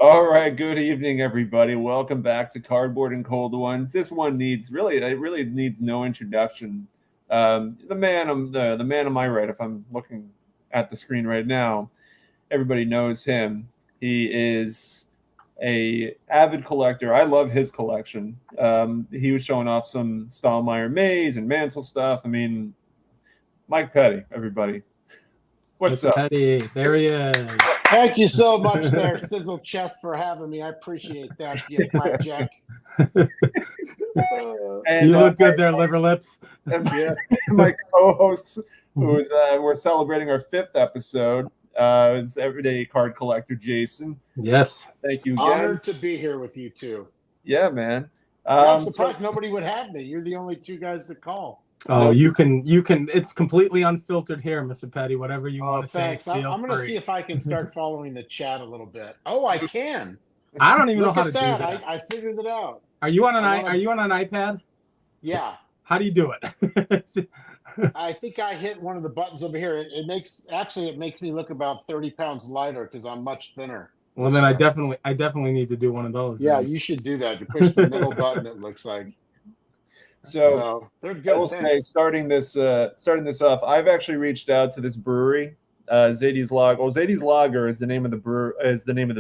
All right, good evening, everybody. Welcome back to Cardboard and Cold Ones. This one really needs no introduction. The man on my right, if I'm looking at the screen right now, everybody knows him. He is a avid collector. I love his collection. He was showing off some Stahlmeyer Mays and Mansell stuff. I mean, Mike Petty, everybody. What's Mr. up? Petty, there he is. Thank you so much there, Sizzle Chest, for having me. I appreciate that, you flapjack. And, You look good there, liver lips. and my co-host, we're celebrating our 5th episode, is Everyday Card Collector Jason. Yes. Thank you again. Honored to be here with you two. Yeah, man. I'm surprised nobody would have me. You're the only two guys that call. Oh, you can. It's completely unfiltered here, Mr. Petty. Whatever you want to thanks. say. I'm going to see if I can start following the chat a little bit. Oh, I can. I don't even know Look how to at do that. that. I figured it out. Are you on an iPad? Yeah. How do you do it? I think I hit one of the buttons over here. It makes me look about 30 pounds lighter because I'm much thinner. Well, then I definitely need to do one of those. Yeah, then. you should do that. You push the middle button, it looks like. So they're I good. will say, starting this off, I've actually reached out to this brewery, Zadie's Lager. Well, Zadie's Lager is the name of the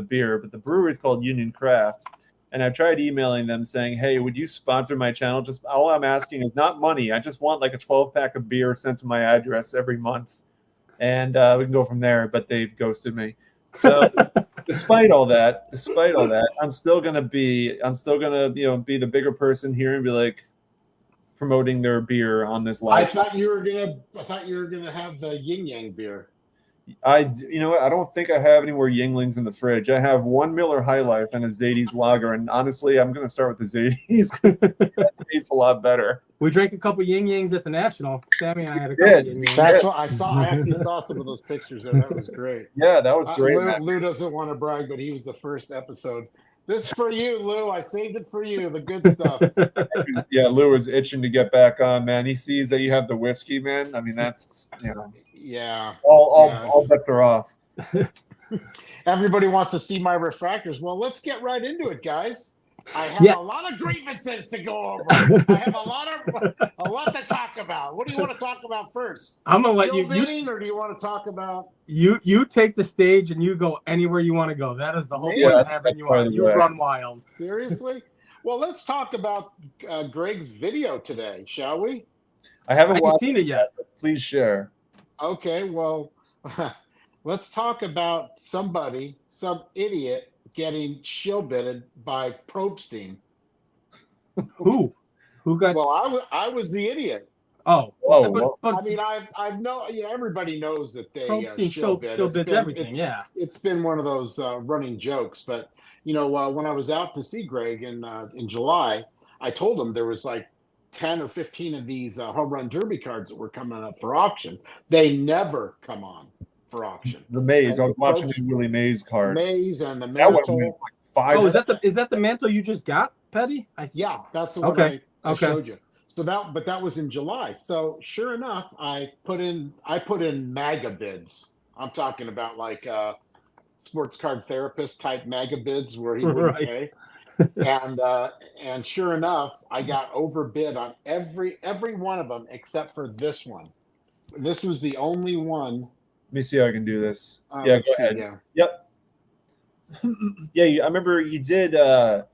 beer, but the brewery is called Union Craft. And I've tried emailing them saying, "Hey, would you sponsor my channel? Just all I'm asking is not money. I just want like a 12-pack of beer sent to my address every month, and we can go from there." But they've ghosted me. So, despite all that, I'm still gonna be the bigger person here and be like promoting their beer on this live. I thought you were gonna have the Yin Yang beer. You know what? I don't think I have any more Yinglings in the fridge. I have one Miller High Life and a Zadie's Lager, and honestly, I'm going to start with the Zadie's because that tastes a lot better. We drank a couple Yin Yangs at the National. Sammy and I had a couple Yin Yangs. That's what I saw. I actually saw some of those pictures there. That was great. Yeah, that was great. Lou doesn't want to brag, but he was the first episode. This is for you, Lou. I saved it for you. The good stuff. Yeah, Lou is itching to get back on, man. He sees that you have the whiskey, man. I mean, that's Yeah. All bets are off. Everybody wants to see my refractors. Well, let's get right into it, guys. I have a lot of grievances to go over. I have a lot to talk about. What do you want to talk about first? I'm gonna let you or do you want to talk about you take the stage and you go anywhere you want to go. That is the whole point of having you on. You run wild. Seriously? Well, let's talk about Greg's video today, shall we? I haven't seen it yet. But please share. Okay, well, let's talk about some idiot getting shillbitted by Probstein. Who got? Well, I was the idiot. Oh, but I mean, I've everybody knows that they shillbid. Shillbids everything. It's been one of those running jokes. But when I was out to see Greg in July, I told him there was like 10 or 15 of these home run derby cards that were coming up for auction. They never come on for auction. The Mays. I was watching the Willie Mays card. Mays and the Mantle. Like 5. Oh, is that the Mantle you just got, Petty? Yeah, that's the one I showed you. So that was in July. So sure enough, I put in MAGA bids. I'm talking about like sports card therapist type MAGA bids where he wouldn't pay. And sure enough, I got overbid on every one of them except for this one. This was the only one. Let me see how I can do this. Yeah, go ahead. Yeah. Yep. Yeah, I remember you did. I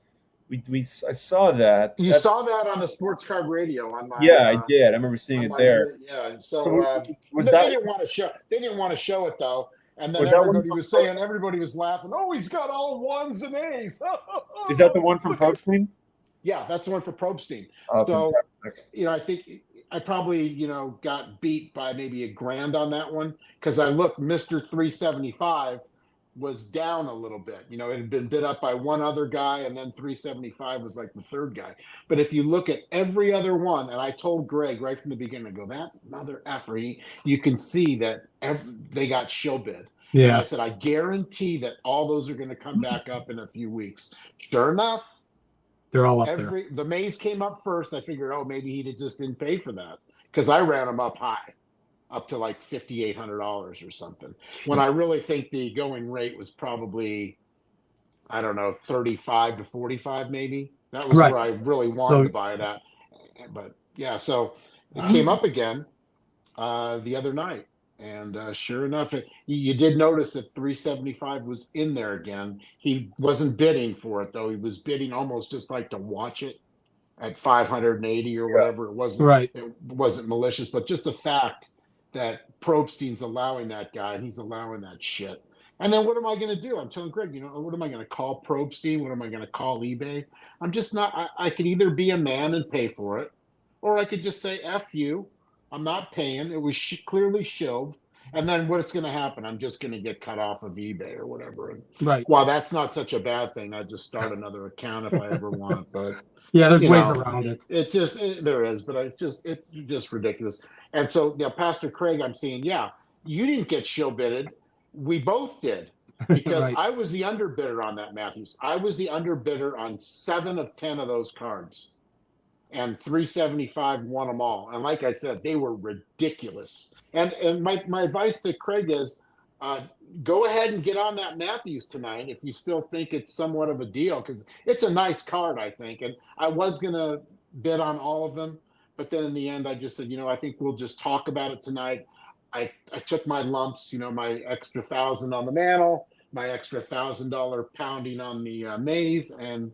saw that. You saw that on the sports card radio on my. Yeah, I did. I remember seeing it there. Yeah. So they didn't want to show. They didn't want to show it though. And then everybody was laughing. Oh, he's got all ones and A's. Is that the one from Probstein? Yeah, that's the one for Probstein. Oh, so, I think I probably, got beat by maybe $1,000 on that one because I looked, Mr. 375 was down a little bit. It had been bid up by one other guy, and then 375 was like the third guy. But if you look at every other one, and I told Greg right from the beginning, I go, that mother effer, you can see that they got shill bid. Yeah. And I said, I guarantee that all those are going to come back up in a few weeks. Sure enough, they're all up there. The Mays came up first. I figured, maybe he just didn't pay for that because I ran them up high, up to like $5,800 or something. When I really think the going rate was probably I don't know, 35 to 45 maybe. That was where I really wanted to buy it at. But yeah, so it came up again the other night. And sure enough, you did notice that 375 was in there again. He wasn't bidding for it, though. He was bidding almost just like to watch it at 580 or whatever. It wasn't malicious, but just the fact that Probstein's allowing that guy and he's allowing that shit. And then what am I going to do? I'm telling Greg, what am I going to call Probstein? What am I going to call eBay? I'm just not. I could either be a man and pay for it, or I could just say F you. I'm not paying. It was clearly shilled. And then what's going to happen? I'm just going to get cut off of eBay or whatever. And well, that's not such a bad thing. I just start another account if I ever want. But yeah, there's ways around it. It's just there is, but it's just ridiculous. And so, Pastor Craig, I'm saying, you didn't get shill bidded. We both did, because I was the underbidder on that, Matthews. I was the underbidder on 7 of 10 of those cards. And 375 won them all. And like I said, they were ridiculous. And my advice to Craig is go ahead and get on that Matthews tonight if you still think it's somewhat of a deal, because it's a nice card, I think. And I was going to bid on all of them. But then in the end, I just said, I think we'll just talk about it tonight. I took my lumps, my extra $1,000 on the Mantle, my extra $1,000 pounding on the maze, and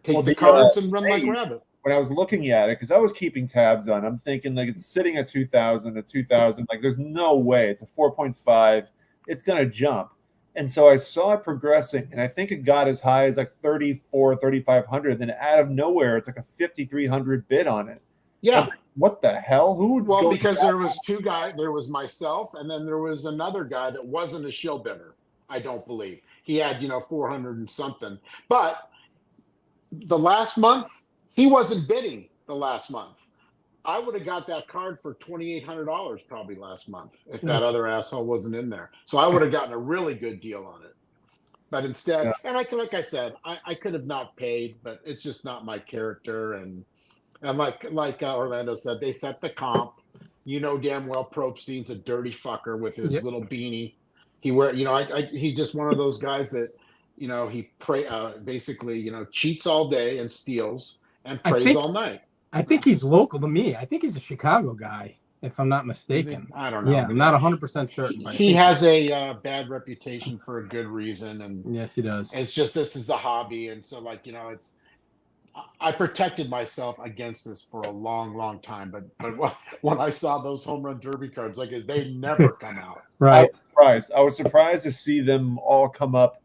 take the cards and run like rabbit. When I was looking at it, because I was keeping tabs on, I'm thinking like it's sitting at 2,000, at 2,000. Like there's no way it's a 4.5. It's going to jump. And so I saw it progressing, and I think it got as high as like 34, 3,500. Then out of nowhere, it's like a 5,300 bid on it. Yeah. Like, what the hell? Who would? Well, because there was 2 guys. There was myself, and then there was another guy that wasn't a shill bidder. I don't believe he had 400 and something. But the last month, he wasn't bidding the last month. I would have got that card for $2,800 probably last month if that other asshole wasn't in there. So I would have gotten a really good deal on it. But instead, and like I said, I could have not paid, but it's just not my character. And like Orlando said, they set the comp. Damn well Probstein's a dirty fucker with his little beanie. He's just one of those guys that, he basically, cheats all day and steals and prays all night. I think he's local to me. I think he's a Chicago guy, if I'm not mistaken. I don't know. Yeah, I'm not 100% certain. He has a bad reputation for a good reason, and yes, he does. It's just this is the hobby, and so I protected myself against this for a long, long time. But when I saw those home run derby cards, they never come out. Right. I was surprised to see them all come up.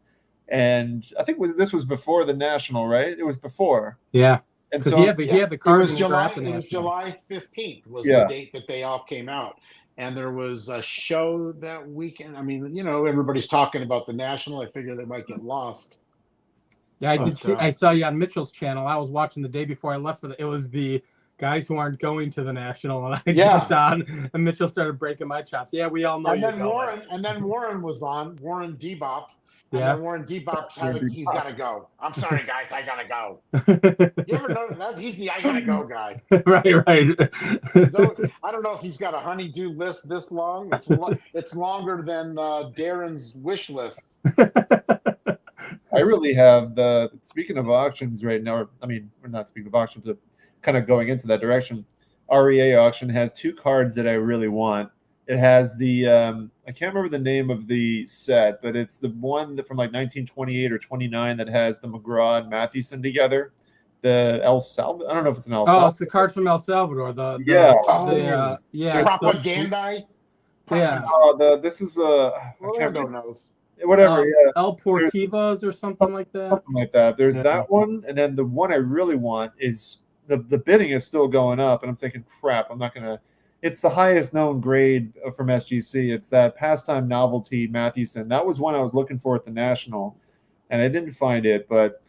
And I think this was before the National, right? It was before. Yeah. And so he had the cards. It was July 15th was the date that they all came out. And there was a show that weekend. I mean, everybody's talking about the National. I figure they might get lost. Yeah, I saw you on Mitchell's channel. I was watching the day before I left. It was the guys who aren't going to the National, and I jumped on, and Mitchell started breaking my chops. Yeah, we all know. And then Warren was on. Warren Debop. And then Warren Debop's he's got to go. I'm sorry, guys, I got to go. You ever know that? He's the I got to go guy. Right. So, I don't know if he's got a honey-do list this long. It's longer than Darren's wish list. I really have speaking of auctions right now, we're not speaking of auctions, but kind of going into that direction. REA auction has 2 cards that I really want. It has the I can't remember the name of the set, but it's the one that from like 1928 or 29 that has the McGraw and Mathewson together. The El Salvador. I don't know if it's an El Salvador. Oh, it's the cards from El Salvador. Propaganda. This is Orlando knows. Whatever. El Portivas or something like that. Something like that. There's that one, and then the one I really want is the bidding is still going up, and I'm thinking, crap, I'm not gonna. It's the highest known grade from SGC. It's that Pastime Novelty Mathewson. That was one I was looking for at the National, and I didn't find it. But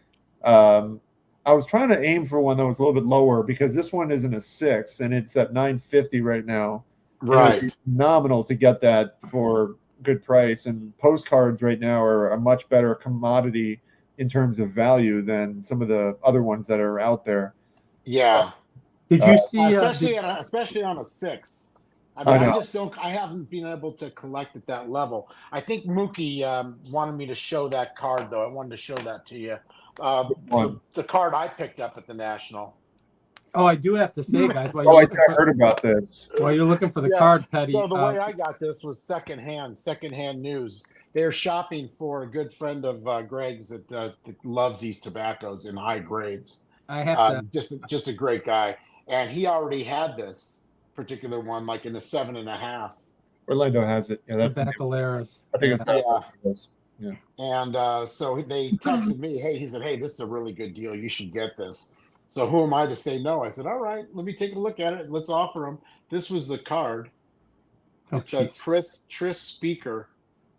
I was trying to aim for one that was a little bit lower because this one isn't a 6, and it's at $950 right now. Right, phenomenal to get that for good price. And postcards right now are a much better commodity in terms of value than some of the other ones that are out there. Yeah. Did you see, especially on a 6? I mean, I just don't. I haven't been able to collect at that level. I think Mookie wanted me to show that card, though. I wanted to show that to you. The card I picked up at the National. Oh, I do have to say, guys. I heard about this. While you're looking for the card, Petty. So the way I got this was secondhand news. They're shopping for a good friend of Greg's that loves these tobaccos in high grades. I have just a great guy, and he already had this particular one, like in the 7.5. Orlando has it. Yeah, that's Tobaccaleras. I think it's yeah. And so they texted me. Hey, he said, "Hey, this is a really good deal. You should get this." So who am I to say no? I said, "All right, let me take a look at it. Let's offer him." This was the card. It's a Tris Speaker.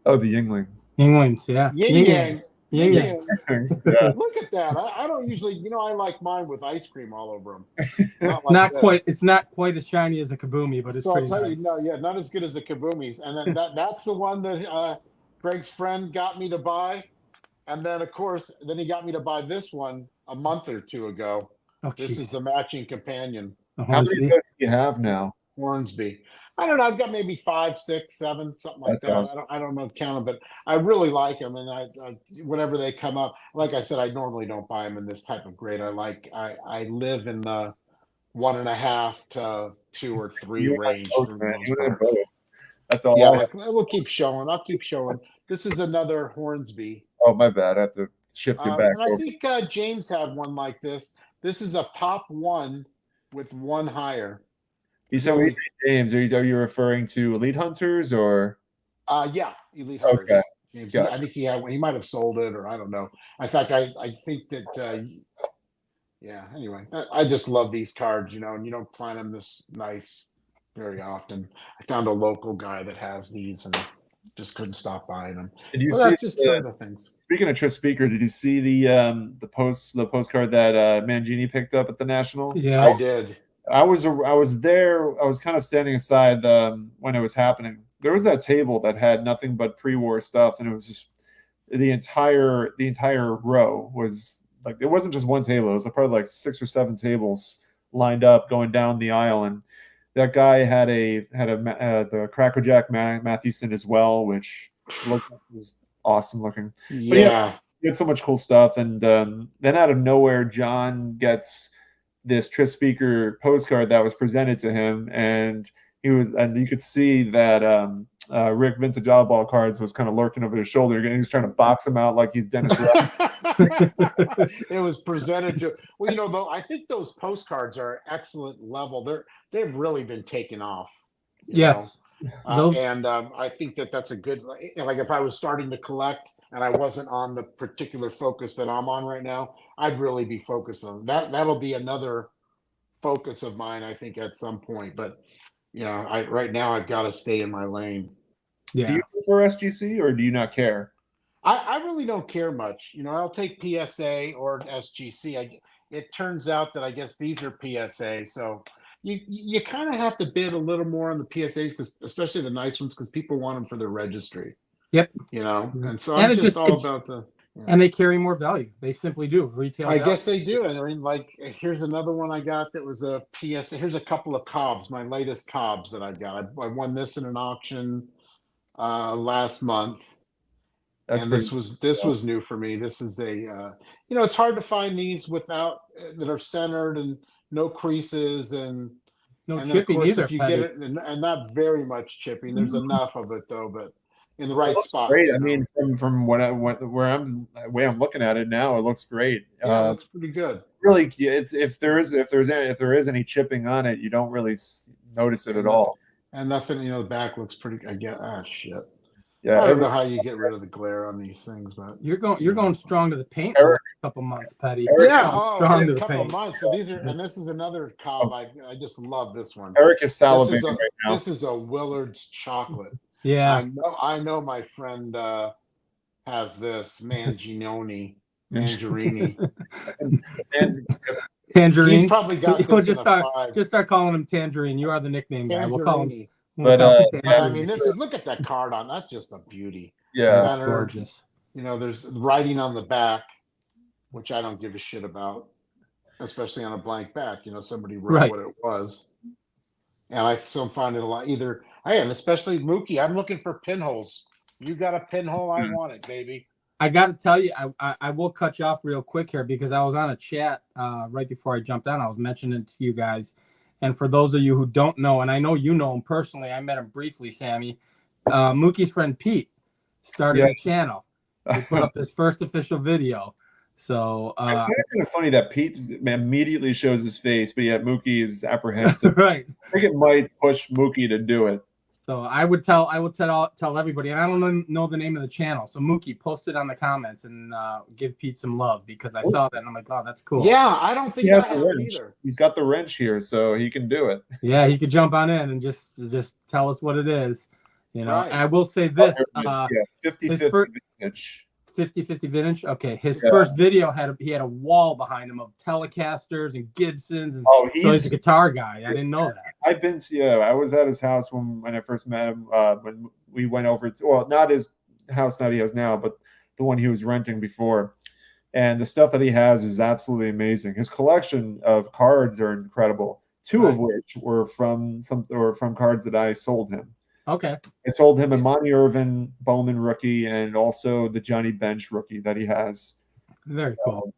Oh, the Yinglings. Yinglings, yeah. Yinglings. Yeah. Look at that. I don't usually, I like mine with ice cream all over them. It's not quite as shiny as a Kabumi, but it's so pretty I'll tell nice. you, not as good as the Kabumis. And then that's the one that Greg's friend got me to buy. And then, of course, he got me to buy this one a month or two ago. Oh, this is the matching companion. How many do you have now? Hornsby. I don't know. I've got maybe 5, 6, 7, something like that. Awesome. I don't know count them, but I really like them. And I whenever they come up, like I said, I normally don't buy them in this type of grade. I live in the 1.5 to 2 or 3 range. That's all. Yeah, we'll keep showing. I'll keep showing. This is another Hornsby. Oh, my bad. I have to shift you back. And I think James had one like this. This is a Pop 1 with 1 higher. You said when you say James, are you referring to Elite Hunters or? Yeah, Elite Hunters. Okay. James, I think he might have sold it, or I don't know. In fact, I think that. Yeah. Anyway, I just love these cards, and you don't find them this nice very often. I found a local guy that has these, and just couldn't stop buying them. Did you see? That's just some of the things. Speaking of Tris Speaker, did you see the postcard that Mangini picked up at the National? Yeah, I did. I was there. I was kind of standing aside when it was happening. There was that table that had nothing but pre-war stuff, and it was just the entire row was like, it wasn't just one table. It was probably like 6 or 7 tables lined up going down the aisle, and that guy had the Cracker Jack Mathewson as well, which was awesome looking. Yeah, he had so much cool stuff, and then out of nowhere, John gets this Tris Speaker postcard that was presented to him, and you could see that Rick Vintage Oddball Cards was kind of lurking over his shoulder. He was trying to box him out like he's Dennis Rupp. It was presented to. Well, though, I think those postcards are excellent level. They've really been taken off. Yes. And I think that's a good, like if I was starting to collect and I wasn't on the particular focus that I'm on right now, I'd really be focused on that. That'll be another focus of mine, I think, at some point. But right now I've got to stay in my lane. Yeah. Do you prefer SGC or do you not care? I really don't care much. I'll take PSA or SGC. It turns out that I guess these are PSA, so you kind of have to bid a little more on the PSAs, because especially the nice ones, because people want them for their registry. Yep. And so I'm just all about the. And they carry more value. They simply do. Retail. I guess they do. And I mean, like, here's another one I got that was a PSA. Here's a couple of Cobbs, my latest Cobbs that I've got. I won this in an auction last month. This was new for me. This is it's hard to find these that are centered and no creases and chipping of course, either. If you get it and not very much chipping, there's enough of it though, but in the right spot. Great. I mean, from the way I'm looking at it now, it looks great. Yeah, it looks pretty good. Really, if there is any chipping on it, you don't really notice it at all. And nothing, the back looks pretty. Shit. Yeah, I don't know how you get rid of the glare on these things, but you're going strong to the paint for a couple months, Patty. Strong to the paint. Months. So these are, and this is another Cobb. I just love this one. Eric is salivating right now. This is a Willard's chocolate. Yeah, I know. My friend has this Mangione. Tangerine. He's probably got this just start calling him Tangerine. You are the nickname guy. We'll call him. But I mean, look at that card on. That's just a beauty. Yeah, gorgeous. There's writing on the back, which I don't give a shit about, especially on a blank back. Somebody wrote what it was. And I still find it a lot either. And especially Mookie, I'm looking for pinholes. You got a pinhole, I want it, baby. I got to tell you, I will cut you off real quick here because I was on a chat right before I jumped on. I was mentioning it to you guys. And for those of you who don't know, and I know you know him personally, I met him briefly, Sammy. Mookie's friend Pete started a channel. He put up his first official video. So I find it kind of funny that Pete immediately shows his face, but yet Mookie is apprehensive. Right. I think it might push Mookie to do it. So I would tell everybody, and I don't know the name of the channel. So Mookie, post it on the comments and give Pete some love because I saw that and I'm like, oh, that's cool. Yeah, I don't think that's either. He's got the wrench here, so he can do it. Yeah, he could jump on in and just tell us what it is. You know, right. I will say this: 50-50 vintage. 50-50 vintage. Okay, his first video had a wall behind him of Telecasters and Gibsons, and so he's a guitar guy. I didn't know that. I've been, I was at his house when I first met him. When we went over to, well, not his house that he has now, but the one he was renting before. And the stuff that he has is absolutely amazing. His collection of cards are incredible. Two of which were from cards that I sold him. Okay. I sold him a Monty Irvin Bowman rookie and also the Johnny Bench rookie that he has. Very cool.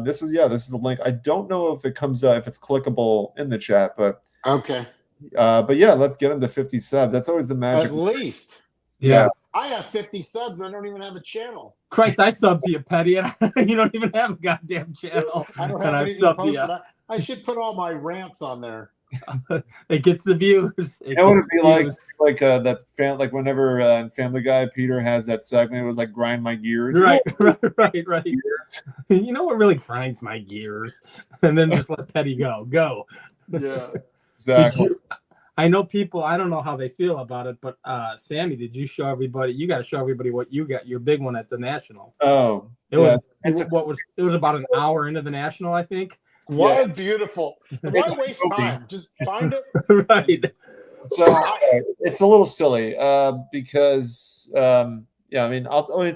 This is the link. I don't know if it comes if it's clickable in the chat, but okay. But yeah, let's get him to 50 subs. That's always the magic. At least. Yeah. I have 50 subs. I don't even have a channel. Christ, I subbed to you, Petty, and you don't even have a goddamn channel. I don't have anything posted. I should put all my rants on there. It gets the views. It would be like that whenever in Family Guy Peter has that segment, it was like grind my gears. Right. Gears. You know what really grinds my gears? And then just let Petty go. Yeah, exactly. I know people. I don't know how they feel about it, but Sammy, did you show everybody? You got to show everybody what you got. Your big one at the National. Oh, it was about an hour into the National, I think. What beautiful! Why waste time? Just find it. Right. So it's a little silly because I mean I'll tell you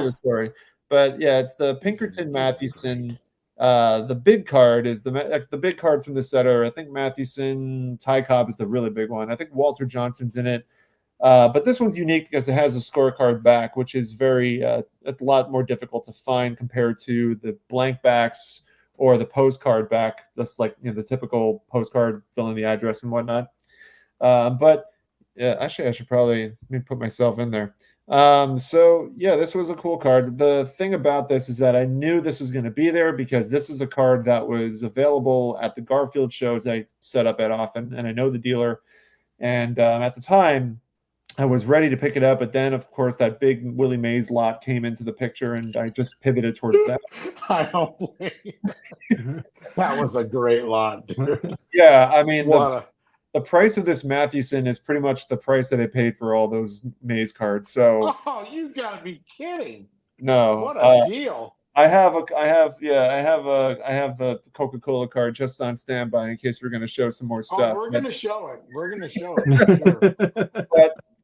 the story, but yeah, it's the Pinkerton Mathewson. The big card is the big cards from the set are, I think, Mathewson, Ty Cobb is the really big one. I think Walter Johnson's in it. But this one's unique because it has a scorecard back, which is a lot more difficult to find compared to the blank backs or the postcard back. That's like the typical postcard filling the address and whatnot. But yeah, actually, I should probably put myself in there. So yeah, this was a cool card. The thing about this is that I knew this was going to be there because this is a card that was available at the Garfield shows I set up at often, and I know the dealer. And at the time, I was ready to pick it up, but then of course that big Willie Mays lot came into the picture, and I just pivoted towards that. I don't blame. That was a great lot, dude. Yeah, I mean the price of this Mathewson is pretty much the price that I paid for all those Mays cards. So you gotta be kidding! No, what a deal! I have a Coca-Cola card just on standby in case we're going to show some more stuff. We're going to show it. Sure.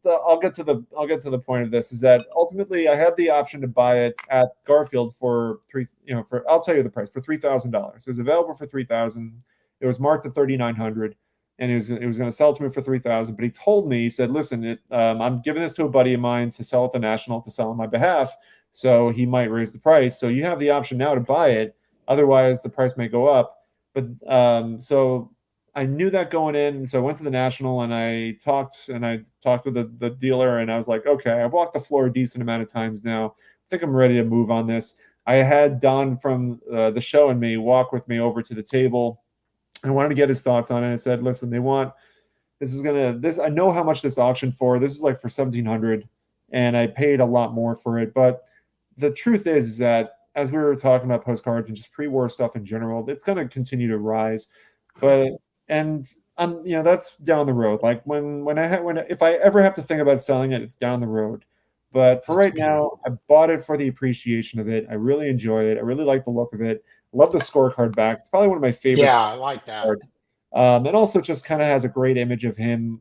But I'll get to the point of this is that ultimately I had the option to buy it at Garfield for I'll tell you the price, for $3,000. It was available for $3,000. It was marked at $3,900. And it was going to sell to me for $3,000, but he told me, he said, "Listen, I'm giving this to a buddy of mine to sell at the National, to sell on my behalf, so he might raise the price. So you have the option now to buy it. Otherwise, the price may go up." But so I knew that going in, so I went to the National and I talked with the dealer, and I was like, "Okay, I've walked the floor a decent amount of times now. I think I'm ready to move on this." I had Don from the show and me walk with me over to the table. I wanted to get his thoughts on it. I said, "Listen, I know how much this auctioned for. This is like for $1,700, and I paid a lot more for it. But the truth is that as we were talking about postcards and just pre-war stuff in general, it's going to continue to rise. That's down the road. Like if I ever have to think about selling it, it's down the road. But for right now, I bought it for the appreciation of it. I really enjoy it. I really like the look of it. Love the scorecard back. It's probably one of my favorite. Yeah, I like that. And also just kind of has a great image of him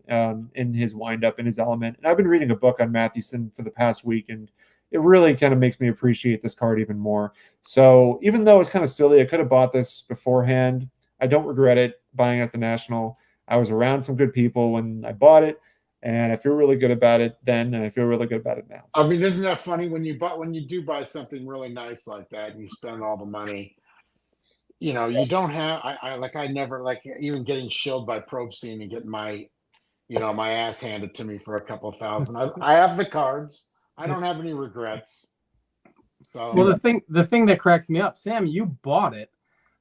in his windup, in his element. And I've been reading a book on Mathewson for the past week, and it really kind of makes me appreciate this card even more. So even though it's kind of silly, I could have bought this beforehand. I don't regret it buying at the National. I was around some good people when I bought it, and I feel really good about it then, and I feel really good about it now. I mean, isn't that funny when you do buy something really nice like that and you spend all the money? You know, you don't have. I never like even getting shilled by Probe Scene and getting my my ass handed to me for a couple thousand. I have the cards. I don't have any regrets. So Well, the thing that cracks me up, Sam, you bought it.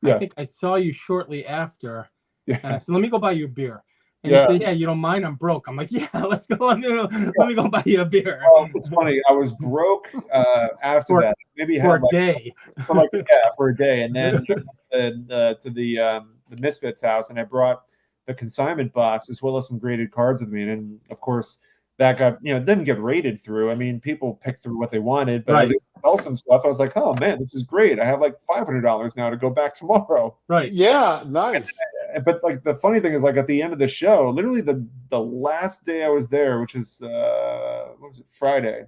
Yes. I think I saw you shortly after, Yeah. and I said, "Let me go buy you a beer." And Yeah. you said, "Yeah, you don't mind? I'm broke." I'm like, "Yeah, let's go. Let me go buy you a beer." Well, it's funny. I was broke after that. Maybe for had a day. for a day, and then to the Misfits house, and I brought the consignment box as well as some graded cards with me, and of course that got didn't get rated through. I mean, people picked through what they wanted, but Right. I did sell some stuff. I was like, oh man, this is great. I have like $500 now to go back tomorrow. Right. yeah, nice. But like the funny thing is, like at the end of the show, literally the last day I was there, which is what was it, Friday?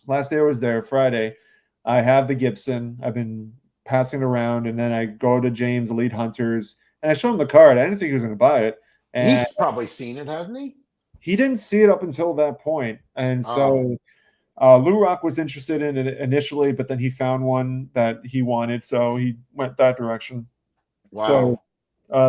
Last day I was there, Friday. I have the Gibson. I've been passing it around, and then I go to James Elite Hunters, and I show him the card. I didn't think he was going to buy it, and He's probably seen it, hasn't he? he didn't see it up until that point. And so Lou Rock was interested in it initially, but then he found one that he wanted, so he went that direction. Wow. So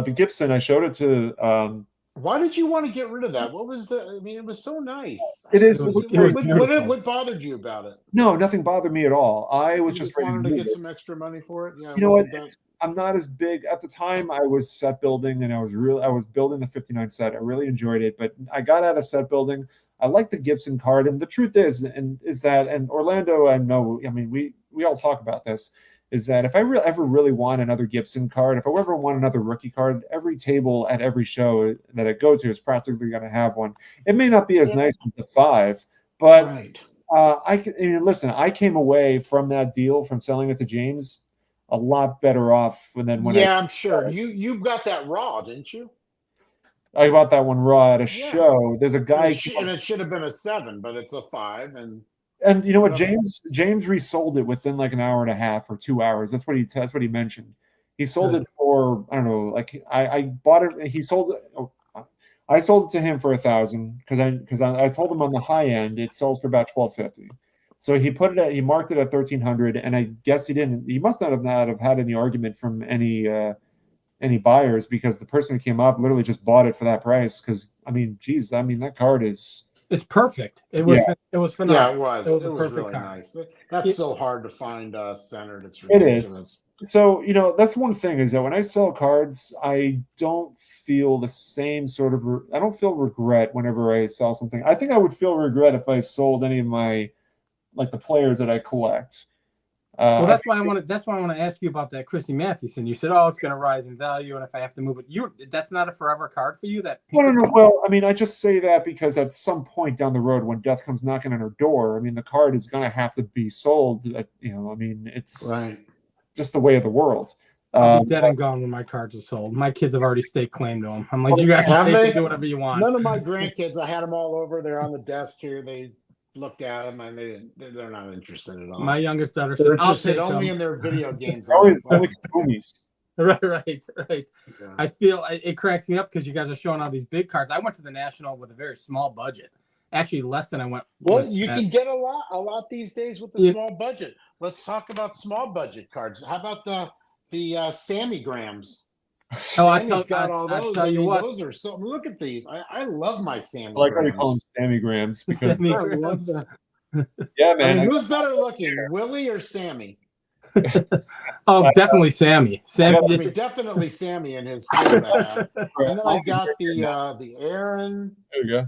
the Gibson, I showed it to. Why did you want to get rid of that? What was the? I mean, it was so nice. It is. What bothered you about it? No, nothing bothered me at all. I was You just wanted to ready get move it. some extra money for it. Yeah, You know what? wasn't that- I'm not as big at the time. I was set building, and I was building the 59 set. I really enjoyed it, but I got out of set building. I like the Gibson card, and the truth is that Orlando. I know. I mean, we all talk about this. Is that if I ever really want another Gibson card, if I ever want another rookie card, every table at every show that I go to is practically going to have one. It may not be as nice as the 5, but right. listen, I came away from that deal, from selling it to James, a lot better off than when I'm sure you got that raw, didn't you? I bought that one raw at a show. There's a guy, and it should have been a 7, but it's a 5, and you know what? James resold it within like an hour and a half or 2 hours. That's what he mentioned. He sold it for, I don't know, like I bought it. He sold it. I sold it to him for $1,000 because I told him on the high end it sells for about $1,250. So he marked it at $1,300, and I guess he must not have had any argument from any buyers, because the person who came up literally just bought it for that price. Because I mean, geez, that card is. It's perfect. It was phenomenal. Yeah, it was. It was a really perfect card. nice. That's so hard to find centered. It's ridiculous. It is. So, that's one thing, is that when I sell cards, I don't feel the same sort of I don't feel regret whenever I sell something. I think I would feel regret if I sold any of my, like, the players that I collect. Well, that's why I want to ask you about that Christy Mathewson. You said, "Oh, it's going to rise in value, and if I have to move it, that's not a forever card for you." That no. Well, I mean, I just say that because at some point down the road, when death comes knocking on her door, I mean, the card is going to have to be sold. I mean, it's just the way of the world. I'll be dead and gone when my cards are sold. My kids have already staked claim to them. I'm like, you guys can do whatever you want. None of my grandkids, I had them all over. They're on the desk here. They looked at them and they're not interested at all. My youngest daughter said, "I'll interested take only them." in their video games. only Kabumis. Right. Yeah. I feel it cracks me up because you guys are showing all these big cards. I went to the National with a very small budget, actually less than I went. Well, you can get a lot these days with the small budget. Let's talk about small budget cards. How about the Sammy Grams? Oh, Sammy's got all those. I'll tell you what. Those are so. Look at these. I love my Sammy. I like how you call them Sammy Grams, because I love that. Yeah, man. I mean, who's better looking, Willie or Sammy? Oh, definitely Sammy. Definitely Sammy in his field. And then I got the Aaron. There we go.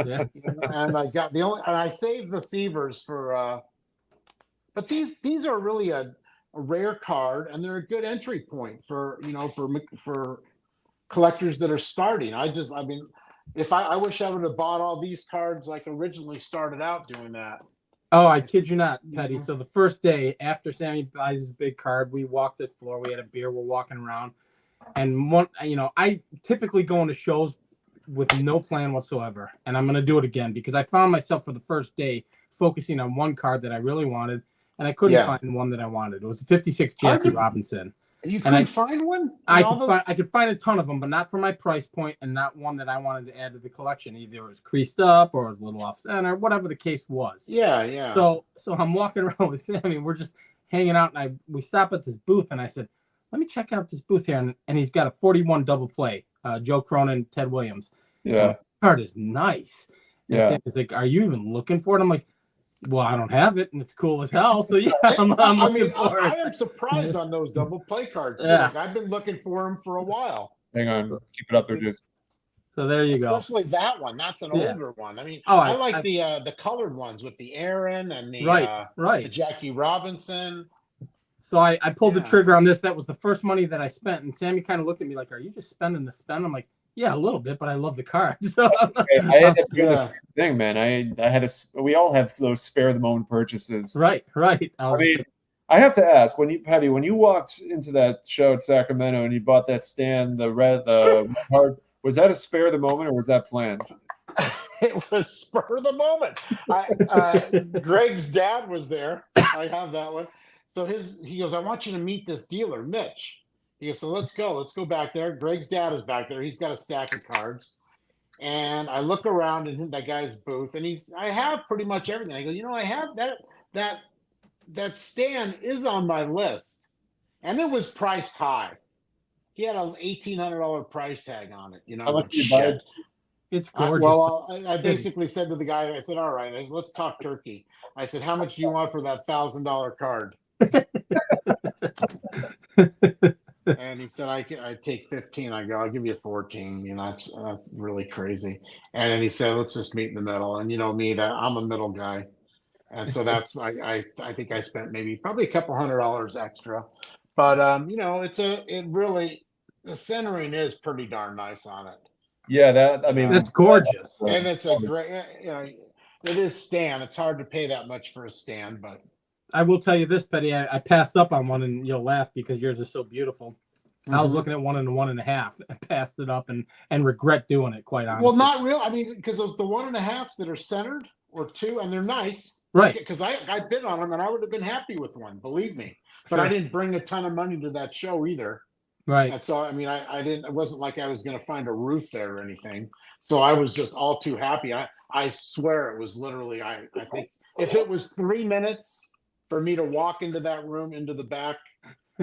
Yeah. And I got and I saved the Seavers for. But these are really a rare card, and they're a good entry point for collectors that are starting. I mean, if I wish I would have bought all these cards like originally started out doing that. Oh, I kid you not, Petty. So the first day after Sammy buys his big card, we walked this floor. We had a beer. We're walking around, and I typically go into shows with no plan whatsoever, and I'm going to do it again because I found myself for the first day focusing on one card that I really wanted, and I couldn't find one that I wanted. It was the 56 Jackie Robinson. You And couldn't find one? I could find a ton of them, but not for my price point and not one that I wanted to add to the collection. Either it was creased up or it was a little off center, whatever the case was. Yeah. So I'm walking around with Sammy. We're just hanging out, and we stop at this booth, and I said, "Let me check out this booth here." And he's got a 41 double play, Joe Cronin, Ted Williams. Yeah, the card is nice. And yeah. Sammy's like, "Are you even looking for it?" I'm like, "Well, I don't have it, and it's cool as hell." So yeah, I'm looking for it. I am surprised on those double play cards. Too. Yeah. Like, I've been looking for them for a while. Hang on, keep it up there, Juice. So there you go. Especially that one. That's an Yeah. older one. I mean, Oh, I like the colored ones with the Aaron and the the Jackie Robinson. So I pulled the trigger on this. That was the first money that I spent, and Sammy kind of looked at me like, "Are you just spending to spend?" I'm like, "Yeah, a little bit, but I love the card." So I had to do the same thing, man. I had we all have those spare the moment purchases. Right. I have to ask, when you walked into that show at Sacramento and you bought that stand, the red card, was that a spare the moment or was that planned? It was spur of the moment. Greg's dad was there. I have that one. So he goes, "I want you to meet this dealer, Mitch." He goes, "So let's go back there." Greg's dad is back there. He's got a stack of cards. And I look around in that guy's booth, and I have pretty much everything. I go, I have that stand is on my list. And it was priced high. He had an $1,800 price tag on it. How much did you buy it? It's gorgeous. I basically said to the guy, I said, "All right, let's talk turkey." I said, "How much do you want for that $1,000 card?" And he said, I take 15. I go, "I'll give you 14. That's really crazy." And then he said, "Let's just meet in the middle." And me, that I'm a middle guy. And so that's I think I spent probably a couple $100 extra. But the centering is pretty darn nice on it. Yeah, it's gorgeous. And it's a great, it is stand. It's hard to pay that much for a stand, but I will tell you this, Petty. I passed up on one, and you'll laugh because yours is so beautiful. I was looking at 1 and 1.5. I passed it up and regret doing it, quite honestly. Well, not real. I mean, because those the 1.5s that are centered or 2, and they're nice, right? Because I bid on them, and I would have been happy with one, believe me. But I didn't bring a ton of money to that show either. Right. And so, I mean, I didn't. It wasn't like I was going to find a roof there or anything. So I was just all too happy. I swear it was literally. I think if it was 3 minutes for me to walk into that room, into the back,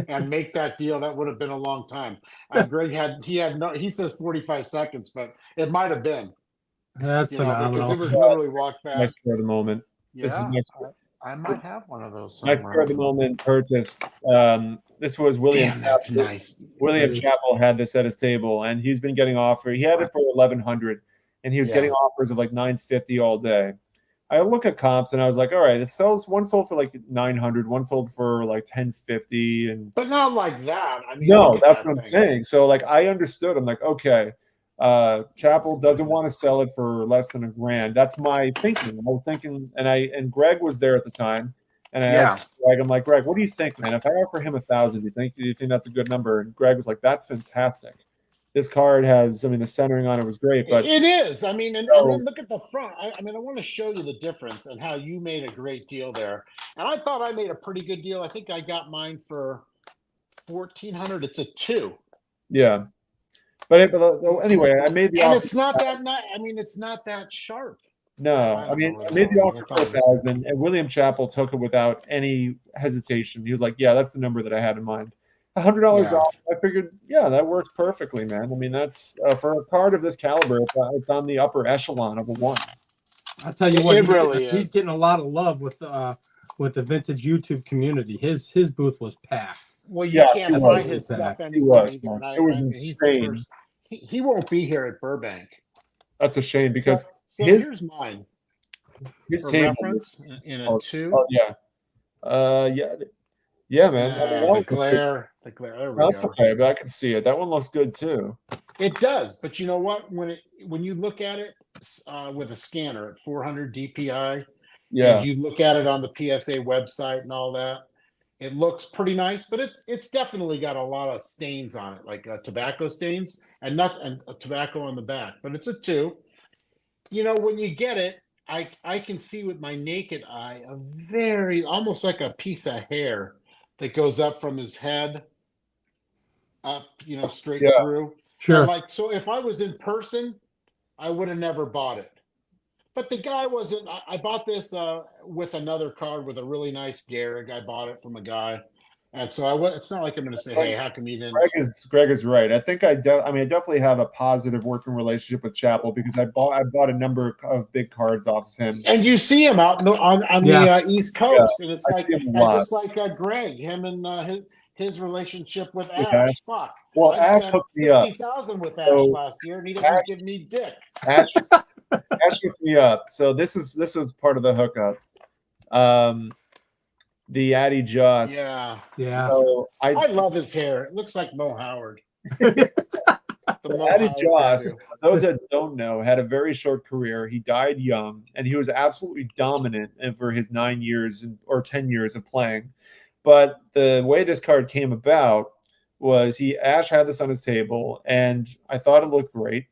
and make that deal, that would have been a long time. Greg he says 45 seconds, but it might have been. That's phenomenal. Because it was literally walk back. Nice for the moment. Yeah, this is nice. I might have one of those. Nice for the moment purchase. This was William. Damn, that's nice. William Chappell had this at his table, and he's been getting offered. He had it for $1,100, and he was getting offers of like $950 all day. I look at comps, and I was like, all right, one sold for like $900, one sold for like $1,050, but not like that. I mean, no, that's what I'm saying. So like, I understood. I'm like, okay, Chappell doesn't want to sell it for less than $1,000. That's my thinking. I was thinking, and Greg was there at the time, and I asked Greg, I'm like, "Greg, what do you think, man? If I offer him $1,000, do you think that's a good number?" And Greg was like, "That's fantastic. This card has, the centering on it was great, but it is. I mean, and look at the front. I want to show you the difference and how you made a great deal there. And I thought I made a pretty good deal. I think I got mine for $1,400. It's a 2. Yeah. But anyway, I made the offer. And it's not that. It's not that sharp. No, I made the offer for $1,000, and William Chappell took it without any hesitation. He was like, "Yeah, that's the number that I had in mind." $100 off. I figured, that works perfectly, man. I mean, that's for a card of this caliber, it's on the upper echelon of a 1. I'll tell you what, he's getting a lot of love with the vintage YouTube community. His booth was packed. Well, you can't find his stuff anymore. It was insane. He won't be here at Burbank. That's a shame because here's mine. His table reference in a 2. Oh yeah. Yeah, man. The glare. That's okay, but I can see it. That one looks good too. It does, but you know what? When you look at it with a scanner at 400 DPI, and you look at it on the PSA website and all that, it looks pretty nice. But it's definitely got a lot of stains on it, like tobacco stains and tobacco on the back. But it's a 2. When you get it, I can see with my naked eye almost like a piece of hair that goes up from his head up, straight Yeah. through. Sure. And like, so if I was in person, I would have never bought it. But the guy wasn't. I bought this with another card with a really nice Gehrig. I bought it from a guy, and so it's not like I'm going to say, "Hey, how come you didn't?" Greg is right. I think I definitely have a positive working relationship with Chappell because I bought a number of big cards off of him. And you see him out on the East Coast, and it's I like, see him a and lot. just like Greg, him and his relationship with With Ash. Ash. Fuck. Well, I Ash spent hooked me up. $50,000 with Ash So, last year, and he doesn't Ash- give me dick. Ash hooked me up. So this was part of the hookup. The Addy Joss. Yeah. So I love his hair. It looks like Mo Howard. Addy Joss, for those that don't know, had a very short career. He died young, and he was absolutely dominant for his 9 years or 10 years of playing. But the way this card came about was Ash had this on his table, and I thought it looked great.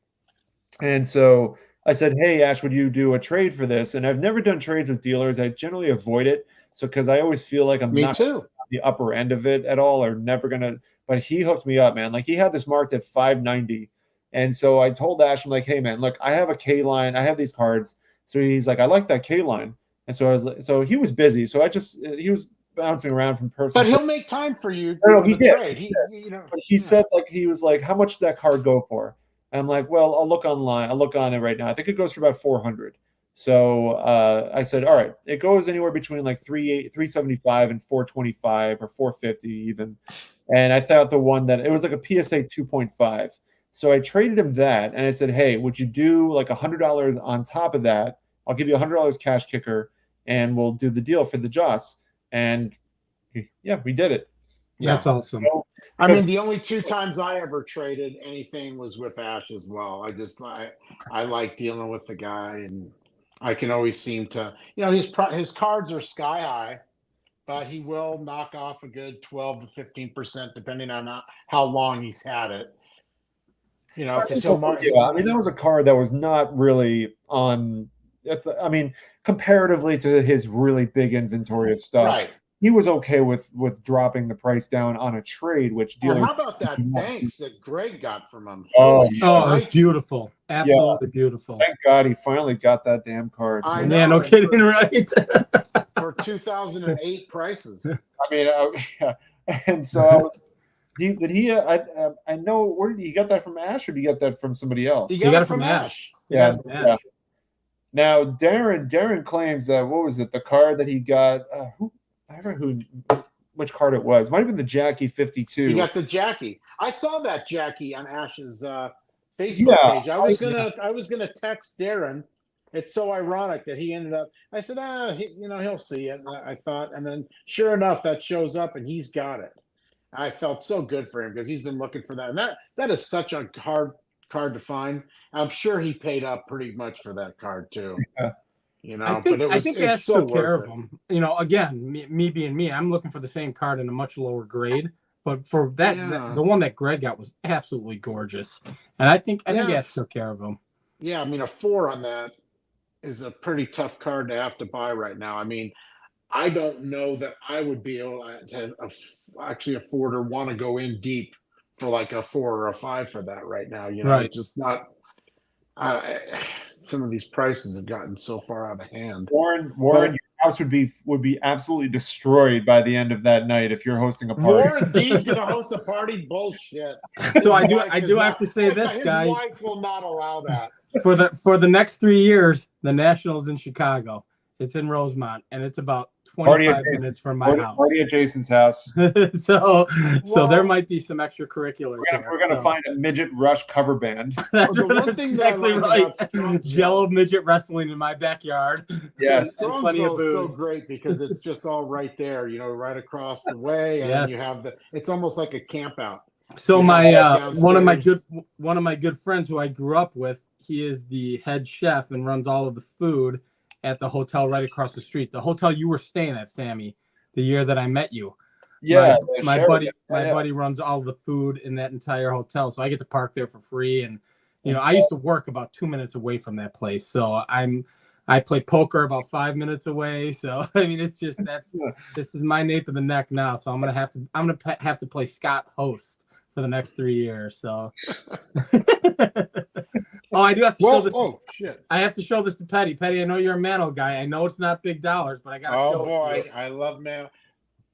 And so I said, "Hey, Ash, would you do a trade for this?" And I've never done trades with dealers. I generally avoid it. So because I always feel like I'm not too. the upper end of it at all, or never gonna. But he hooked me up, man. Like he had this marked at 590, and so I told Ash, I'm like, "Hey, man, look, I have a K line. I have these cards." So he's like, "I like that K line," and so so he was busy. So he was bouncing around from person. But he'll make time for you No, for he the did. trade. But he said he was like, "How much did that card go for?" And I'm like, "Well, I'll look online. I'll look on it right now. I think it goes for about 400." So I said, "All right, it goes anywhere between like 375 and 425 or 450 even." And I thought the one that it was like a PSA 2.5. So I traded him that, and I said, "Hey, would you do like $100 on top of that? I'll give you $100 cash kicker, and we'll do the deal for the Joss." And yeah, we did it. That's awesome. So, I mean, the only 2 times I ever traded anything was with Ash as well. I like dealing with the guy, and I can always seem to, his cards are sky high, but he will knock off a good 12 to 15% depending on how long he's had it. Because he'll mark. Yeah, I mean that was a card that was not really on. I mean, comparatively to his really big inventory of stuff, Right. He was okay with dropping the price down on a trade, which And dealers. how about that Banks that Greg got from him? Oh, it's beautiful. Absolutely beautiful. Thank God he finally got that damn card. I Yeah, know, no and kidding, right? For 2008 prices. I mean, yeah. And so did he? I know where did he get that from? Ash, or did he get that from somebody else? He got it from Ash. Yeah. Now Darren claims that what was it? The card that he got? I forget which card it was. Might have been the Jackie 52. He got the Jackie. I saw that Jackie on Ash's Facebook page. I was gonna text Darren. It's so ironic that he ended up. I said, he'll see it. I thought, and then sure enough, that shows up, and he's got it. I felt so good for him because he's been looking for that, and that is such a hard card to find. I'm sure he paid up pretty much for that card too. Yeah. I think Ash took care of him. Again, me being me, I'm looking for the same card in a much lower grade. But for that, the one that Greg got was absolutely gorgeous, and I think Ash took care of him. Yeah, I mean, a 4 on that is a pretty tough card to have to buy right now. I mean, I don't know that I would be able to actually afford or want to go in deep for like a 4 or a 5 for that right now. Right. Just not. Some of these prices have gotten so far out of hand. Warren, your house would be absolutely destroyed by the end of that night if you're hosting a party. Warren D's going to host a party. Bullshit. So I do have to say this, guys. His wife will not allow that. For the next 3 years, the Nationals in Chicago. It's in Rosemont, and it's about 25 minutes from my house. Party at Jason's house. so there might be some extracurriculars. We're gonna find a midget rush cover band. That's the one thing exactly that I like right. Jello midget wrestling in my backyard. Yes, Strongsville is so great because it's just all right there, right across the way, and then you have it's almost like a camp out. So my one of my good friends who I grew up with, he is the head chef and runs all of the food at the hotel right across the street. The hotel you were staying at, Sammy, the year that I met you. Yeah, my buddy runs all the food in that entire hotel, so I get to park there for free. And I used to work about 2 minutes away from that place, so I play poker about 5 minutes away. So I mean, it's just this is my nape of the neck now. So I'm gonna have to play Scott host for the next 3 years. So, I do have to show this. Oh shit! I have to show this to Petty. Petty, I know you're a Mantle guy. I know it's not big dollars, but I got to show Oh it to boy, you. I love man.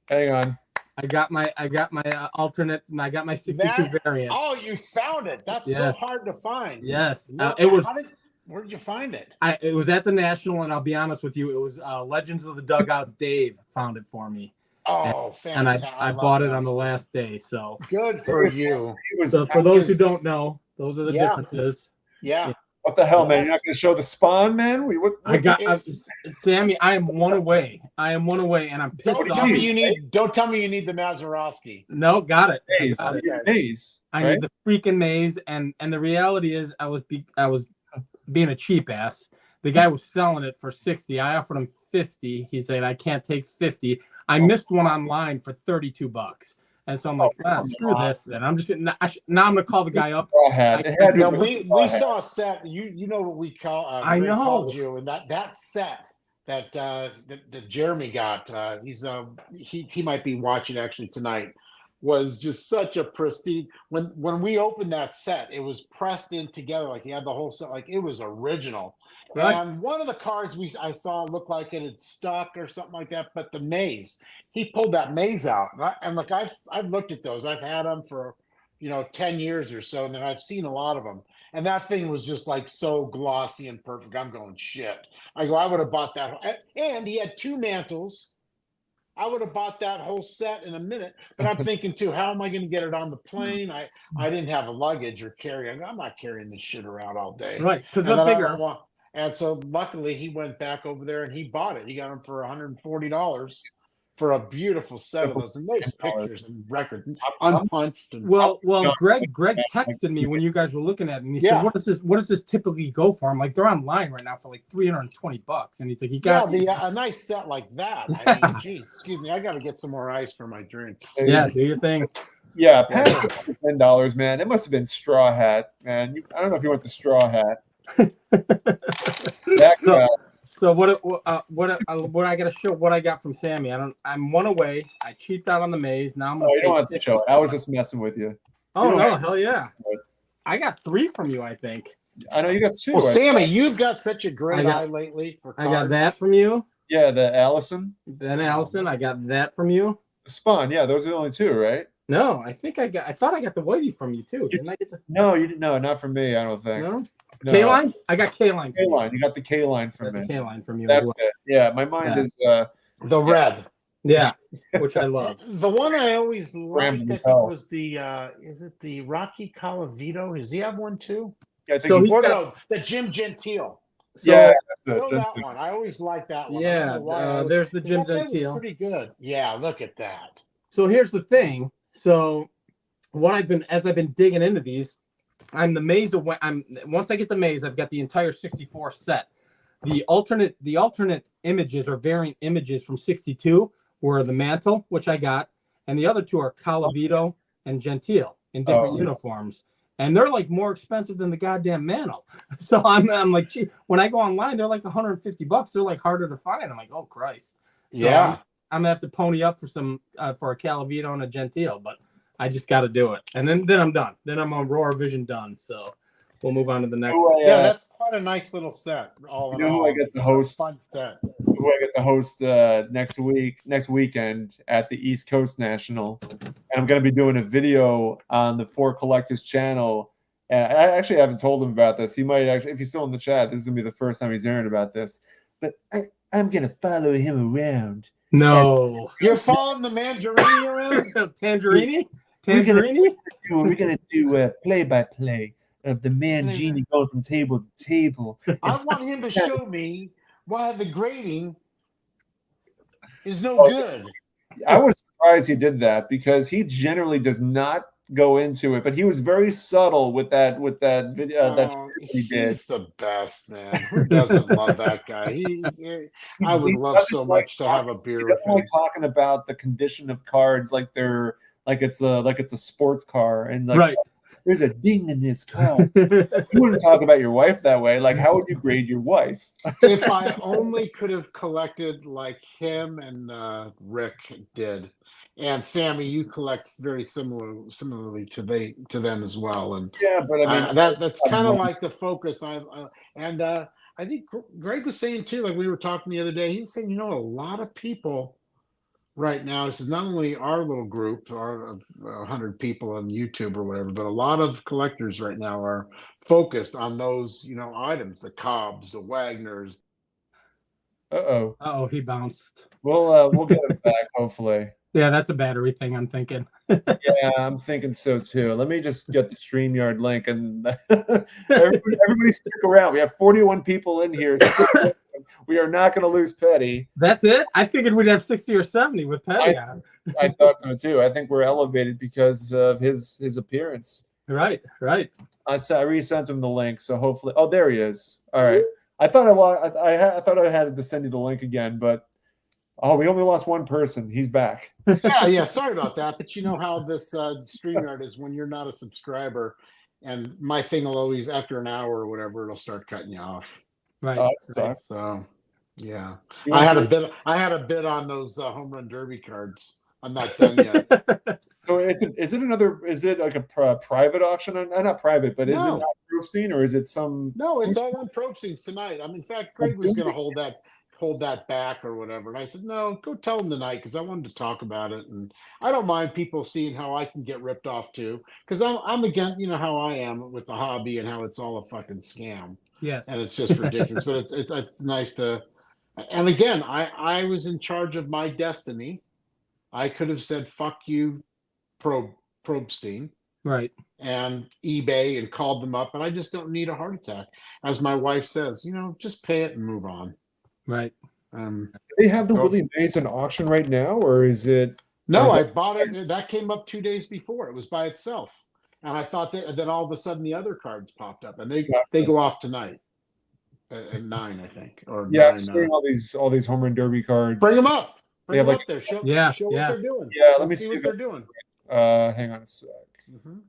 Hang on. I got my alternate, and I got my 62 variant. Oh, you found it. That's so Yes. hard to find. Yes, No, it was. where did you find it? It was at the National, and I'll be honest with you, it was Legends of the Dugout. Dave found it for me, Oh, and fantastic. I love bought it that. on the last day. So, Good for you. It was, so for those who because- don't know, those are the Yeah. differences. Yeah. what the hell, Well, man? You're not that's- going to show the spawn, man? I got It's- Sammy. I am one away. and I'm pissed Don't off. tell me you need. Don't tell me you need the Mazeroski. No, got it. Maze. Got it. Okay. Maze. I right? need the freaking maze, and the reality is, I was being a cheap ass. The guy was selling it for 60. I offered him 50. He said I can't take 50. I missed one online for $32, and so I'm like, screw this. Then I'm just now I'm gonna call the guy up. Straw hat. It had to No, be we straw hat. saw a set. You know what we call. I Rick know. called you, and that set that Jeremy got. He might be watching actually tonight. Was just such a pristine. When we opened that set, it was pressed in together like he had the whole set, like it was original. Right. And one of the cards I saw looked like it had stuck or something like that. But the maze, he pulled that maze out, and like I've looked at those. I've had them for 10 years or so, and then I've seen a lot of them. And that thing was just like so glossy and perfect. I'm going shit. I would have bought that. And he had 2 mantles. I would have bought that whole set in a minute. But I'm thinking too, how am I going to get it on the plane? I didn't have a luggage or carry. I'm not carrying this shit around all day. Right, because And they're then I bigger. don't want- and so luckily he went back over there and he bought it. He got them for $140 for a beautiful set of those. And those pictures and records, unpunched. And Well, Greg texted me when you guys were looking at it, and he Yeah. said, "What does this typically go for?" I'm like, "They're online right now for like $320." And he's like, "He got a nice set like that. I mean, geez, excuse me, I got to get some more ice for my drink. yeah, do your thing." Yeah, past $10, man. It must have been straw hat, man. I don't know if you went the straw hat. That guy, So what I got to show what I got from Sammy. I'm one away. I cheaped out on the maze. Now I'm oh, gonna you don't pay have to show it. I was just messing with you. Oh you no, don't hell yeah! Right. I got 3 from you, I think. I know you got 2. Well, right? Sammy, you've got such a great I got- eye lately for I cards. got that from you. Yeah, the Allison, Then Allison, I got that from you. the Spawn. Yeah, those are the only 2, right? No, I thought I got the whitey from you too. Didn't I get the No, you didn't. No, not from me. I don't think. no? No. K-line? I got K-line from you. K-line. You got the K-line from me. K-line from you. as That's well. it. Yeah, my mind Yeah. is. the red. Yeah, which I love. The one I always liked, I think, hell. was the is it the Rocky Calavito? Does he have one too? Yeah, I think. So he's- he's Or got- no, the Jim Gentile. yeah, Throw that's that it. one. I always liked that one. I don't Yeah, know why I always- there's the 'cause Jim that guy was Gentile. pretty good. Yeah, look at that. So here's the thing. So what I've been digging into these, I'm the maze away. Once I get the maze, I've got the entire 64 set. The alternate images or variant images from 62 were the mantle, which I got, and the other 2 are Calavito and Gentile in different Oh. uniforms. And they're like more expensive than the goddamn mantle. So I'm like, gee, when I go online, they're like $150. They're like harder to find. I'm like, oh Christ. So Yeah. I'm gonna have to pony up for some for a Calavito and a Gentile, but I just got to do it, and then I'm done. Then I'm on Roar Vision done. So we'll move on to the next. Who I, Yeah, that's quite a nice little set. All in You know who all. I get to host? Fun set. who I get to host next weekend at the East Coast National, and I'm going to be doing a video on the Four Collectors channel. And I actually haven't told him about this. He might actually, if he's still in the chat, this is going to be the first time he's hearing about this. But I'm going to follow him around. No, You're following the Mandarini around? Tangerini. We're gonna- Tangerini. We're going to do play-by-play of the man Play-by- genie going from table to table. I want him to show me why the grading is no Oh, good. I was surprised he did that because he generally does not go into it, but he was very subtle with that video. That Oh, he did. he's the best, man. Who doesn't love that guy? I would He love doesn't so like much to have a beer He with doesn't him. like talking about the condition of cards like it's a sports car and like Right. there's a ding in this car. You wouldn't talk about your wife that way. Like, how would you grade your wife? If I only could have collected like him and Rick did And Sammy, you collect very similarly to them as well. And Yeah, but I mean, that's kind of like the focus. I think Greg was saying too, like we were talking the other day. He was saying, a lot of people right now. This is not only our little group, our of 100 people on YouTube or whatever, but a lot of collectors right now are focused on those, items, the Cobbs, the Wagners. Uh-oh, he bounced. We'll get him back hopefully. Yeah, that's a battery thing, I'm thinking. Yeah, I'm thinking so too. Let me just get the StreamYard link, and everybody stick around. We have 41 people in here. So we are not going to lose Petty. That's it? I figured we'd have 60 or 70 with Petty on. I thought so too. I think we're elevated because of his appearance. Right. I resent him the link, so hopefully. Oh, there he is. All right. I thought I thought I had to send you the link again, but we only lost one person. He's back. Yeah. Sorry about that, but you know how this StreamYard is when you're not a subscriber, and my thing will always, after an hour or whatever, it'll start cutting you off. Right. So, yeah, I had a bid on those home run derby cards. I'm not done yet. So is it like a private auction? Not private, but is it not Probstein, or is it some? No, it's all on Probstein's tonight. In fact, Greg was going to hold that back or whatever, and I said, no, go tell him tonight, because I wanted to talk about it, and I don't mind people seeing how I can get ripped off too, because I'm again, how I am with the hobby and how it's all a fucking scam. Yes, and it's just ridiculous. But it's nice to. And again, I was in charge of my destiny. I could have said fuck you, Probstein, right, and eBay, and called them up, and I just don't need a heart attack. As my wife says, just pay it and move on. Right. Do they have the Willie Mays in auction right now, or is it? No, I bought it. That came up 2 days before. It was by itself, and I thought that. And then all of a sudden, the other cards popped up, and they go off tonight at 9, I think. Or yeah, 9, I'm seeing all these home run derby cards. Bring them up. Bring them like, up there. Show yeah. what they're doing. Yeah, let me see what they're doing. Hang on a sec. Mm-hmm.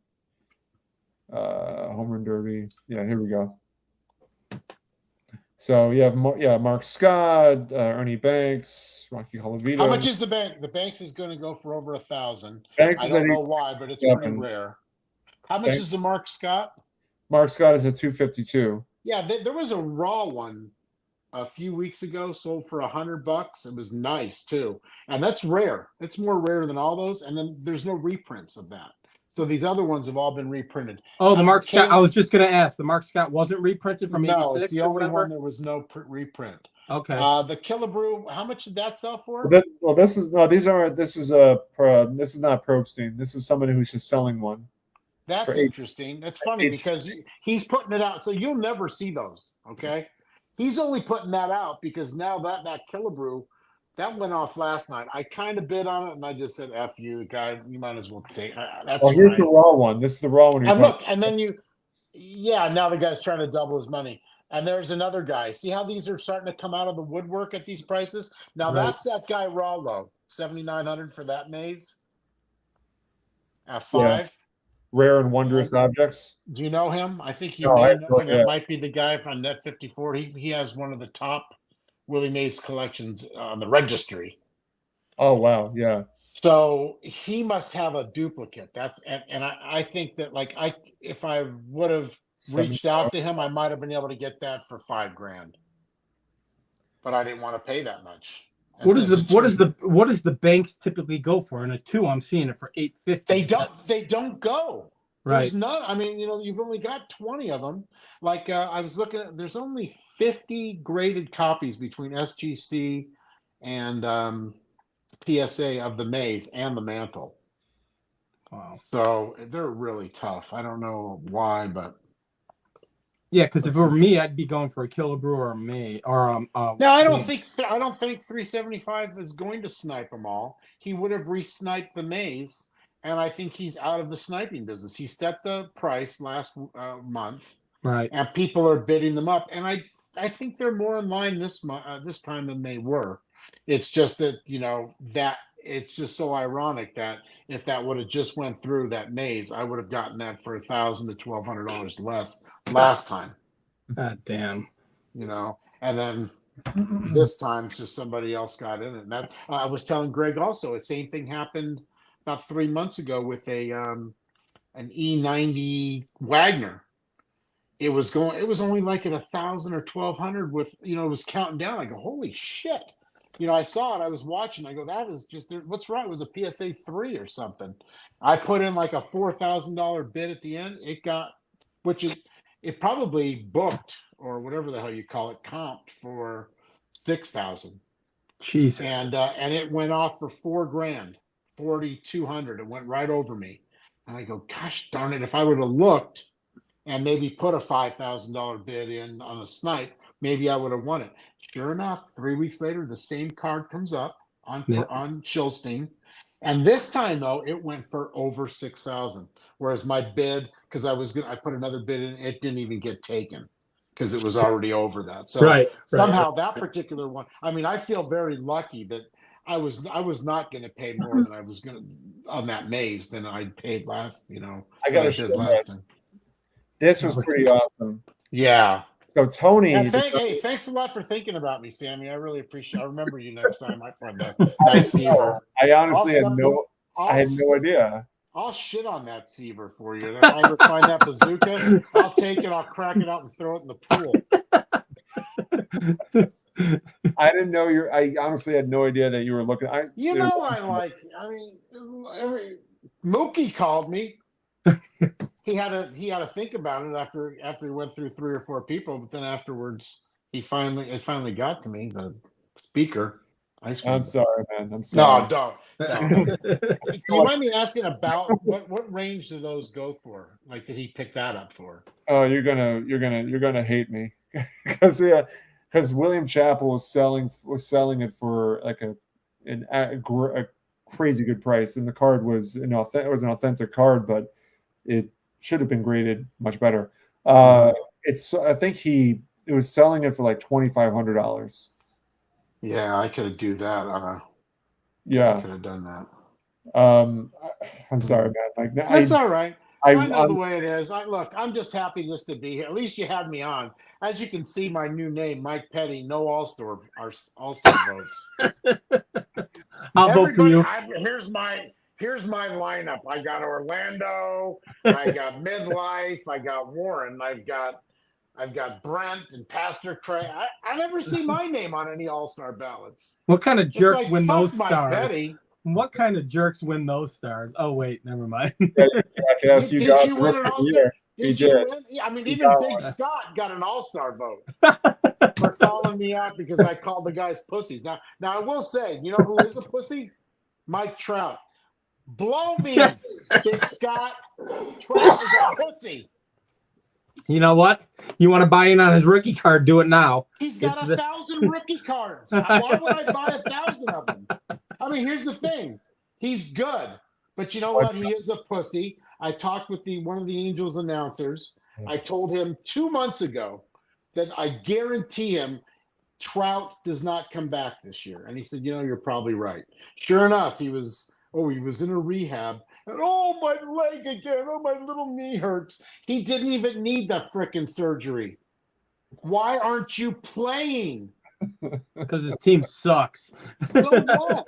Home run derby. Yeah, here we go. So you have Mark Scott, Ernie Banks, Rocky Colavito. How much is the bank? The Banks is going to go for over 1,000. Banks I don't know why, but it's pretty rare. How much is the Mark Scott? Mark Scott is at 252. Yeah, there was a raw one a few weeks ago, sold for $100. It was nice too, and that's rare. It's more rare than all those. And then there's no reprints of that. So these other ones have all been reprinted. Oh, the Mark Scott. I was just going to ask. The Mark Scott wasn't reprinted from 86? No, it's the only one there was no reprint. Okay. The Killebrew, how much did that sell for? This is not Probstein. This is somebody who's just selling one. That's interesting. That's funny because he's putting it out, so you'll never see those. Okay, he's only putting that out because now that Killebrew, that went off last night. I kind of bid on it, and I just said, "F you, guy. You might as well take." That's here's the raw one. This is the raw one. And look, and then now the guy's trying to double his money. And there's another guy. See how these are starting to come out of the woodwork at these prices? Now that's that guy Rollo, 7,900 for that maze at 5. Yeah. Rare and wondrous objects. Do you know him? I think you may know him. It might be the guy from Net 54. He has one of the top Willie Mays collections on the registry. Oh wow, yeah. So he must have a duplicate. And I think that if I would have reached out to him, I might have been able to get that for $5,000, but I didn't want to pay that much. What does the Banks typically go for? In a 2, I'm seeing it for $850. They don't go. Right. There's none. I mean, you've only got 20 of them. I was looking at, there's only 50 graded copies between SGC and PSA of the maze and the mantle. Wow. So they're really tough. I don't know why, but yeah, because if it were me, I'd be going for a Killebrew or a May or No, I don't think 375 is going to snipe them all. He would have re-sniped the maze, and I think he's out of the sniping business. He set the price last month, right? And people are bidding them up, and I think they're more in line this time than they were. It's just that that it's just so ironic that if that would have just went through that maze, I would have gotten that for $1,000 to $1,200 less last time. God damn. And then This time, just somebody else got in it. And that I was telling Greg also, the same thing happened about 3 months ago with an E90 Wagner. It was only like at 1,000 or 1,200 with, it was counting down. I go, holy shit. I saw it. I was watching. I go, that is just, what's wrong? It was a PSA 3 or something. I put in like a $4,000 bid at the end. It probably booked, or whatever the hell you call it, comped for 6,000. Jesus. And it went off for $4,000, 4,200. It went right over me. And I go, gosh darn it. If I would have looked and maybe put a $5,000 bid in on a snipe, maybe I would have won it. Sure enough, 3 weeks later, the same card comes up on Schilstein. And this time, though, it went for over 6,000. Whereas my bid, because I put another bid in, it didn't even get taken because it was already over that. So somehow that particular one, I feel very lucky that I was not going to pay more than I was going to on that maze than I paid last. I got to show this. This was pretty awesome. Yeah. So Tony, thanks a lot for thinking about me, Sammy. I really appreciate. I'll remember you next time. I find that nice Seaver. I honestly had no idea. I'll shit on that Seaver for you. If I ever find that bazooka, I'll take it, I'll crack it out and throw it in the pool. I didn't know I honestly had no idea that you were looking. Mookie called me. He had to think about it after he went through 3 or 4 people, but then afterwards it finally got to me, the speaker. I'm sorry, man. I'm sorry. No, don't. Do you mind me asking about what range do those go for? Like, did he pick that up for? Oh, you're gonna hate me because William Chappell was selling it for like a crazy good price, and the card was an authentic card, but it should have been graded much better. I think it was selling it for like $2,500. Yeah, I could have do that. I could have done that. I'm sorry, man. That's all right. I know the way it is. I'm just happy just to be here. At least you had me on. As you can see, my new name, Mike Petty, no All-Star votes. I'll vote for you. Here's my lineup. I got Orlando. I got Midlife. I got Warren. I've got Brent and Pastor Craig. I never see my name on any All-Star ballots. What kind of jerk win those stars? Petty. What kind of jerks win those stars? Oh wait, never mind. Did you win an All-Star? Did you win? Yeah, even Big Scott got an All-Star vote for calling me out because I called the guys pussies. Now I will say, you know who is a pussy? Mike Trout. Blow me, Big Scott. Trout is a pussy. You know what? You want to buy in on his rookie card? Do it now. He's got 1,000 rookie cards. Why would I buy 1,000 of them? Here's the thing. He's good, but you know what? He is a pussy. I talked with one of the Angels announcers. I told him 2 months ago that I guarantee him Trout does not come back this year. And he said, you're probably right. Sure enough, he was in a rehab. And my leg again. My little knee hurts. He didn't even need that frickin' surgery. Why aren't you playing? Because his team sucks. So what?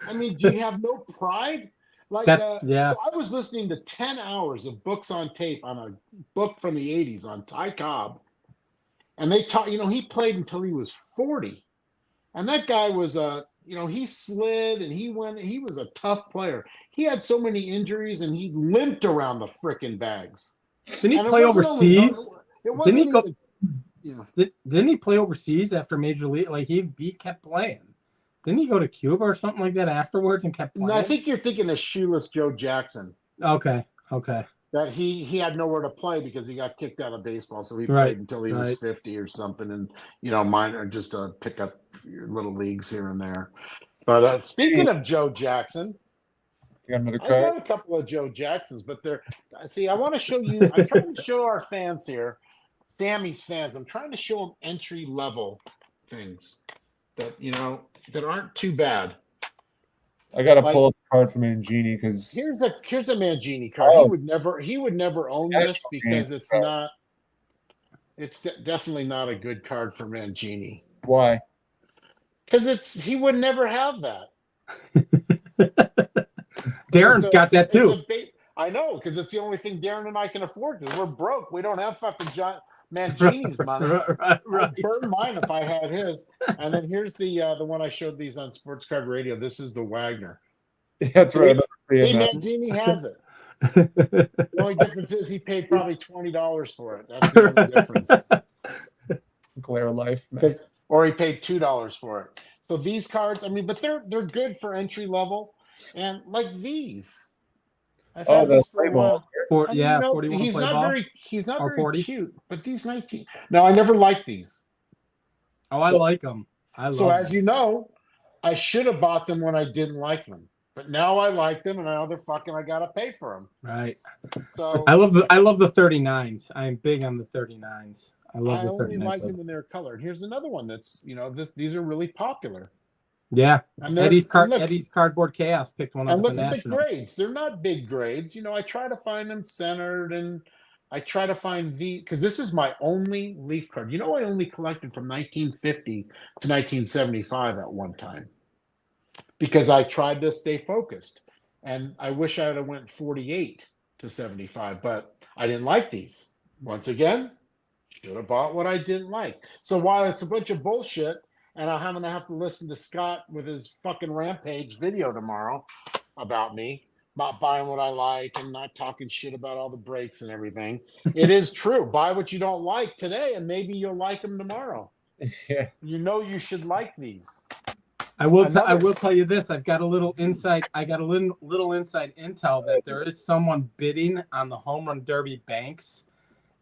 Do you have no pride? So I was listening to 10 hours of books on tape on a book from the 80s on Ty Cobb. And they taught, he played until he was 40. And that guy was he slid and he was a tough player. He had so many injuries and he limped around the frickin' bags. Didn't he play overseas? Didn't he play overseas after Major League? Like he kept playing. Didn't he go to Cuba or something like that afterwards and kept playing? No, I think you're thinking of shoeless Joe Jackson. Okay. That he had nowhere to play because he got kicked out of baseball, so he played until he was 50 or something, and mine are just to pick up your little leagues here and there. But speaking of Joe Jackson, you got another card? I got a couple of Joe Jacksons, but I want to show you. I'm trying to show our fans here, Sammy's fans. I'm trying to show them entry level things that that aren't too bad. I gotta pull up a card for Mangini because here's a Mangini card. Oh. He would never own this because it's not. It's definitely not a good card for Mangini. Why? Because he would never have that. Darren's got that too. I know, because it's the only thing Darren and I can afford. Because we're broke. We don't have fucking John Mangini's money. Right. I'd burn mine if I had his. And then here's the one I showed these on Sports Card Radio. This is the Wagner. That's right. See, Mangini has it. The only difference is he paid probably $20 for it. That's the only difference. Glare life, man. Or he paid $2 for it. So these cards, I mean, but they're good for entry level, and like these. I've had these for a while. 41 he's play not ball. he's not Or very 40. cute, but these 19. No, I never liked these. Oh, I like them. As you know, I should have bought them when I didn't like them, but now I like them, and now I gotta pay for them. Right. So I love the 39s. I am big on the 39s. I love the 39s. I only like them when they're colored. Here's another one that's these are really popular. Yeah. And Eddie's Cardboard Chaos picked one up. And at look the at the National. grades. They're not big grades. I try to find them centered, and I try to find because this is my only Leaf card. I only collected from 1950 to 1975 at one time because I tried to stay focused. And I wish I would have went 48 to 75, but I didn't like these. Once again, should have bought what I didn't like. So while it's a bunch of bullshit, and I'm going to have to listen to Scott with his fucking Rampage video tomorrow about me, not buying what I like and not talking shit about all the breaks and everything. It is true. Buy what you don't like today, and maybe you'll like them tomorrow. Yeah. You should like these. I will tell you this. I've got a little insight. I got a little inside intel that there is someone bidding on the Home Run Derby banks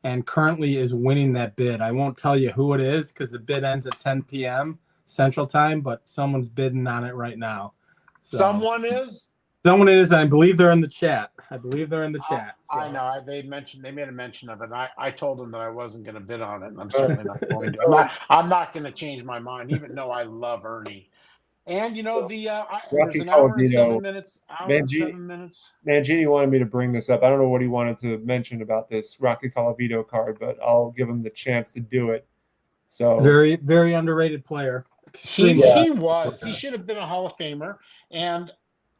and currently is winning that bid. I won't tell you who it is because the bid ends at 10 p.m. Central Time, but someone's bidding on it right now. So, Someone is? Someone is, and I believe they're in the chat. I know. They made a mention of it. I told them that I wasn't going to bid on it, and I'm certainly not going to. I'm not going to to my mind, even though I love Ernie. And there's an hour and 7 minutes. Mangini wanted me to bring this up. I don't know what he wanted to mention about this Rocky Colavito card, but I'll give him the chance to do it. So very, very underrated player. He was. He should have been a Hall of Famer. And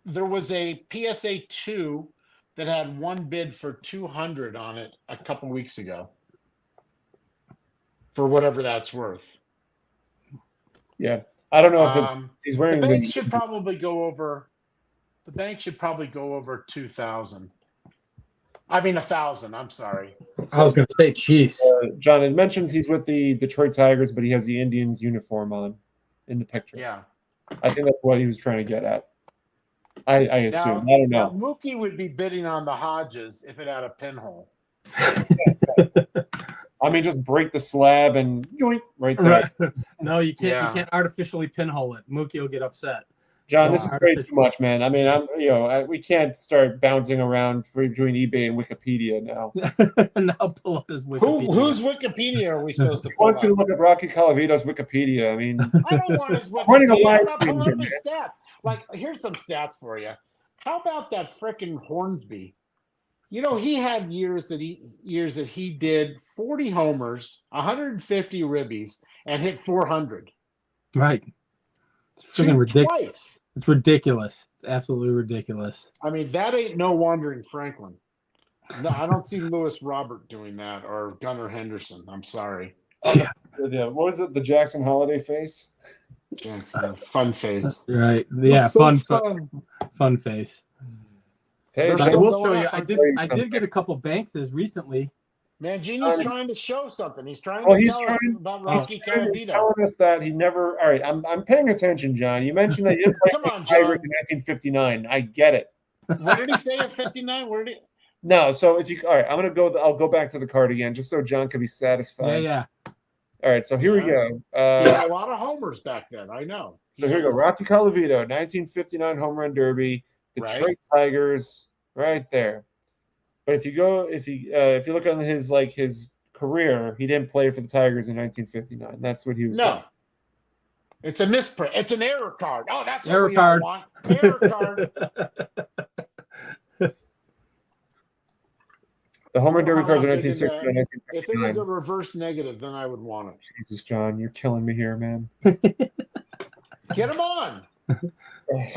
there was a PSA 2 that had one bid for 200 on it a couple weeks ago. For whatever that's worth. Yeah. I don't know if he's wearing the bank should probably go over 2,000. I mean 1,000. I'm sorry. I was going to say, geez. John, it mentions he's with the Detroit Tigers, but he has the Indians uniform on in the picture. Yeah. I think that's what he was trying to get at. I assume. I don't know. Now, Mookie would be bidding on the Hodges if it had a pinhole. I mean, just break the slab and joint right there. Right. No, you can't. You can't artificially pinhole it. Mookie will get upset. John, this is way too much, man. I mean, we can't start bouncing around between eBay and Wikipedia now. Now pull up his Wikipedia. Whose Wikipedia are we supposed to pull up? I want you to look at Rocky Colavito's Wikipedia. I mean, I don't want his Wikipedia. I'm not pulling up his stats. Like, here's some stats for you. How about that frickin' Hornsby? He had years that he did 40 homers, 150 ribbies, and hit 400. Right. It's freaking ridiculous. Twice. It's ridiculous. It's absolutely ridiculous. I mean, that ain't no Wandering Franklin. No, I don't see Lewis Robert doing that or Gunnar Henderson. I'm sorry. Yeah. What was it? The Jackson Holiday face? Jackson, fun face. Right. Yeah, so fun face. Hey, I will show you. I did get a couple Bankses recently. Mangini's trying to show something. He's trying to tell us about Rocky Colavito. He's telling us that he never. All right, I'm paying attention, John. You mentioned that you didn't play Come on, Tigers John. in 1959. I get it. What did he say at 59? Where did he? No, so all right, I'll go back to the card again, just so John can be satisfied. Yeah. All right, so here we go. He had a lot of homers back then. I know. So here we go. Rocky Colavito, 1959 home run derby, Detroit Tigers, right there. But if you look on his career, he didn't play for the Tigers in 1959. That's what he was. No, it's a misprint. It's an error card. Oh, that's what error we card. Want. Error card. The The home run derby I'm cards are not big into 1960 and If it was a 1959. reverse negative, then I would want it. Jesus, John, you're killing me here, man. Get him on. Put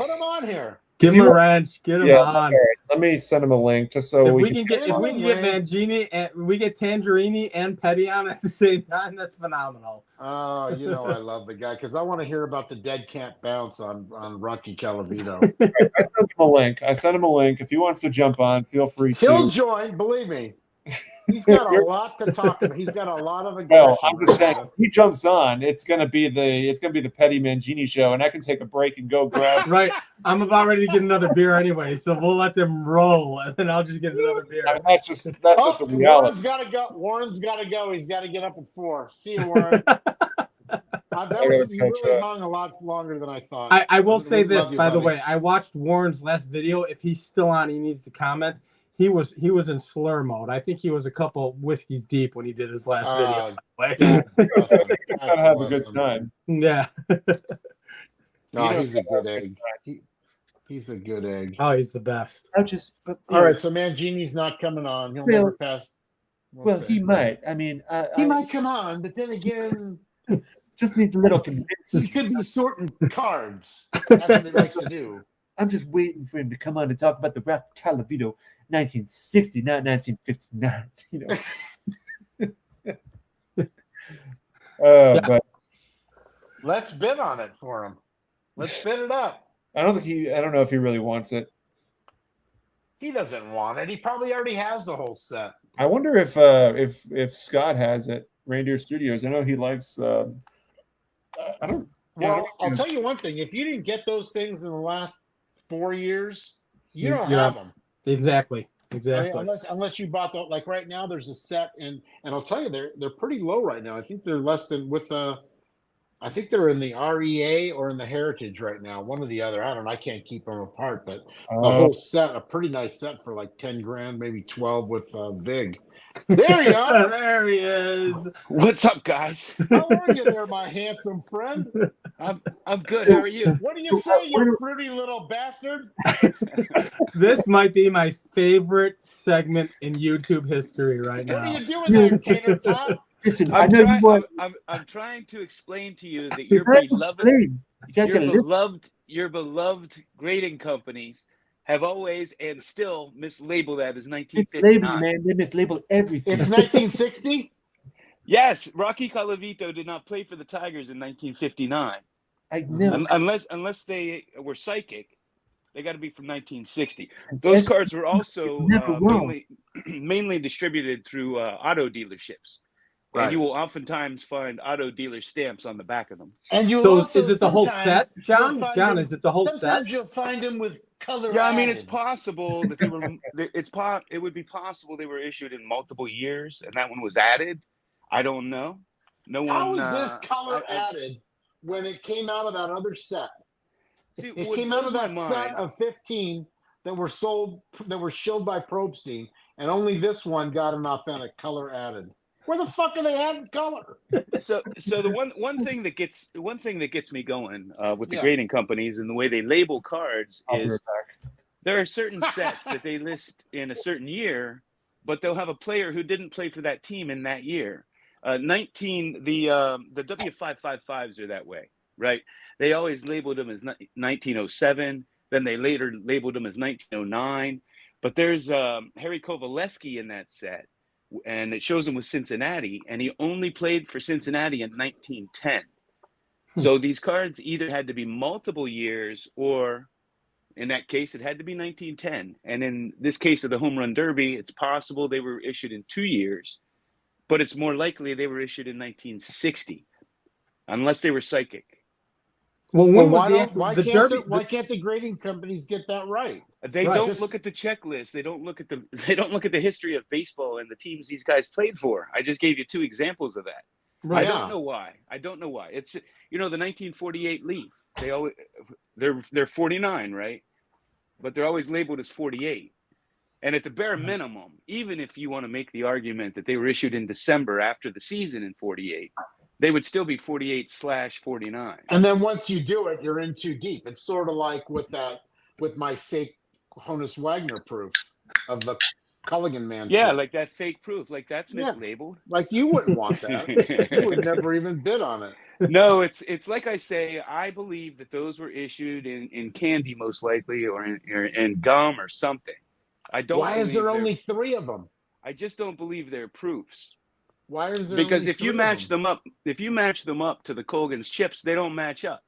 him on here. Give him a wrench. Get him Yeah, on. all right. Let me send him a link just so If we we can can get Send him Mangini and we get Tangerini and Petty on at the same time, that's phenomenal. Oh, you know I love the guy because I want to hear about the dead can't bounce on Rocky Calavito. I sent him a link. If he wants to jump on, feel free He'll to. join, believe me. He's got a lot to talk about. He's got a lot of aggression. Well, I'm just right saying, now. if he jumps on, it's gonna be the Petty Mangini show, and I can take a break and go grab. Right. I'm about ready to get another beer anyway, so we'll let them roll, and then I'll just get another beer. I mean, that's just the reality. Warren's got to go. Warren's got to go. He's got to get up at 4. See you, Warren. You really hung a lot longer than I thought. I will say We this, love you, by the buddy. way. I watched Warren's last video. If he's still on, he needs to comment. He was in slur mode. I think he was a couple whiskeys deep when he did his last video. God bless him. Gotta have a bless good him. time. Yeah. No, You know, he's a good egg. He's a good egg. Oh, he's the best. All right, so Mangini's not coming on. He'll never pass. Well, see. he might. I mean, He might come on, but then again, just need a little convincing. he could be sorting cards. That's what he likes to do. I'm just waiting for him to come on to talk about the Rocky Calavito 1960, not 1959. You know. But Let's bid on it for him. Let's bid it up. I don't know if he really wants it. He doesn't want it. He probably already has the whole set. I wonder if Scott has it. Reindeer Studios. I know he likes. I don't. Well, I'll tell you one thing. If you didn't get those things in the last 4 years, you don't have them. Exactly. I mean, unless you bought the, like right now, there's a set and I'll tell you they're pretty low right now. I think they're less than I think they're in the REA or in the Heritage right now, one or the other. I don't know. I can't keep them apart, but the whole set, a pretty nice set for like 10 grand, maybe 12 with Vig. There you are. There he is. What's up, guys? How are you there, my handsome friend? I'm good. How are you? What do you say, you fruity little bastard? This might be my favorite segment in YouTube history right now. What are you doing there, Tater Tot? Listen, I'm trying to explain to you that your beloved grading companies have always and still mislabeled that as 1959. Man, they mislabeled everything. It's 1960? Yes, Rocky Calavito did not play for the Tigers in 1959. I know. Unless they were psychic, they got to be from 1960. Those cards were also mainly distributed through auto dealerships. Right. And you will oftentimes find auto dealer stamps on the back of them. And you So also is it the whole set, John? you'll find John, them- is it the whole set? Sometimes you'll find them with color. Yeah, I mean, it's added. possible that they were. It would be possible they were issued in multiple years, and that one was added. I don't know. No How one. is this color added when it came out of that other set? See, It what came out of blows that my set mind- of 15 that were sold, that were shilled by Probstein, and only this one got an authentic color added. Where the fuck are they adding color? So the one thing that gets me going with the Yeah. grading companies and the way they label cards is there are certain sets that they list in a certain year, but they'll have a player who didn't play for that team in that year. The W555s are that way, right? They always labeled them as 1907. Then they later labeled them as 1909. But there's Harry Kovaleski in that set, and it shows him with Cincinnati, and he only played for Cincinnati in 1910. So these cards either had to be multiple years, or in that case, it had to be 1910. And in this case of the Home Run Derby, it's possible they were issued in 2 years, but it's more likely they were issued in 1960, unless they were psychic. Well, Why Derby? can't the grading companies get that right? They Right. don't look at the checklist. They don't look at the history of baseball and the teams these guys played for. I just gave you 2 examples of that. Right. I don't know why. It's the 1948 Leaf. They're 49, right? But they're always labeled as 48. And at the bare minimum, even if you want to make the argument that they were issued in December after the season in 48, they would still be 48/49. And then once you do it, you're in too deep. It's sort of like with my fake Honus Wagner proof of the Culligan Man. Yeah, chip. like that fake proof. Like that's Yeah. mislabeled. Like you wouldn't want that. You would never even bid on it. No, it's like I say. I believe that those were issued in candy, most likely, or in gum or something. I don't. Why is there believe only 3 of them? I just don't believe they're proofs. Why is there Because only if you 3 of match them up, if you match them up to the Colgan's chips, they don't match up.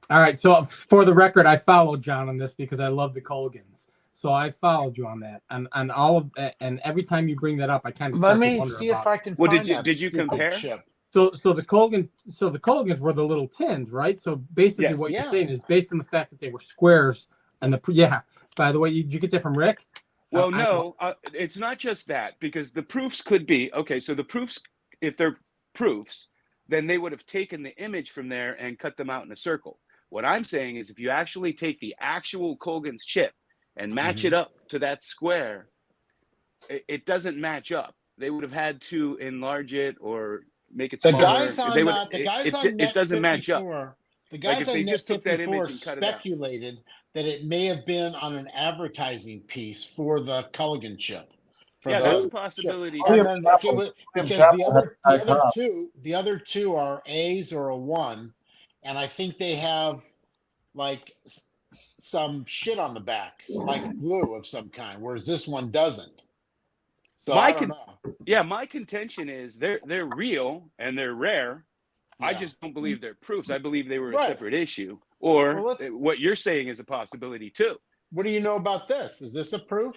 All right. So for the record, I followed John on this because I love the Colgans. So I followed you on that, and all of that, and every time you bring that up, I kind of Let start to me wonder see about if I can Well, find did you stupid compare? chip. So the Colgans were the little tins, right? So basically, Yes. what Yeah. you're saying is based on the fact that they were squares, and yeah. By the way, did you get that from Rick? Well, no, it's not just that, because the proofs could be okay. So the proofs, if they're proofs, then they would have taken the image from there and cut them out in a circle. What I'm saying is, if you actually take the actual Colgan's chip and match it up to that square, it doesn't match up. They would have had to enlarge it or make it The smaller. guys on They would. the guys on It Net doesn't match up. 54, the Like guys if on they Net just took that 54 image and cut it out. speculated that it may have been on an advertising piece for the Culligan chip. For Yeah, the that's a chip. possibility. And then, like, it was, because Chapel the other two are A's or a 1, and I think they have like some shit on the back, like glue of some kind, whereas this one doesn't. So I don't know. Yeah, my contention is they're real and they're rare. I Yeah. just don't believe they're proofs. I believe they were a Right. separate issue. Or Well, let's- what you're saying is a possibility too. What do you know about this? Is this a proof?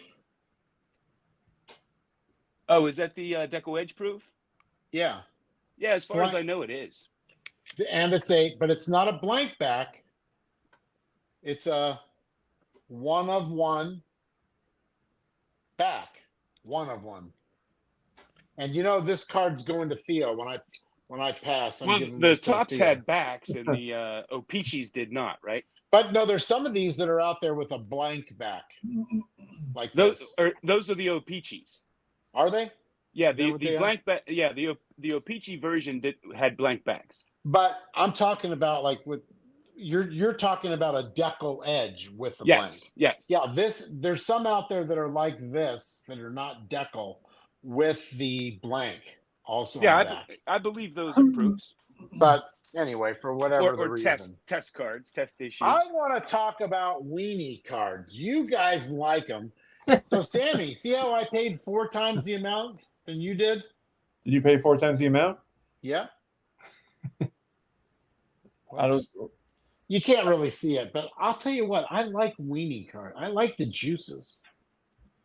Oh, is that the Deco Edge proof? Yeah. Yeah, as far as Blank- I know, it is. And but it's not a blank back. It's a 1 of 1 back. 1 of 1. And you know this card's going to Theo when I pass. I'm Well, giving the this to tops Theo. had backs and the Opeachies did not, right? But no, there's some of these that are out there with a blank back, like Those this. those are the Opeachies. Are they? Yeah, Is that what they the are? blank back. Yeah, the Opeachy version had blank backs. But I'm talking about like with you're talking about a Deco Edge with the Yes, blank. yes. Yeah, there's some out there that are like this that are not Deco with the blank also Yeah, on back. I believe those are proofs. But anyway, for whatever the Or reason. test cards, test issues. I want to talk about weenie cards. You guys like them. So Sammy, see how I paid 4 times the amount than you did? Did you pay 4 times the amount? Yeah. I don't. You can't really see it, but I'll tell you what, I like weenie cards. I like the juices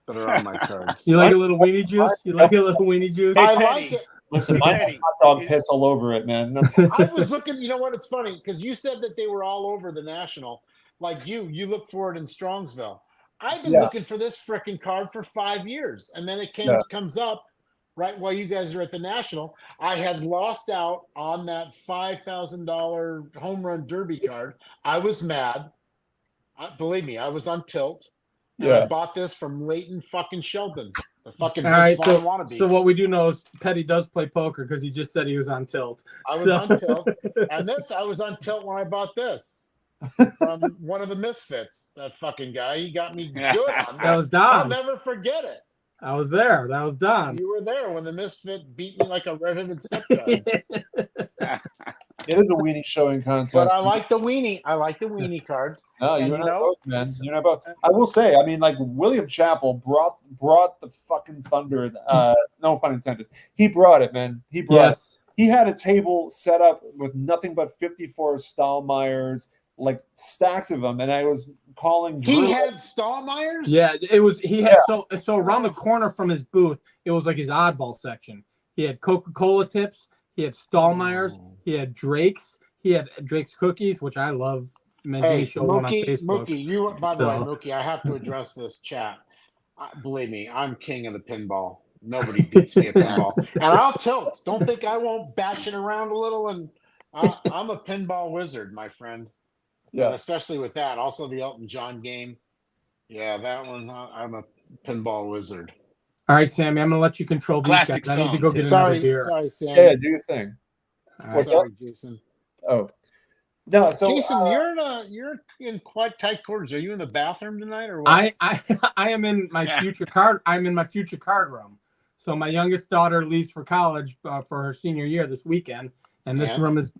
that are on my cards. You like a little weenie juice? You like a little weenie juice? I Penny. like it. Listen, Hey, my Penny, hot dog piss all over it, man. I was looking, you know what? It's funny because you said that they were all over the National. Like you look for it in Strongsville. I've been looking for this frickin' card for 5 years, and then it comes up right while you guys are at the National. I had lost out on that $5,000 home run derby card. I was mad. Believe me, I was on tilt. And I bought this from Leighton fucking Sheldon, the fucking All right, Vince Vaughn wannabe. so what we do know is Petty does play poker because he just said he was on tilt. I was on tilt, and I was on tilt when I bought this from one of the Misfits. That fucking guy, he got me good on this. That was I'll Don. never forget it. I was there. That was Don. You were there when the Misfit beat me like a redheaded stepchild. It is a weenie showing contest. But I like the weenie. I like the weenie cards. No, and you and I you know- both, man. You and I both. I will say, I mean, like William Chappell brought the fucking thunder. No pun intended. He brought it, man. He brought. Yes. He had a table set up with nothing but 54 Stahlmeyers, like stacks of them, and I was calling. Drew. He had Stahlmeyers? Yeah, it was. He had so around the corner from his booth, it was like his oddball section. He had Coca-Cola tips. He had Stahlmeyers. He had Drake's. He had Drake's cookies, which I love. Hey, Showed one on Mookie, Facebook. Mookie, by the way, So- Mookie, I have to address this chat. Believe me, I'm king of the pinball. Nobody beats me at pinball. And I'll tilt. Don't think I won't bash it around a little. And I'm a pinball wizard, my friend. Yeah. And especially with that. Also, the Elton John game. Yeah, that one. I'm a pinball wizard. All right, Sammy, I'm gonna let you control these Classic guys. I need to song, go too. get another beer. Sorry, Sam. Yeah, do your thing. All right. What's Sorry, Jason. Oh, No, so Jason, you're in quite tight quarters. Are you in the bathroom tonight or what? I am in my future card. I'm in my future card room. So my youngest daughter leaves for college for her senior year this weekend, and this room is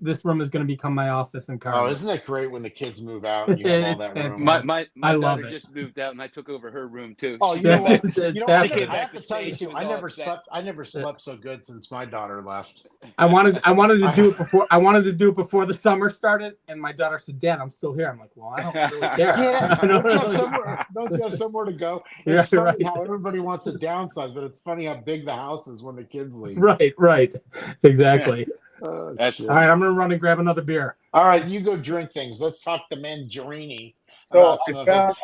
going to become my office and card. Oh, room. isn't that great when the kids move out and you have all It's that room? fantastic. My love daughter it. just moved out, and I took over her room too. Oh, She you know came what? back- It's You know, fantastic. I have to tell you She too. was I all never upset. slept so good since my daughter left. I wanted to do it before. I wanted to do it before the summer started, and my daughter said, "Dad, I'm still here." I'm like, "Well, I don't really care." Yeah, I don't don't you have really- somewhere? Don't you have somewhere to go? Yeah, It's funny right. how everybody wants a downside, but it's funny how big the house is when the kids leave. Right, exactly. Oh, That's shit. All right, I'm gonna run and grab another beer. All right, you go drink things. Let's talk the Mangiarini. So about some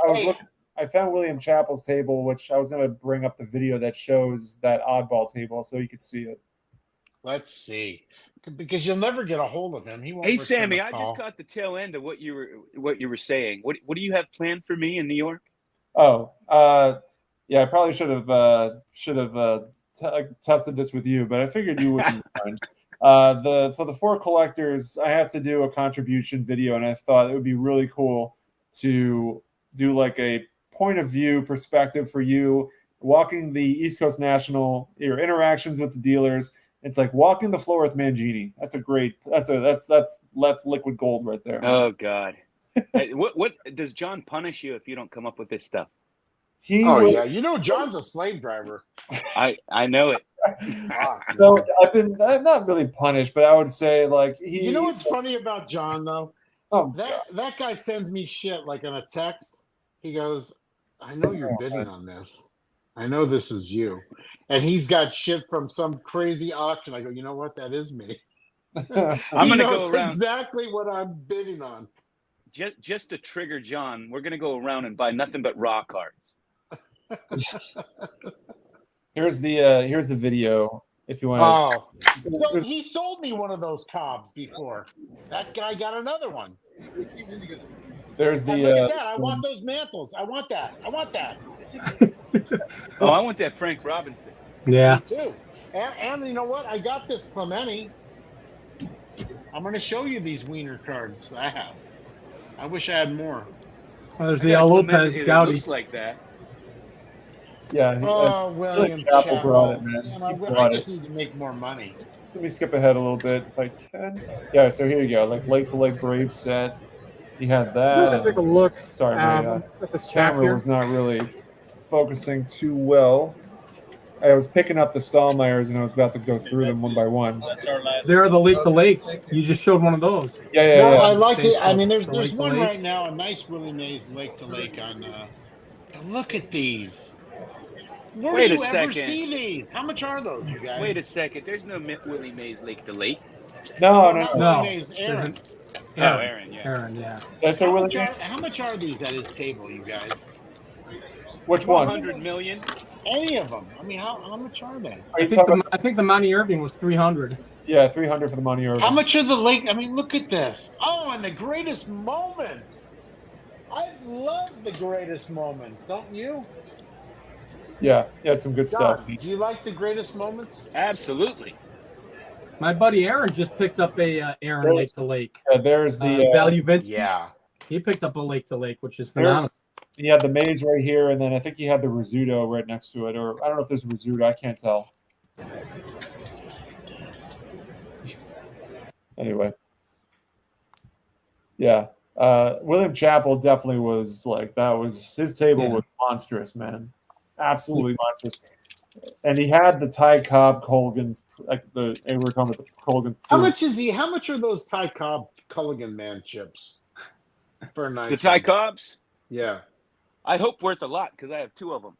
of his- I found William Chappell's table, which I was going to bring up the video that shows that oddball table so you could see it. Let's see, because you'll never get a hold of him. He won't. Hey return Sammy, the I call. just caught the tail end of what you were saying. What do you have planned for me in New York? Oh, yeah, I probably should have tested this with you, but I figured you wouldn't mind. For the four collectors, I have to do a contribution video, and I thought it would be really cool to do like a point of view perspective for you walking the East Coast National, your interactions with the dealers. It's like walking the floor with Mangini. That's liquid gold right there. Oh God. Hey, what does John punish you if you don't come up with this stuff? Yeah, you know John's a slave driver. I know it. So I'm not really punished, but I would say like You know what's funny about John though? Oh, That guy sends me shit like on a text. He goes, "I know you're bidding on this. I know this is you," and he's got shit from some crazy auction. I go, you know what? That is me. I'm He gonna knows go around exactly what I'm bidding on. just to trigger John. We're gonna go around and buy nothing but raw cards. Here's the video if you want to. Oh, so he sold me one of those Cobbs before. That guy got another one. There's And the. look at that! I want those mantles. I want that. I want that. Oh, I want that Frank Robinson. Yeah. Me too. And you know what? I got this Clementi. I'm going to show you these Wiener cards I have. I wish I had more. Well, there's I the got a Lopez Clemente that Gaudi. looks like that. Yeah. Oh, William Chappell brought it, Chappell. man. Damn, He I brought just it. need to make more money. So let me skip ahead a little bit if I can. Yeah. So here you go. Like Lake to Lake Brave set. You had that. Let's take a look Sorry, my at the stack camera here. was not really focusing too well. I was picking up the Stahlmeyers and I was about to go through them one by one. There are the Lake to Lakes. You just showed one of those. Yeah. No, I like Same it. I mean, stuff. there's Lake to one Lake. right now, a nice Willie Mays Lake to Lake on. Look at these. Where Wait do a you ever second. see these? How much are those, you guys? Wait a second. There's no Willie Mays Lake to Lake. No. Not No. Willie Mays, Aaron. Aaron, yeah. Aaron, yeah. Did I say How Willie much, Mays? how much are these at his table, you guys? Which one? 100 million. Any of them? I mean, how much are they? Are you talking about, I think the Monty Irving was 300. yeah, 300 for the money order. How much are the lake? I mean, look at this. Oh, and the greatest moments. I love the greatest moments, don't you? Yeah, had some good John, stuff. do you like the greatest moments? Absolutely. My buddy Aaron just picked up a Aaron Lake to Lake. Yeah, there's the Value Vintage. Yeah. He picked up a Lake to Lake, which is phenomenal. there's he had the maze right here, and then I think he had the Rizzuto right next to it, or I don't know if there's a Rizzuto. I can't tell. Anyway, yeah, William Chappell definitely was like that. Was his table Yeah. was monstrous, man, absolutely monstrous. And he had the Ty Cobb Colgan's, like we were talking about the Colgan. How much is he? How much are those Ty Cobb Culligan man chips? For a nice The Ty one? Cobbs, Yeah. I hope worth a lot because I have two of them.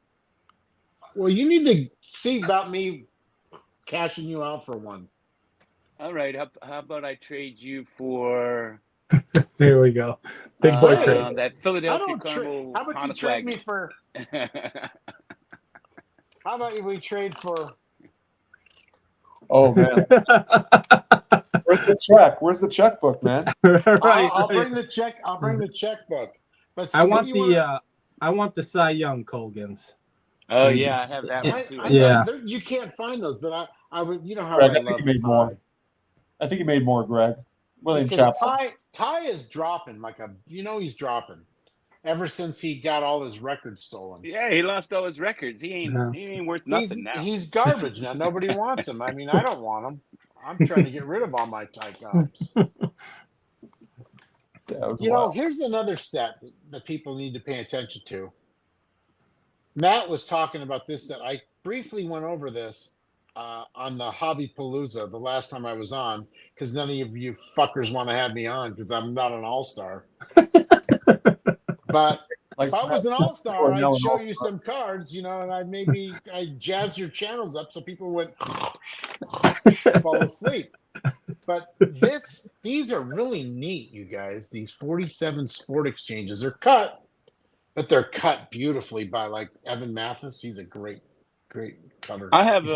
Well, you need to see about me cashing you out for one. All right. How about I trade you for There we go. Big boy Hey. trade. that I Philadelphia don't Carnival how about you Honda trade me Swagger? for? How about we trade for? Oh man, where's the check? Where's the checkbook, man? right. I'll bring the check. I'll bring the checkbook. But I what want do you the I want the Cy Young Colgans. Oh yeah, I have that one I, too. Yeah. you can't find those, but I would. You know how Greg, I I think love you made Ty. more. I think he made more, Greg. William Because Chapel. Ty is dropping he's dropping ever since he got all his records stolen. Yeah, he lost all his records. He ain't worth nothing now. He's garbage now. Nobody wants him. I mean, I don't want him. I'm trying to get rid of all my Ty Cobbs. Here's another set that people need to pay attention to. Matt was talking about this set. I briefly went over this on the Hobby Palooza the last time I was on, because none of you fuckers want to have me on because I'm not an all-star. But if I was an all-star, I'd show you some cards, and I'd jazz your channels up so people would fall asleep. But these are really neat, you guys. These 47 Sport Exchanges are cut, but they're cut beautifully by like Evan Mathis. He's a great cutter. I have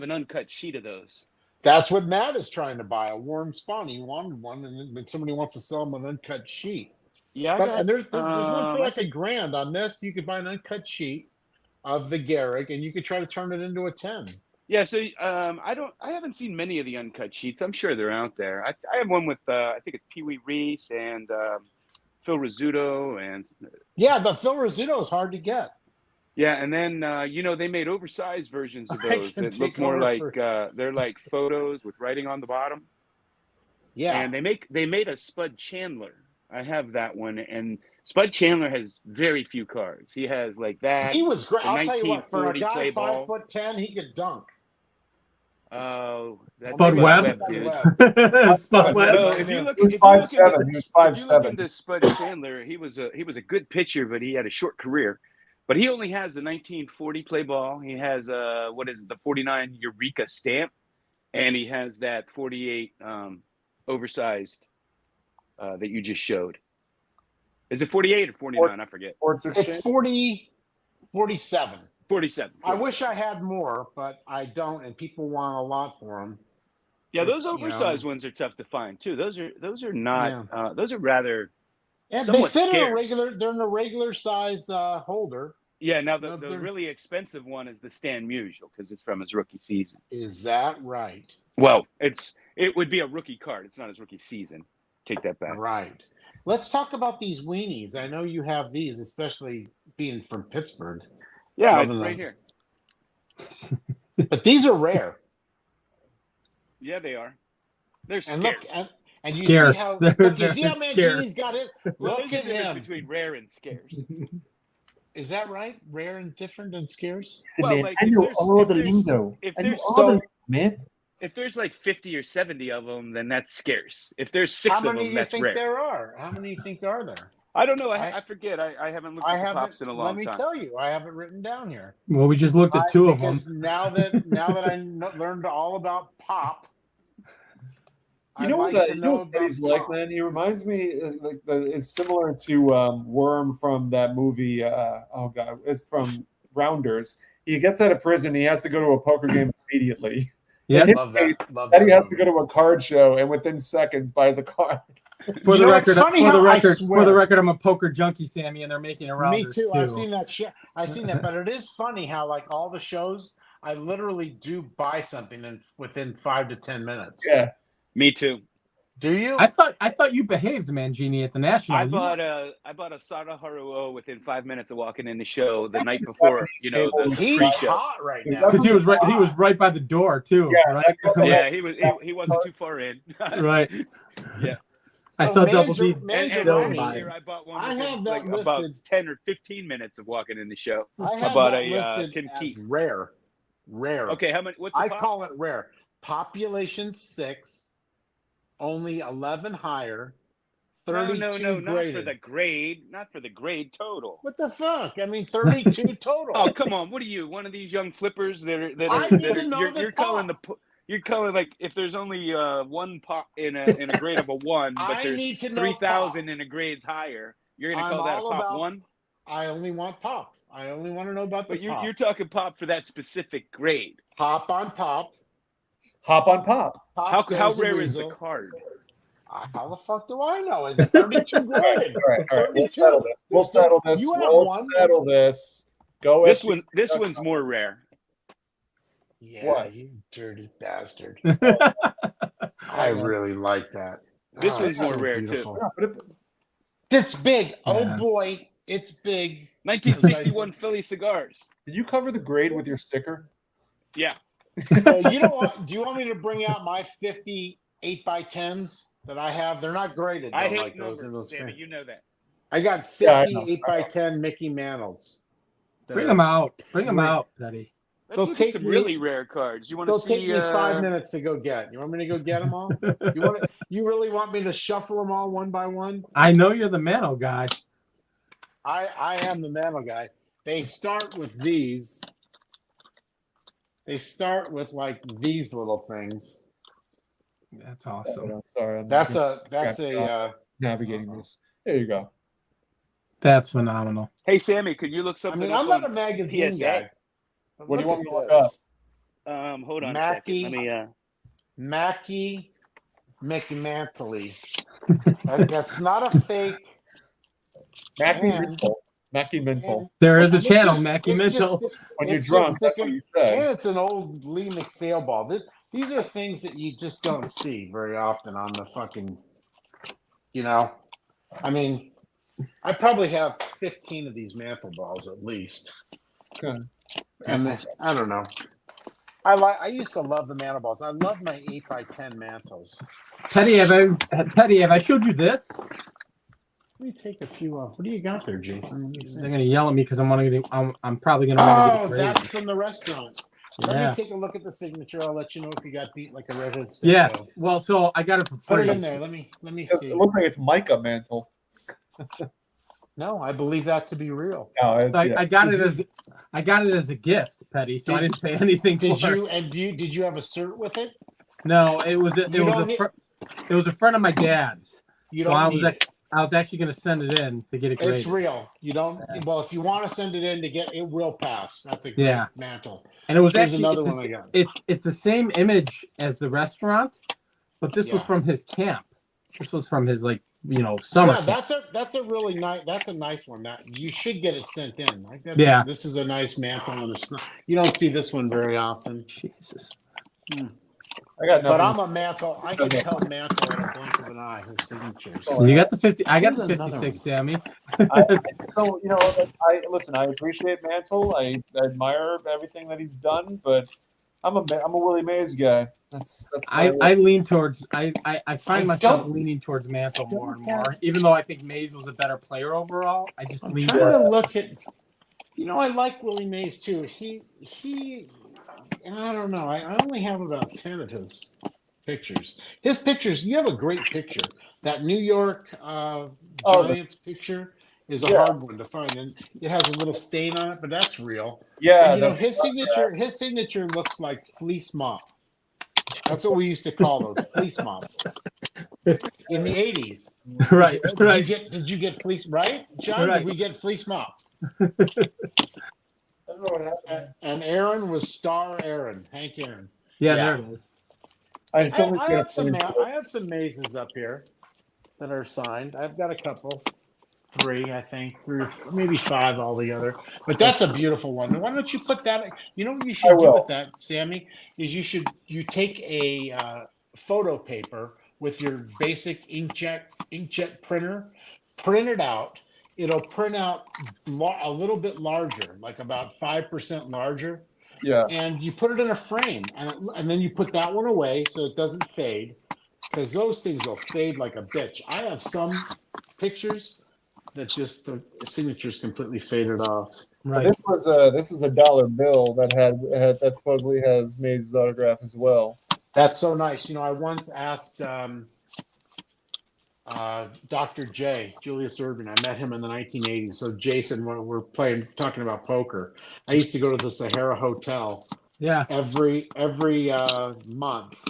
an uncut sheet of those. That's what Matt is trying to buy, a warm spawn. He wanted one, and then somebody wants to sell him an uncut sheet. Yeah, and there's one for like $1,000 on this. You could buy an uncut sheet of the Garrick, and you could try to turn it into a 10. Yeah, so I haven't seen many of the uncut sheets. I'm sure they're out there. I have one with I think it's Pee Wee Reese and Phil Rizzuto, and the Phil Rizzuto is hard to get. Yeah, and then they made oversized versions of those that look more like they're like photos with writing on the bottom. Yeah, and they made a Spud Chandler. I have that one, and Spud Chandler has very few cards. He has like that. He was great. I'll tell you what, for a guy play ball. 5'10", he could dunk. Oh, that's Spud Webb. Spud Webb. No, if you look, he was 5'7". He was 5'7". Into Spud Chandler, he was a good pitcher, but he had a short career. But he only has the 1940 play ball. He has the 49 Eureka stamp, and he has that 48 oversized that you just showed. Is it 48 or 49? I forget. It's 47. 47. I wish I had more, but I don't, and people want a lot for them. Yeah, those oversized ones are tough to find too. Those are not. Those are rather. And they fit in a regular. They're in a regular size holder. Yeah. Now the really expensive one is the Stan Musial because it's from his rookie season. Is that right? Well, it would be a rookie card. It's not his rookie season. Take that back. Right. Let's talk about these weenies. I know you have these, especially being from Pittsburgh. Yeah, it's right here. But these are rare. Yeah, they are. They're scarce. And look, and you scarce. see how you see how Mancini's got it. Look at him. Between rare and scarce. Is that right? Rare and different and scarce? Well, man, like, I know all the lingo. Man. If there's like 50 or 70 of them, then that's scarce. If there's 6 of them, that's rare. How many do you think there are? How many do you think are there? I don't know. I forget. I haven't looked at the tops in a long time. Let me tell you, I have it written down here. Well, we just looked at two of them. Now that I learned all about Pop, you know what he's like, man? He reminds me it's similar to Worm from that movie. It's from Rounders. He gets out of prison. He has to go to a poker game immediately. Yeah, love that. He has to go to a card show and within seconds buys a card. For the record, I'm a poker junkie, Sammy, and they're making a round. Me too. I've seen that. But it is funny how like all the shows, I literally do buy something within 5 to 10 minutes. Yeah, me too. Do you? I thought you behaved, Mangini, at the National. I bought a Sada Haruo within 5 minutes of walking in the show the night before. He's hot right now because he was right by the door too. Yeah, right? Yeah, he wasn't too far in. Right. Yeah. I saw Double D. And last year I bought one. I have that listed about 10 or 15 minutes of walking in the show. I bought a Tim Keith. Rare. Okay, how many? What's the I call it rare. Population 6, only 11 higher. 32 No, graded. Not for the grade total. What the fuck? I mean, 32 total. Oh, come on! What are you, one of these young flippers You're calling like if there's only one pop in a grade of a 1, but there's 3,000 in a grades higher. You're gonna call that a pop 1? I only want pop. I only want to know about the pop. But you're talking pop for that specific grade. Pop on pop. Hop on pop. How rare is the card? How the fuck do I know? Is it 32 graded? All right. We'll settle this. Go. This one's more rare. Yeah, what? You dirty bastard. I really like that. This Oh, one's it's more so rare beautiful. too. Yeah, but It's big. Oh Yeah. boy, it's big. 1961 Philly cigars. did you cover the grade with your sticker? Yeah. Well, you don't want. Do you want me to bring out my 50 8x10s that I have? They're not graded. I though, hate like those in numbers, those Sammy. frames. You know that. I got Yeah, I 50 know. 8x10 Mickey Mantles. Bring them out. Bring them out, Petty. Let's They'll look take at some me- really rare cards. You want to They'll see? take me 5 minutes to go get. You want me to go get them all? You really want me to shuffle them all one by one? I know you're the Mantle guy. I am the Mantle guy. They start with these. They start with like these little things. That's awesome. I'm sorry. I'm That's just a navigating this. There you go. That's phenomenal. Hey, Sammy, could you look I something mean, up I'm not a on magazine PSA? guy. But What do you want at me to look this. Hold on Mackie. a second. Let me. Mackie McMantley. That's not a fake. Mackie And- Mental. Mackie Mental. There is a And it's channel, just- Mackie it's Mitchell. just- When you're it's drunk, just that's sticking- what you say. And it's an old Lee McPhail ball. These are things that you just don't see very often on the fucking, I mean, I probably have 15 of these mantle balls at least. Okay. And I don't know. I used to love the mantle balls. I love my 8x10 mantles. Petty, have I showed you this? Let me take a few off. What do you got there, Jason? Let me see. They're gonna yell at me because I'm probably gonna Oh, want to that's get from the restaurant. it Let Yeah. me take a look at the signature. I'll let you know if you got beat like a redhead stick. Yeah. though. Well, so I got it for Put free. it in there. Let me It see. looks like it's Micah Mantle. No, I believe that to be real. No, I got it as a gift, Petty. So I didn't pay anything Did for you it. did you have a cert with it? No, it was You don't need- it was a friend of my dad's. You So don't I need was it. I was actually gonna send it in to get it graded. It's real. You don't. Well, if you want to send it in to get it, will pass. That's a great Yeah. mantle. And it was Here's actually another it's, one I got. it's the same image as the restaurant, but this was Yeah. from his camp. This was from his summer. Yeah, camp. that's a really nice. That's a nice one. That you should get it sent in. Like Yeah. This is a nice mantle, and it's not, you don't see this one very often. Jesus. I got nothing. But I'm a mantle. I can tell mantle at a blink of an eye. His signatures. You got the 50. I got the Here's another 56, Sammy. So I listen. I appreciate Mantle. I admire everything that he's done, but I'm a Willie Mays guy. That's I lean towards I find I myself don't- leaning towards Mantle more and don't more. have- Even though I think Mays was a better player overall, I just I'm lean trying towards to look at. I like Willie Mays too. He. I don't know. I only have about 10 of his pictures. His pictures. You have a great picture. That New York Giants picture is a Yeah. hard one to find, and it has a little stain on it, but that's real. yeah. And, his signature. His signature looks like fleece mop. That's what we used to call those, fleece mop. In the 80s. right, right. Did you get fleece right, John? Right. Did we get fleece mop? I don't know what happened. And Aaron was Star Aaron, Hank Aaron. Yeah, Yeah. there it is. I still I have some mazes up here that are signed. I've got a couple, 3, I think, 3, maybe 5 altogether. But that's a beautiful one. Why don't you put that? You know what you I should do will. with that, Sammy? Is you take a photo paper with your basic inkjet printer, print it out. It'll print out a little bit larger, like about 5% larger. Yeah. And you put it in a frame, and then you put that one away so it doesn't fade, because those things will fade like a bitch. I have some pictures that just the signature's completely faded off. Right. This is a dollar bill that that supposedly has Mays' autograph as well. That's so nice. I once asked Dr. J, Julius Irving. I met him in the 1980s. So Jason, when we're talking about poker, I used to go to the Sahara Hotel Yeah. every month,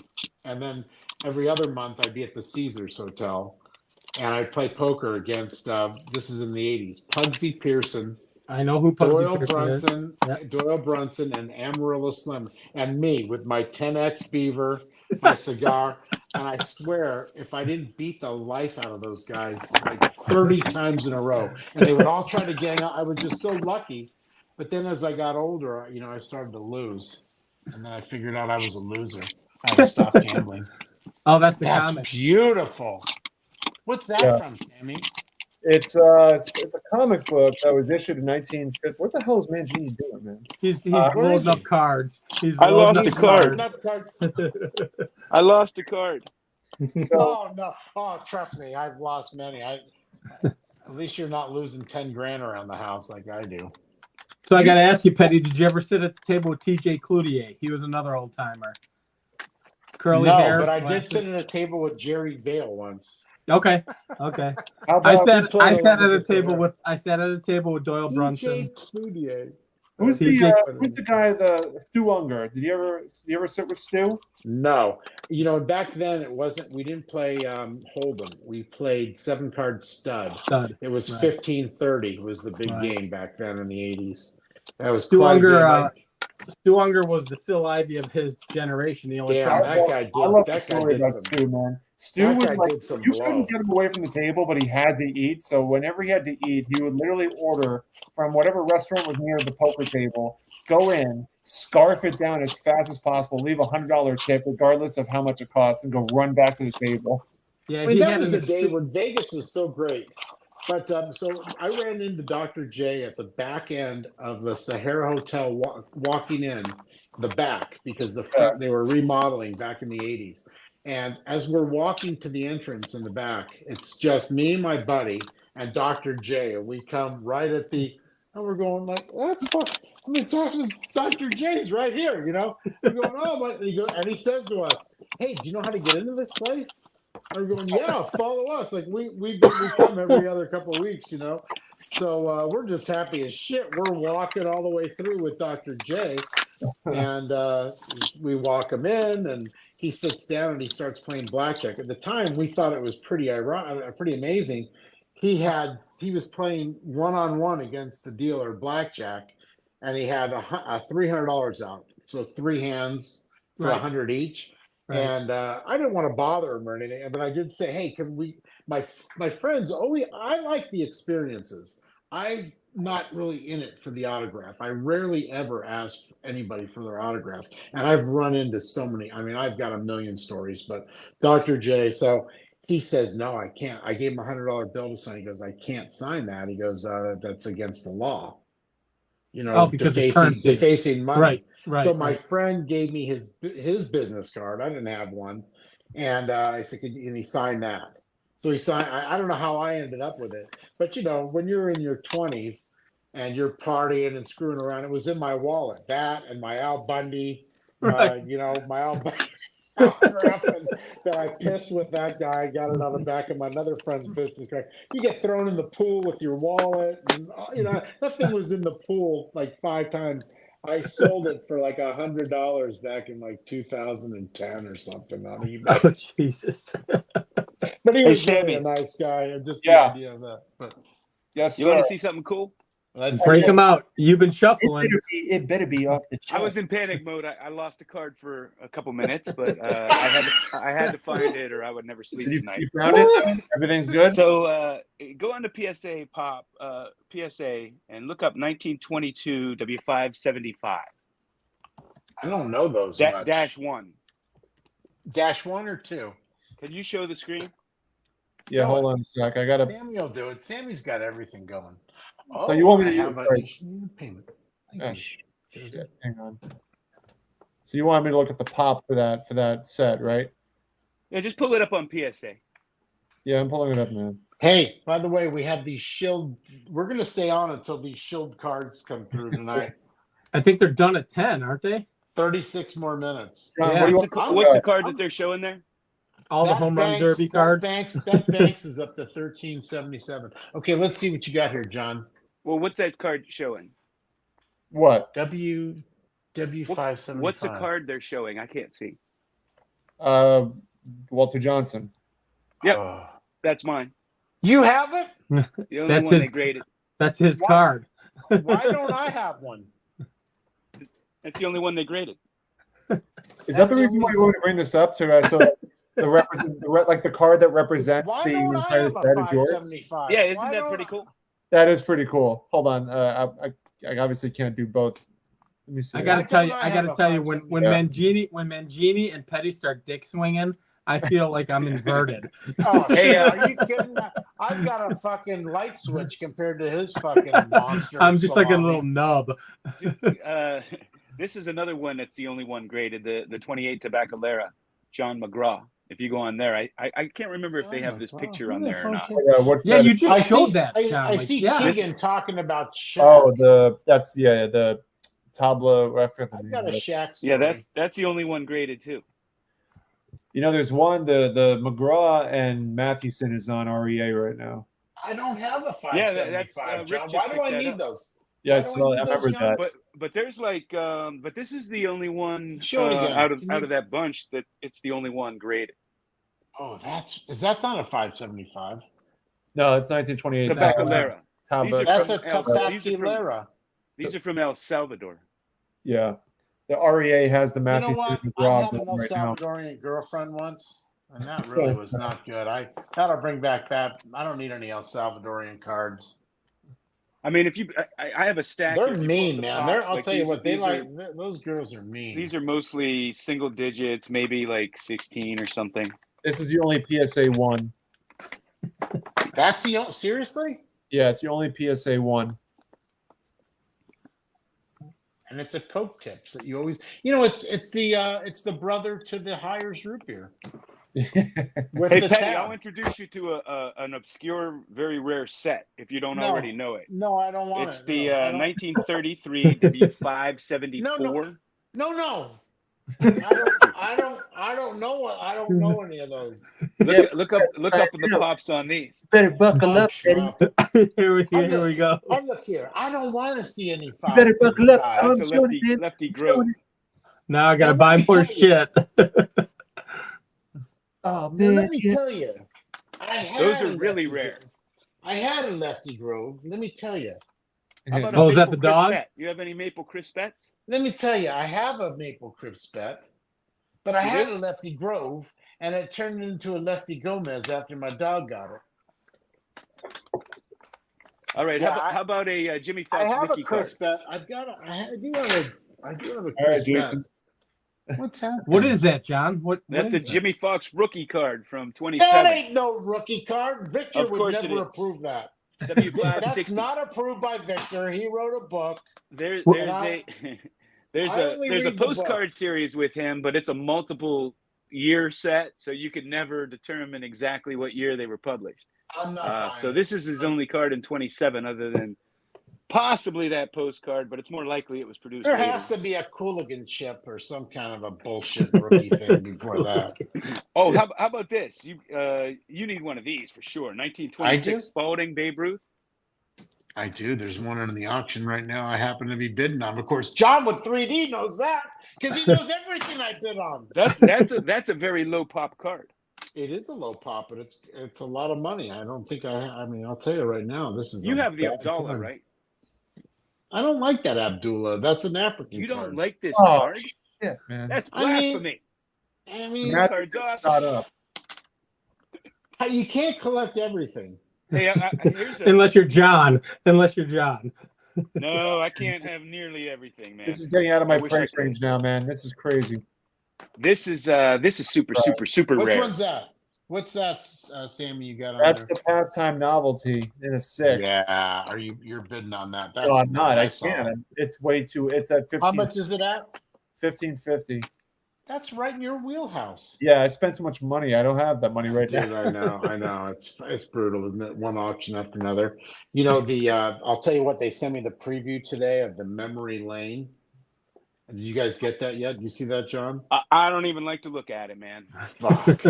and then every other month I'd be at the Caesars Hotel, and I'd play poker against. This is in the 80s. Pugsy Pearson, I know who Doyle Pugsy Pearson is. Brunson, Yeah. Doyle Brunson, and Amarillo Slim, and me with my 10X Beaver, my cigar. And I swear, if I didn't beat the life out of those guys like 30 times in a row, and they would all try to gang up, I was just so lucky. But then as I got older, I started to lose. And then I figured out I was a loser. I had to stop gambling. Oh, that's the That's comic. beautiful. What's that Yeah. from, Sammy? It's a comic book that was issued in 1950. What the hell is Mangini doing, man? He's where loading is up he? cards. He's I loading lost up a He's card. loading up cards. I lost a card. So, Oh no! Oh, trust me, I've lost many. At least you're not losing 10 grand around the house like I do. So I got to ask you, Petty, did you ever sit at the table with TJ Cloutier? He was another old timer. Curly No, hair. but I did glasses. sit at a table with Jerry Vale once. Okay. how I about sat played at along a with the table singer. with Doyle Brunson. TJ Cloutier. who's TJ the guy? The Stu Unger. Did you ever sit with Stu? No, back then it wasn't. We didn't play Hold'em. We played 7-card stud. It was Right. 1530 was the big Right. game back then in the 80s. That was Stu quite a Unger. game. Stu Unger was the Phil Ivey of his generation. The only Damn, problem. that guy I love the did story about some. Stu, man. Stu That was guy like, did some you blow. couldn't get him away from the table, but he had to eat. So whenever he had to eat, he would literally order from whatever restaurant was near the poker table, go in, scarf it down as fast as possible, leave $100 tip, regardless of how much it costs, and go run back to the table. Yeah, I mean, he that had was an the day extreme- when Vegas was so great. But so I ran into Dr. J at the back end of the Sahara Hotel, walking in the back because the front they were remodeling back in the 80s. And as we're walking to the entrance in the back, it's just me and my buddy and Dr. J. And we come right at and we're going like, that's fuck. I mean, talking to Dr. J's right here, We're going, oh my, and he says to us, hey, do you know how to get into this place? And we're going, yeah, follow us. Like we come every other couple of weeks, So we're just happy as shit. We're walking all the way through with Dr. J, and we walk him in, and he sits down and he starts playing blackjack. At the time, we thought it was pretty amazing. He was playing one-on-one against the dealer blackjack, and he had a $300 out, so 3 hands for Right. 100 each. Right. And I didn't want to bother him or anything, but I did say, hey, can we? My friends I like the experiences. I'm not really in it for the autograph. I rarely ever ask anybody for their autograph, and I've run into so many. I mean, I've got a million stories, but Dr. J. So he says, no, I can't. I gave him a $100 bill to sign. He goes, I can't sign that. He goes, that's against the law. Because it's currency. Defacing money. Right. So my friend gave me his business card. I didn't have one, and I said, and he signed that. So he signed. I don't know how I ended up with it, but when you're in your 20s and you're partying and screwing around, it was in my wallet. That and my Al Bundy, Right. my Al Bundy autograph, and that I pissed with that guy. Got it on the back of my another friend's business card. You get thrown in the pool with your wallet, and that thing was in the pool like 5 times. I sold it for like $100 back in like 2010 or something on eBay. Oh Jesus! But he was Sammy. really a nice guy. Just the Yeah. idea of that. But Yes, You sir. want to see something cool? Break him out. You've been shuffling. It better be off the I chart. was in panic mode. I lost a card for a couple minutes, but I had to find it, or I would never sleep tonight. You found it? Everything's good? So go on to PSA Pop, PSA, and look up 1922 W575 I don't know those much. -1. -1 or 2? Can you show the screen? Yeah, hold on a sec. I gotta. Sammy will do it. Sammy's got everything going. So you want me to have a right. payment? Oh, shit. Hang on. So you want me to look at the pop for that set, right? Yeah, just pull it up on PSA. Yeah, I'm pulling it up, man. Hey, by the way, we have these shield. We're going to stay on until these shield cards come through tonight. I think they're done at 10, aren't they? 36 more minutes. John, Yeah. what do you What's the card that they're showing there? All the home run derby cards. That Banks is up to 1377. Okay, let's see what you got here, John. Well, what's that card showing? What? W575. What's the card they're showing? I can't see. Walter Johnson. Yep. Oh. That's mine. You have it? The only That's one his- they graded. That's his Why? card. Why don't I have one? That's the only one they graded. Is that the reason why you want to bring this up to so like the card that represents Why the don't I entire have a set is yours? 575? Yeah, isn't Why that don't pretty I- cool? That is pretty cool. Hold on. I obviously can't do both. Let me see. I gotta Why tell you, don't I I gotta have a tell you, when 575? Mangini and Petty start dick swinging, I feel like I'm inverted. Oh, Hey, shit, are you kidding? I've got a fucking light switch compared to his fucking monster. I'm just like a salami. little nub. This is another one that's the only one graded, the 28 Tabacalera, John McGraw. If you go on there, I can't remember if they have this picture on there or not. What's Yeah, that? you just I showed see that, John. I like, see yeah. Keegan talking about Shaq. Oh, the Tabla. I forgot the I've name got a of it. Shaq story. Yeah, that's the only one graded too. You know, there's one. The McGraw and Mathewson is on REA right now. I don't have a Yeah, 575, that's, John. Rick Why just do I picked that need up. those? Yeah, Why do so I I need those, remember John? that. But there's like but this is the only one Show it again. out of Can you- that bunch that it's the only one graded. Oh, that's not a 575. No, it's 1928. Tabacalera. Tabla. These That's are a from Tabacalera. These are from El Salvador. Yeah, the REA has the You know Mathewson what? and I McGraw had an going right now. Salvadorian girlfriend once, and that really was not good. I gotta bring back that. I don't need any El Salvadorian cards. I mean, if you, I have a stack. They're here. If you mean, pull up the man. pops, I'll like tell you these- what, they these like. are- Those girls are mean. These are mostly single digits, maybe like 16 or something. This is the only PSA 1. That's the seriously, Yeah, it's the only PSA 1. and it's a Coke tips that you always. You know, it's the brother to the Hires root beer with Hey, the Petty, tab. I'll introduce you to an obscure, very rare set if you don't No. already know it. No, I don't want It's it. the No, I don't- 1933 W574. No. I don't know what. I don't know any of those. Look up in the pops on these. Better buckle up, Schmuck. here we go. Oh, look here. I don't want to see any five. better buckle up. That's a lefty grove. Now I gotta Now, buy let me more tell you. shit. Oh Now, man, let me tell you. Those are really rare. I had a Lefty Grove. Let me tell you. How about a Oh, is that Maple the dog? Crispet? You have any Maple Crispets? Let me tell you. I have a Maple Crispet, but I You had do? a Lefty Grove, and it turned into a Lefty Gomez after my dog got it. All right. Yeah, how about a Jimmy I Fox have a rookie card? Crispet. I do have a all right, Crispet. Jason. What's that? What is that, John? What That's is a that? Jimmy Fox rookie card from That 27. ain't no rookie card. Victor Of would course it never is. approve that. That's W560. not approved by Victor. He wrote a book. There's And a there's I a only there's a read the book. postcard series with him, but it's a multiple year set, so you could never determine exactly what year they were published. I'm not buying So it. this is his only card in 27, other than possibly that postcard, but it's more likely it was produced There later. has to be a Cooligan chip or some kind of a bullshit rookie thing before that. Oh, how about this? You need one of these for sure. 1926 Spalding Babe Ruth. I do. There's one in the auction right now. I happen to be bidding on. Of course, John with 3D knows that because he knows everything I bid on. That's a very low pop card. It is a low pop, but it's a lot of money. I don't think I mean, I'll tell you right now, this is You a have the bad Abdallah, time. right? I don't like that Abdullah. That's an African. You don't card. like this Oh card? shit, man. That's I mean, blasphemy. I mean, Matt- Card's Shut awesome. up. you can't collect everything. Hey, here's a, Unless you're John. no, I can't have nearly everything, man. This is getting out of my I wish I price could. range now, man. This is crazy. This is super Which rare. one's that? What's that, Sammy? You got on That's there? the pastime novelty in a 6. Yeah, you're bidding on that? That's No, I'm not. I saw it. can't. It's way too. It's at 15. How much is it at? 1550. That's right in your wheelhouse. Yeah, I spent too much money. I don't have that money right Dude, now. I know. It's brutal, isn't it? One auction after another. You know, I'll tell you what, they sent me the preview today of the Memory Lane. Did you guys get that yet? Did you see that, John? I don't even like to look at it, man. Fuck.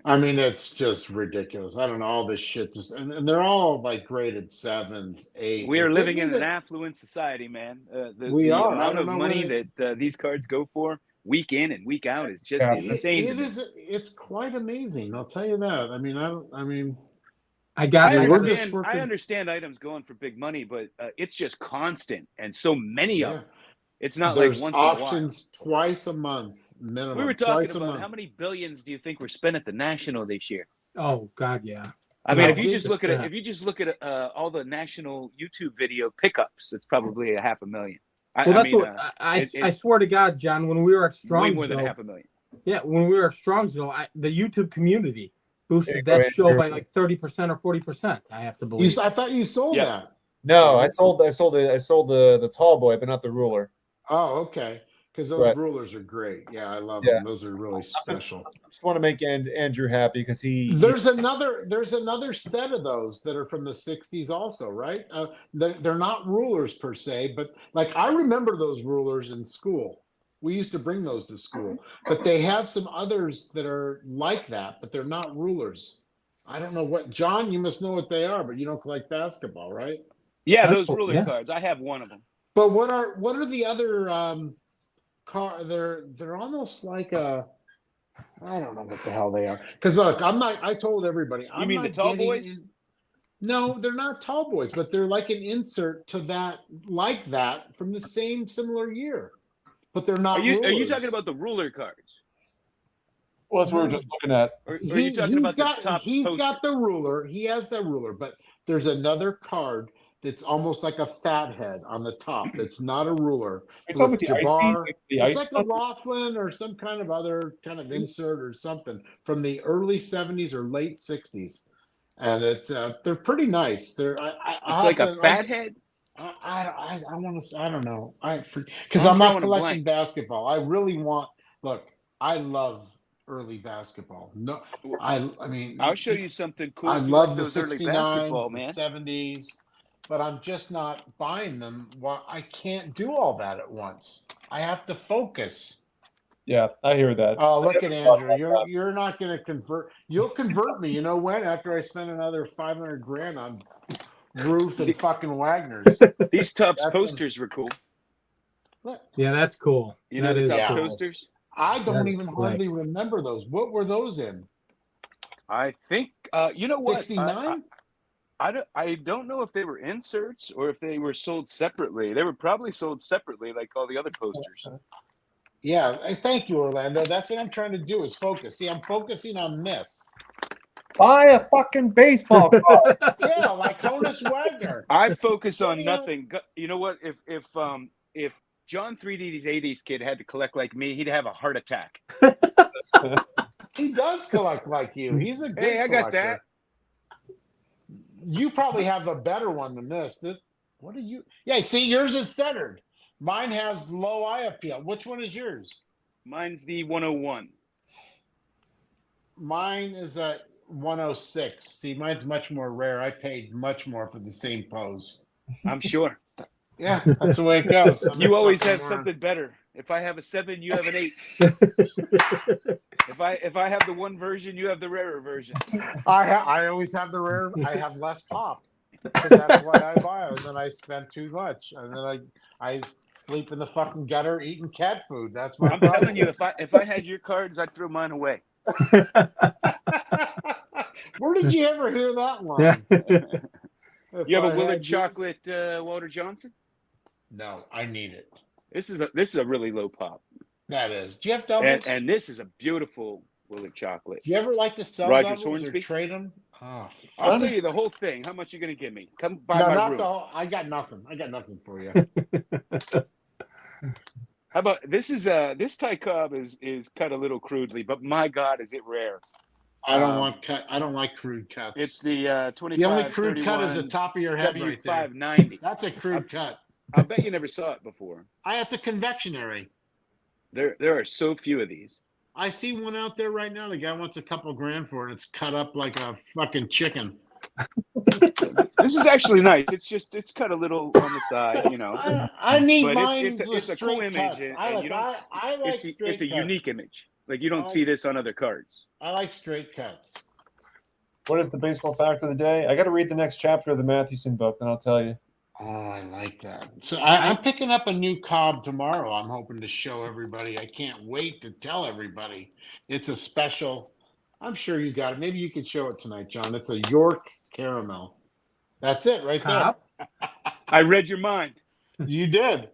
I mean, it's just ridiculous. I don't know, all this shit just and they're all like graded 7s, 8s. We are Like, living in the- an affluent society, man. We the are. I amount don't of know money whether- that these cards go for week in and week out is just Yeah. insane. to me. It's quite amazing. I'll tell you that. I mean, I got I mean, we're just understand, working- I understand items going for big money, but it's just constant and so many of yeah. them. It's not There's like once in a while. auctions twice a month minimum. We were talking twice a about month. how many billions do you think were spent at the National this year? Oh God, yeah. I mean, No, if you did- just look at it, yeah. if you just look at all the National YouTube video pickups, it's probably $500,000. Well, that's what I it- swear to God, John. When we were at way more than Strongsville, $500,000. Yeah, when we were at Strongsville, the YouTube community boosted There you that go, show Andrew. by like 30% or 40%. I have to believe. I thought you sold Yeah. that. No, I sold the tall boy, but not the ruler. Oh, okay. Because those Right. rulers are great. Yeah, I love Yeah. them. Those are really special. I just want to make Andrew happy because There's another set of those that are from the 60s also, right? They're not rulers per se, but like I remember those rulers in school. We used to bring those to school, but they have some others that are like that, but they're not rulers. I don't know what, John, you must know what they are, but you don't collect basketball, right? Yeah, I those know, ruler yeah. cards. I have one of them. But what are the other they're almost like a, I don't know what the hell they are. Because look, I told everybody. I'm mean the not tall getting boys? No, they're not tall boys, but they're like an insert to that, like that from the same similar year. But they're not Are you rulers. talking about the ruler cards? well, that's what we're just looking at. Or are you talking about the top He's poster? got the ruler. He has the ruler, but there's another card that's almost like a fathead on the top. That's not a ruler. Are you talking With about the Jabbar. icy? The It's ice like a stuff? Laughlin or some kind of other kind of insert or something from the early 70s or late 60s. And it's they're pretty nice. They're It's like a fathead. I want to. I don't know. Because I'm I'm not drawing a collecting blank. basketball. I really want. Look, I love early basketball. No, I mean, I'll show you something cool. I if you love like the those early basketball, 69s, the man. 70s, but I'm just not buying them. Well, I can't do all that at once. I have to focus. Yeah, I hear that. Oh, look at Andrew. You're not going to convert. You'll convert me. You know when? After I spend another 500 grand on Ruth and fucking Wagner's. These Tufts That's posters were cool. Yeah, that's cool. You know That the is Tufts yeah. cool. posters? I don't That is even slick. hardly remember those. What were those in? I think you know what? 69? I don't know if they were inserts or if they were sold separately. They were probably sold separately, like all the other posters. Yeah. Thank you, Orlando. That's what I'm trying to do is focus. See, I'm focusing on this. Buy a fucking baseball card. Yeah, like Honus Wagner. I focus What on do you- nothing. You know what? If John 3D's 80s kid had to collect like me, he'd have a heart attack. He does collect like you. He's a good Hey, I got collector. that. You probably have a better one than this. What are you? Yeah, see, yours is centered. Mine has low eye appeal. Which one is yours? Mine's the 101. Mine is a 106. See, mine's much more rare. I paid much more for the same pose. I'm sure. Yeah, that's the way it goes. I'm You a always fucking have moron. something better. If I have a 7, you have an 8. If I have the one version, you have the rarer version. I always have the rare. I have less pop. Because that's why I buy them. And then I spend too much. And then I sleep in the fucking gutter eating cat food. That's my I'm problem. telling you, if I had your cards, I'd throw mine away. Where did you ever hear that line? Yeah. If You have I a Willard had yours- chocolate Walter Johnson? No, I need it. This is a really low pop. That is. Do you have doubles? And this is a beautiful Willard chocolate. Do you ever like to sell Roger doubles or Hornsby? trade them? Oh, I'll sell you the whole thing. How much you gonna give me? Come by no, my not room. the whole. I got nothing. I got nothing for you. How about this? This Ty Cobb is cut a little crudely, but my God, is it rare? I don't want cut. I don't like crude cuts. It's the 25. The only crude cut is the top of your head right there. W590. That's a crude cut. I bet you never saw it before. That's a convectionary. There are so few of these. I see one out there right now. The guy wants a couple grand for it. It's cut up like a fucking chicken. This is actually nice. It's cut a little on the side, you know. I need But mine it's with a cool straight image, cuts. and I you like. don't. I like straight It's a cuts. unique image. Like you don't I see like- this on other cards. I like straight cuts. What is the baseball fact of the day? I got to read the next chapter of the Mathewson book, and I'll tell you. Oh, I like that. So I'm picking up a new Cobb tomorrow. I'm hoping to show everybody. I can't wait to tell everybody. It's a special. I'm sure you got it. Maybe you could show it tonight, John. It's a York caramel. That's it right Cobb? I read your mind. there. You did.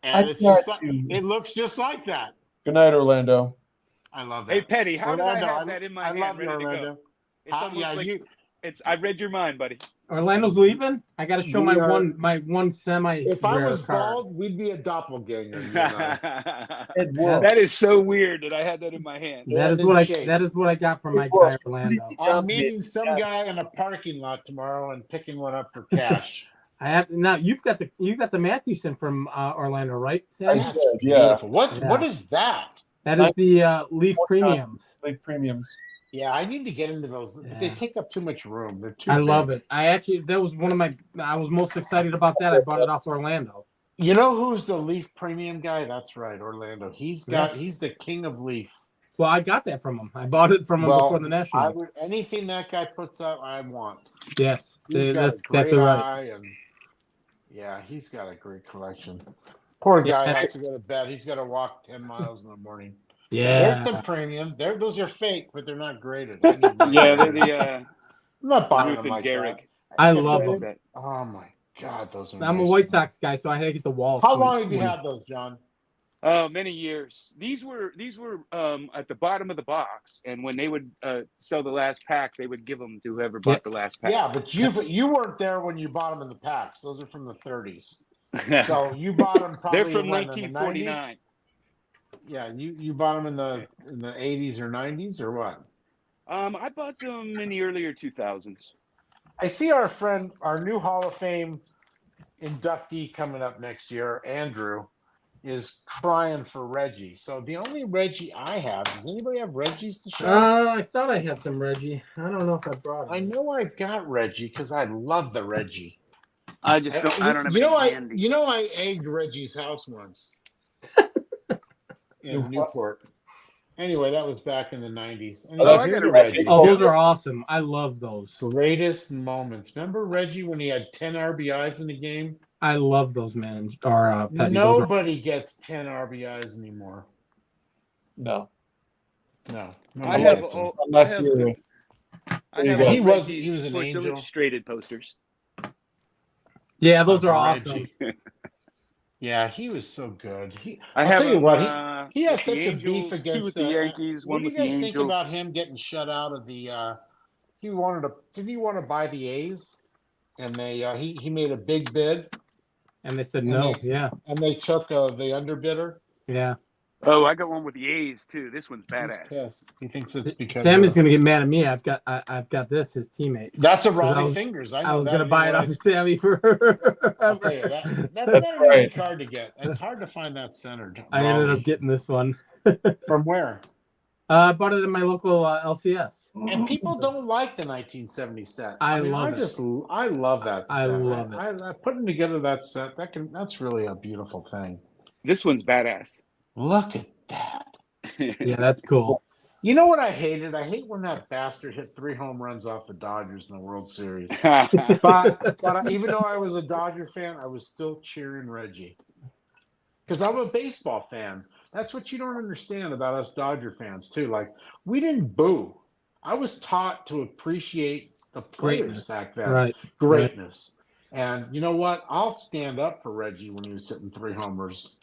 And it's just like, it looks just like that. Good night, Orlando. I love that. Hey, Petty, how Orlando, did I have that in my hand I love ready you, to go? Orlando. It's almost Yeah, like you. I read your mind, buddy. Orlando's leaving. I got to show We are- my one semi. If I was card. bald, we'd be a doppelganger. You and I. It works. That is so weird that I had that in my hand. That is And what in I. shape. That is what I got from my Well, guy Orlando. I'm meeting some guy in a parking lot tomorrow and picking one up for cash. I have now. You've got the Mathewson from Orlando, right? Sam? I That's did, yeah. beautiful. What Yeah. is that? That is the Leaf Premiums. Like premiums. Yeah, I need to get into those. They Yeah. take up too much room. They're too I big. love it. I actually that was one of my. I was most excited about that. I bought it off Orlando. You know who's the Leaf Premium guy? That's right, Orlando. He's the king of Leaf. Well, I got that from him. I bought it from him Well, before the National. I would anything that guy puts up, I want. Yes, He's got that's a great exactly right. eye, and yeah, he's got a great collection. Poor guy Yeah. has to go to bed. He's got to walk 10 miles in the morning. Yeah, There's some premium. Those are fake, but they're not graded. I need mine Yeah, they're graded. the I'm not buying Ruth them and like Gehrig. that. I If love they're- them. Oh my god, those are. I'm a nice. White Sox guy, so I had to get the wall. How long have you had those, John? Many years. These were at the bottom of the box, and when they would sell the last pack, they would give them to whoever bought the last pack. Yeah, but you weren't there when you bought them in the packs. Those are from the 30s. So you bought them probably They're from when, in the 1949. 90s? Yeah, you bought them in the 80s or 90s or what? I bought them in the earlier 2000s. I see our friend, our new Hall of Fame inductee coming up next year, Andrew, is crying for Reggie. So the only Reggie I have, does anybody have Reggie's to show? I thought I had some Reggie. I don't know if I brought it. I know I've got Reggie because I love the Reggie. I just don't. I don't have You know, any handy. I egged Reggie's house once in Newport. Anyway, that was back in the 90s. Oh, that's Here's a the Reggie. Oh, those are awesome. I love those. greatest moments. Remember Reggie when he had 10 RBIs in the game? I love those, man. Or Petty. Those are- Nobody gets 10 RBIs anymore. No. No. I have Unless, all- unless I have- you're I There you have go. all He was Reggie's an Sports angel. Illustrated posters. Yeah, those are awesome. Reggie. Yeah, he was so good. I I'll have tell you them, what, he has with the such a beef Angels, against two with the Yankees, What one do you with the guys think Angels. about him getting shut out of the? Did he want to buy the A's? And he made a big bid, And they said And no. they- Yeah, and they took the underbidder. yeah. Oh, I got one with the A's too. This one's He's badass. pissed. He thinks it's because Sam is gonna get mad at me. I've got this. His teammate. That's a I Robbie was- Fingers. I know was that gonna buy it off anyway. of Sammy for. I'll tell you that's That's not an easy right. card to get. It's hard to find that centered. I ended Raleigh. up getting this one. From where? I bought it in my local LCS. And people don't like the 1970 set. I mean, love it. I love that set. I love it. I putting together that set. That's really a beautiful thing. This one's badass. Look at that. Yeah, that's cool. You know what I hated? I hate when that bastard hit 3 home runs off the Dodgers in the World Series. But even though I was a Dodger fan, I was still cheering Reggie. Because I'm a baseball fan. That's what you don't understand about us Dodger fans, too. Like, we didn't boo. I was taught to appreciate the players Greatness. back then. Right. Greatness. And you know what? I'll stand up for Reggie when he was hitting 3 homers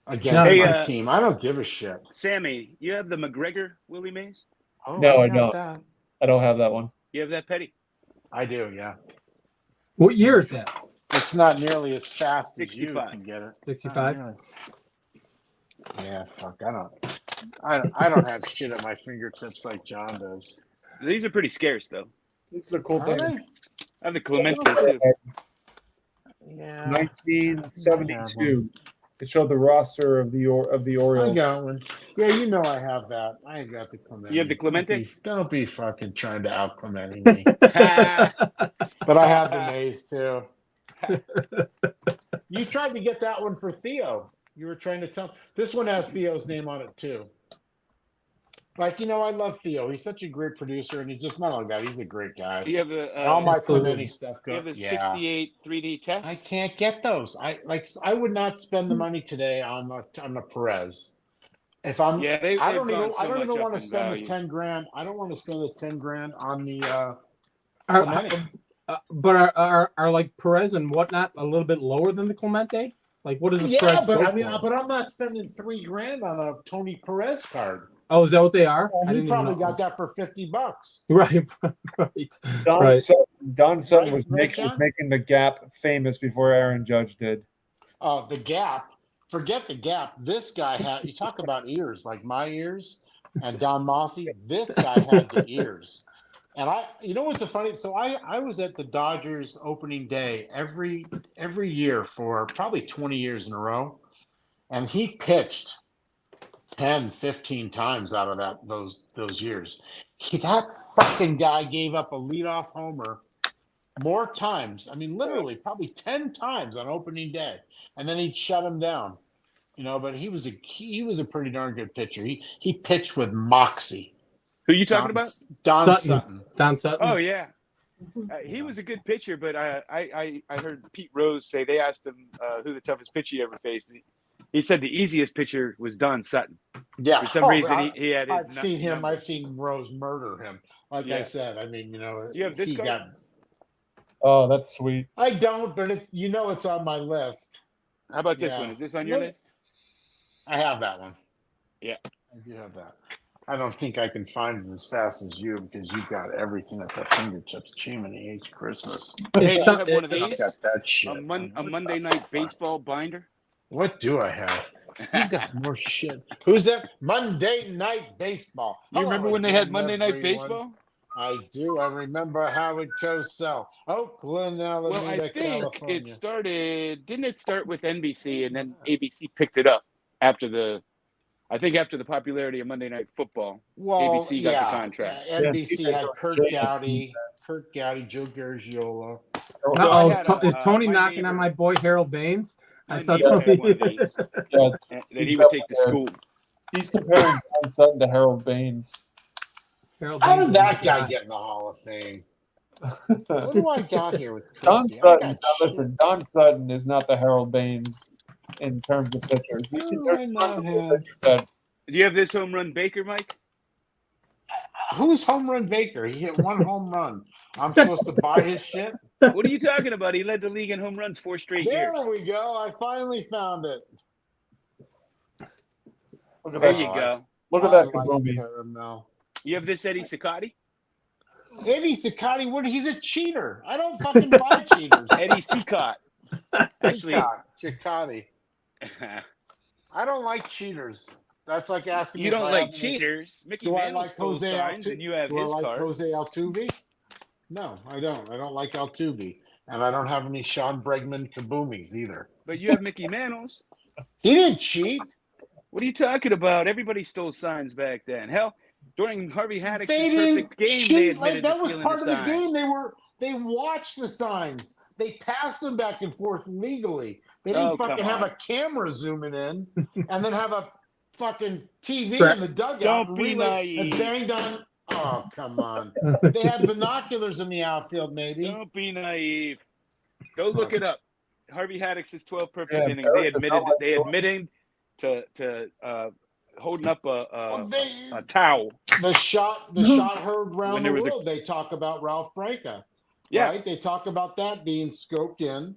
against Hey, my team. I don't give a shit. Sammy, you have the McGregor Willie Mays? Oh, No, I got don't. that. I don't have that one. You have that Petty? I do, yeah. What year is that? It's not nearly as fast as you 65. can get it. 65. Not really. Yeah, fuck. I don't have shit at my fingertips like John does. These are pretty scarce though. This is a cool Are thing. they? I have the Clemente too. Yeah. 1972. It showed the roster of the I Orioles. got one. Yeah, you know I have that. I got the Clemente. You have the Clemente? Don't be fucking trying to out Clemente me. But I have the Mays too. You tried to get that one for Theo. You were trying to tell. This one has Theo's name on it too. Like, I love Theo. He's such a great producer, and he's just not only that, he's a great guy. You have the And all my absolutely. Clemente stuff you have goes. the Yeah. 68 3D test. I can't get those. I would not spend the money today on the Perez. If I'm Yeah, they, I don't they've even gone I so don't much even up want to in spend value. the 10 grand. I don't want to spend the 10 grand on the Are, Clemente. but are like Perez and whatnot a little bit lower than the Clemente? Like, what is the Yeah, Perez but go I mean, for? but I'm not spending $3,000 on a Tony Perez card. Oh, is that what they are? I And he didn't probably even know. got that for $50. Right, right. John Right. Sutton Don Sutton Right, was right, was John? making the Gap famous before Aaron Judge did. The Gap. Forget the Gap. This guy had. You talk about ears, like my ears, and Don Mossy. This guy had the ears. And you know what's the funny? So I was at the Dodgers opening day every year for probably 20 years in a row, and he pitched 10, 15 times out of those years. That fucking guy gave up a leadoff homer more times. I mean, literally, probably 10 times on opening day, and then he'd shut him down. But he was a pretty darn good pitcher. He pitched with moxie. Who are you talking about? Don Sutton. Don Sutton. Oh yeah, he was a good pitcher, but I heard Pete Rose say they asked him who the toughest pitcher he ever faced. He said the easiest pitcher was Don Sutton. Yeah, For some reason he had. I've seen him. I've seen Rose murder him. Like I said, I mean, Do you have this card? Oh, that's sweet. I don't, but it's on my list. How about this one? Is this on your list? I have that one. Yeah, I do have that. I don't think I can find it as fast as you because you've got everything at the fingertips. Jiminy H. Christmas. Hey, do you have one of these? I got that shit. A Monday Night Baseball binder. What do I have? You got more shit. Who's that? Monday Night Baseball. You remember when they had Monday Night everyone. Baseball? I do. I remember Howard Cosell, Oakland, Alameda, Well, I think California. it started. Didn't it start with NBC and then ABC picked it up after the popularity of Monday Night Football? ABC got the contract. NBC had Kurt Gowdy, Joe Garagiola. Is Tony knocking on my boy Harold Baines? I saw Tony. Tony. That he would take to school. He's comparing Don Sutton to Harold Baines. How did that guy get in the Hall of Fame? What do I got here with Don Sutton? Now listen, Don Sutton is not the Harold Baines in terms of pitchers. Do you have this home run Baker, Mike? Who's home run Baker? He hit one home run. I'm supposed to buy his shit? What are you talking about? He led the league in home runs 4 straight years. There we go. I finally found it. There you go. Look at that Kazumi. You have this Eddie Cicotti? Eddie Cicotti, he's a cheater. I don't fucking buy cheaters. Eddie Cicotti. Actually, Cicotti. I don't like cheaters. That's like asking you don't like cheaters. Mickey do I Mantle like stole Jose signs, and you have do I his like card. Jose Altuve? No, I don't. I don't like Altuve. And I don't have any Sean Bregman Kaboomies either. But you have Mickey Mantles. He didn't cheat. What are you talking about? Everybody stole signs back then. Hell, during Harvey Haddock's They perfect didn't game, cheat. they admitted That to was stealing part of the sign. game. They watched the signs. They passed them back and forth legally. They didn't fucking have a camera zooming in and then have a fucking TV in the dugout. Don't be naive. And banged on. Oh, come on. They had binoculars in the outfield, maybe. Don't be naive. Go look it up. Harvey Haddock's 12 perfect Yeah, innings. Eric They admitted to holding up a towel. The shot heard around When the there was world. They talk about Ralph Branca. Yeah. Right? They talk about that being scoped in.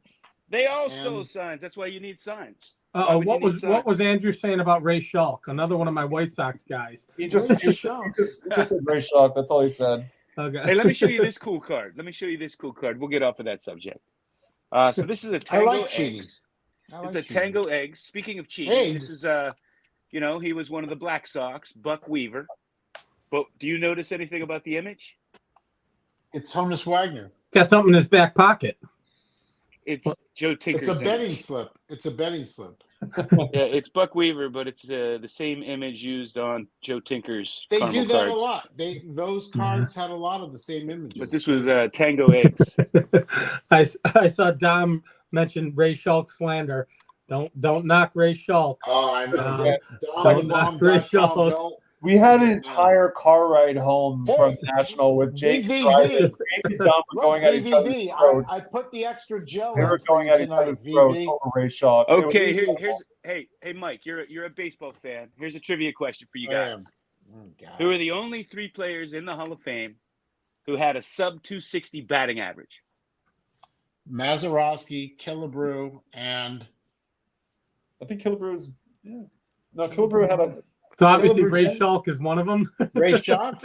They all stole signs. That's why you need signs. What was Andrew saying about Ray Schalk? Another one of my White Sox guys. He just said Ray Schalk. That's all he said. Okay. Hey, let me show you this cool card. We'll get off of that subject. So this is a Tango I like cheating. Eggs. This is a Tango Eggs. Speaking of cheating, this is he was one of the Black Sox, Buck Weaver. But do you notice anything about the image? It's Honus Wagner. Got something in his back pocket. It's Joe Tinker's It's a betting image. slip. It's a betting slip. Yeah, it's Buck Weaver, but it's the same image used on Joe Tinker's They caramel do that cards. a lot. Those cards had a lot of the same images. But this was Tango Eggs. I saw Dom mention Ray Schalk slander. Don't knock Ray Schalk. Oh, I know. Don't knock Ray Schalk. We had an entire car ride home from National with Jake driving. Jake and Dom were going at each other's VVV. throats. I put the extra gel. They were going at each other's throats over Ray Schalk. Okay, here's hey Mike, you're a baseball fan. Here's a trivia question for you guys. Who are the only 3 players in the Hall of Fame who had a sub 260 batting average? Mazeroski, Killebrew, and I think Killebrew Killebrew had a. So obviously Ray Schalk is one of them. Ray Schalk.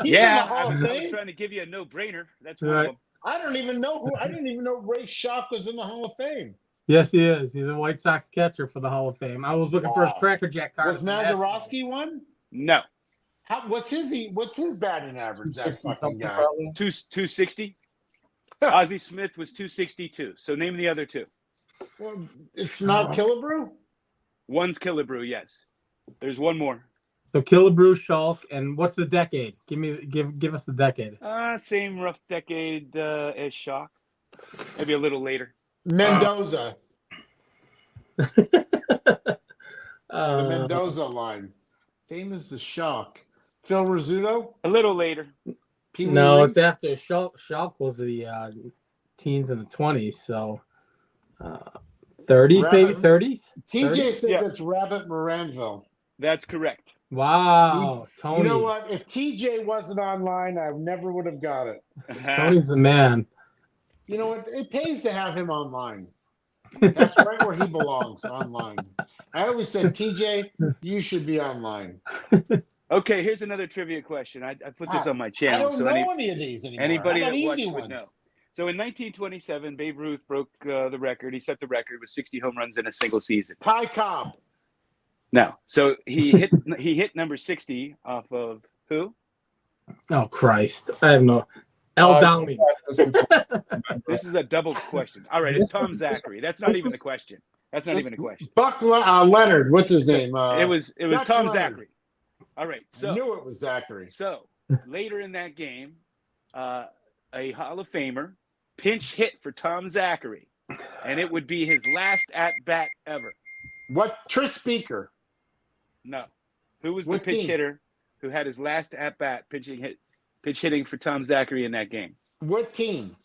Yeah, I was trying to give you a no-brainer. That's one of them. I didn't even know Ray Schock was in the Hall of Fame. Yes, he is. He's a White Sox catcher for the Hall of Fame. I was looking for his Wow. Cracker Jack card. Was Mazeroski one? No, What's his batting average? That 260 fucking something guy. probably. 260. Ozzie Smith was 262. So name the other two. Well, it's not Killebrew. One's Killebrew, yes. There's one more. So Killebrew, Shulk, and what's the decade? Give us the decade. Same rough decade as Shock. Maybe a little later. Mendoza. The Uh, Mendoza line. Same as the Shock. Phil Rizzuto. A little later. Pee Wee no, Reese? it's after Shulk was the teens and the 20s, so 30s, maybe 30s. TJ says Yeah. it's Rabbit Moranville. That's correct. Wow, Tony. You know what? If TJ wasn't online, I never would have got it. Tony's the man. You know what? It pays to have him online. That's right where he belongs, online. I always said, TJ, you should be online. Okay, here's another trivia question. I put this on my I channel. don't so know any of these anymore. anybody How that about watched easy would ones? know. So in 1927, Babe Ruth broke the record. He set the record with 60 home runs in a single season. Ty Cobb. No, so he hit number 60 off of who? Oh Christ, I have no. L. Downing. This is a double question. All right, it's Tom Zachary. That's not even the question. That's not even a question. Buck Leonard. What's his name? It was Dutch Tom Leonard. Zachary. All right, I so knew it was Zachary. So later in that game, a Hall of Famer pinch hit for Tom Zachary, and it would be his last at bat ever. What? Tris Speaker. No, who was the What pitch team? hitter who had his last at bat pitch hitting for Tom Zachary in that game? What team?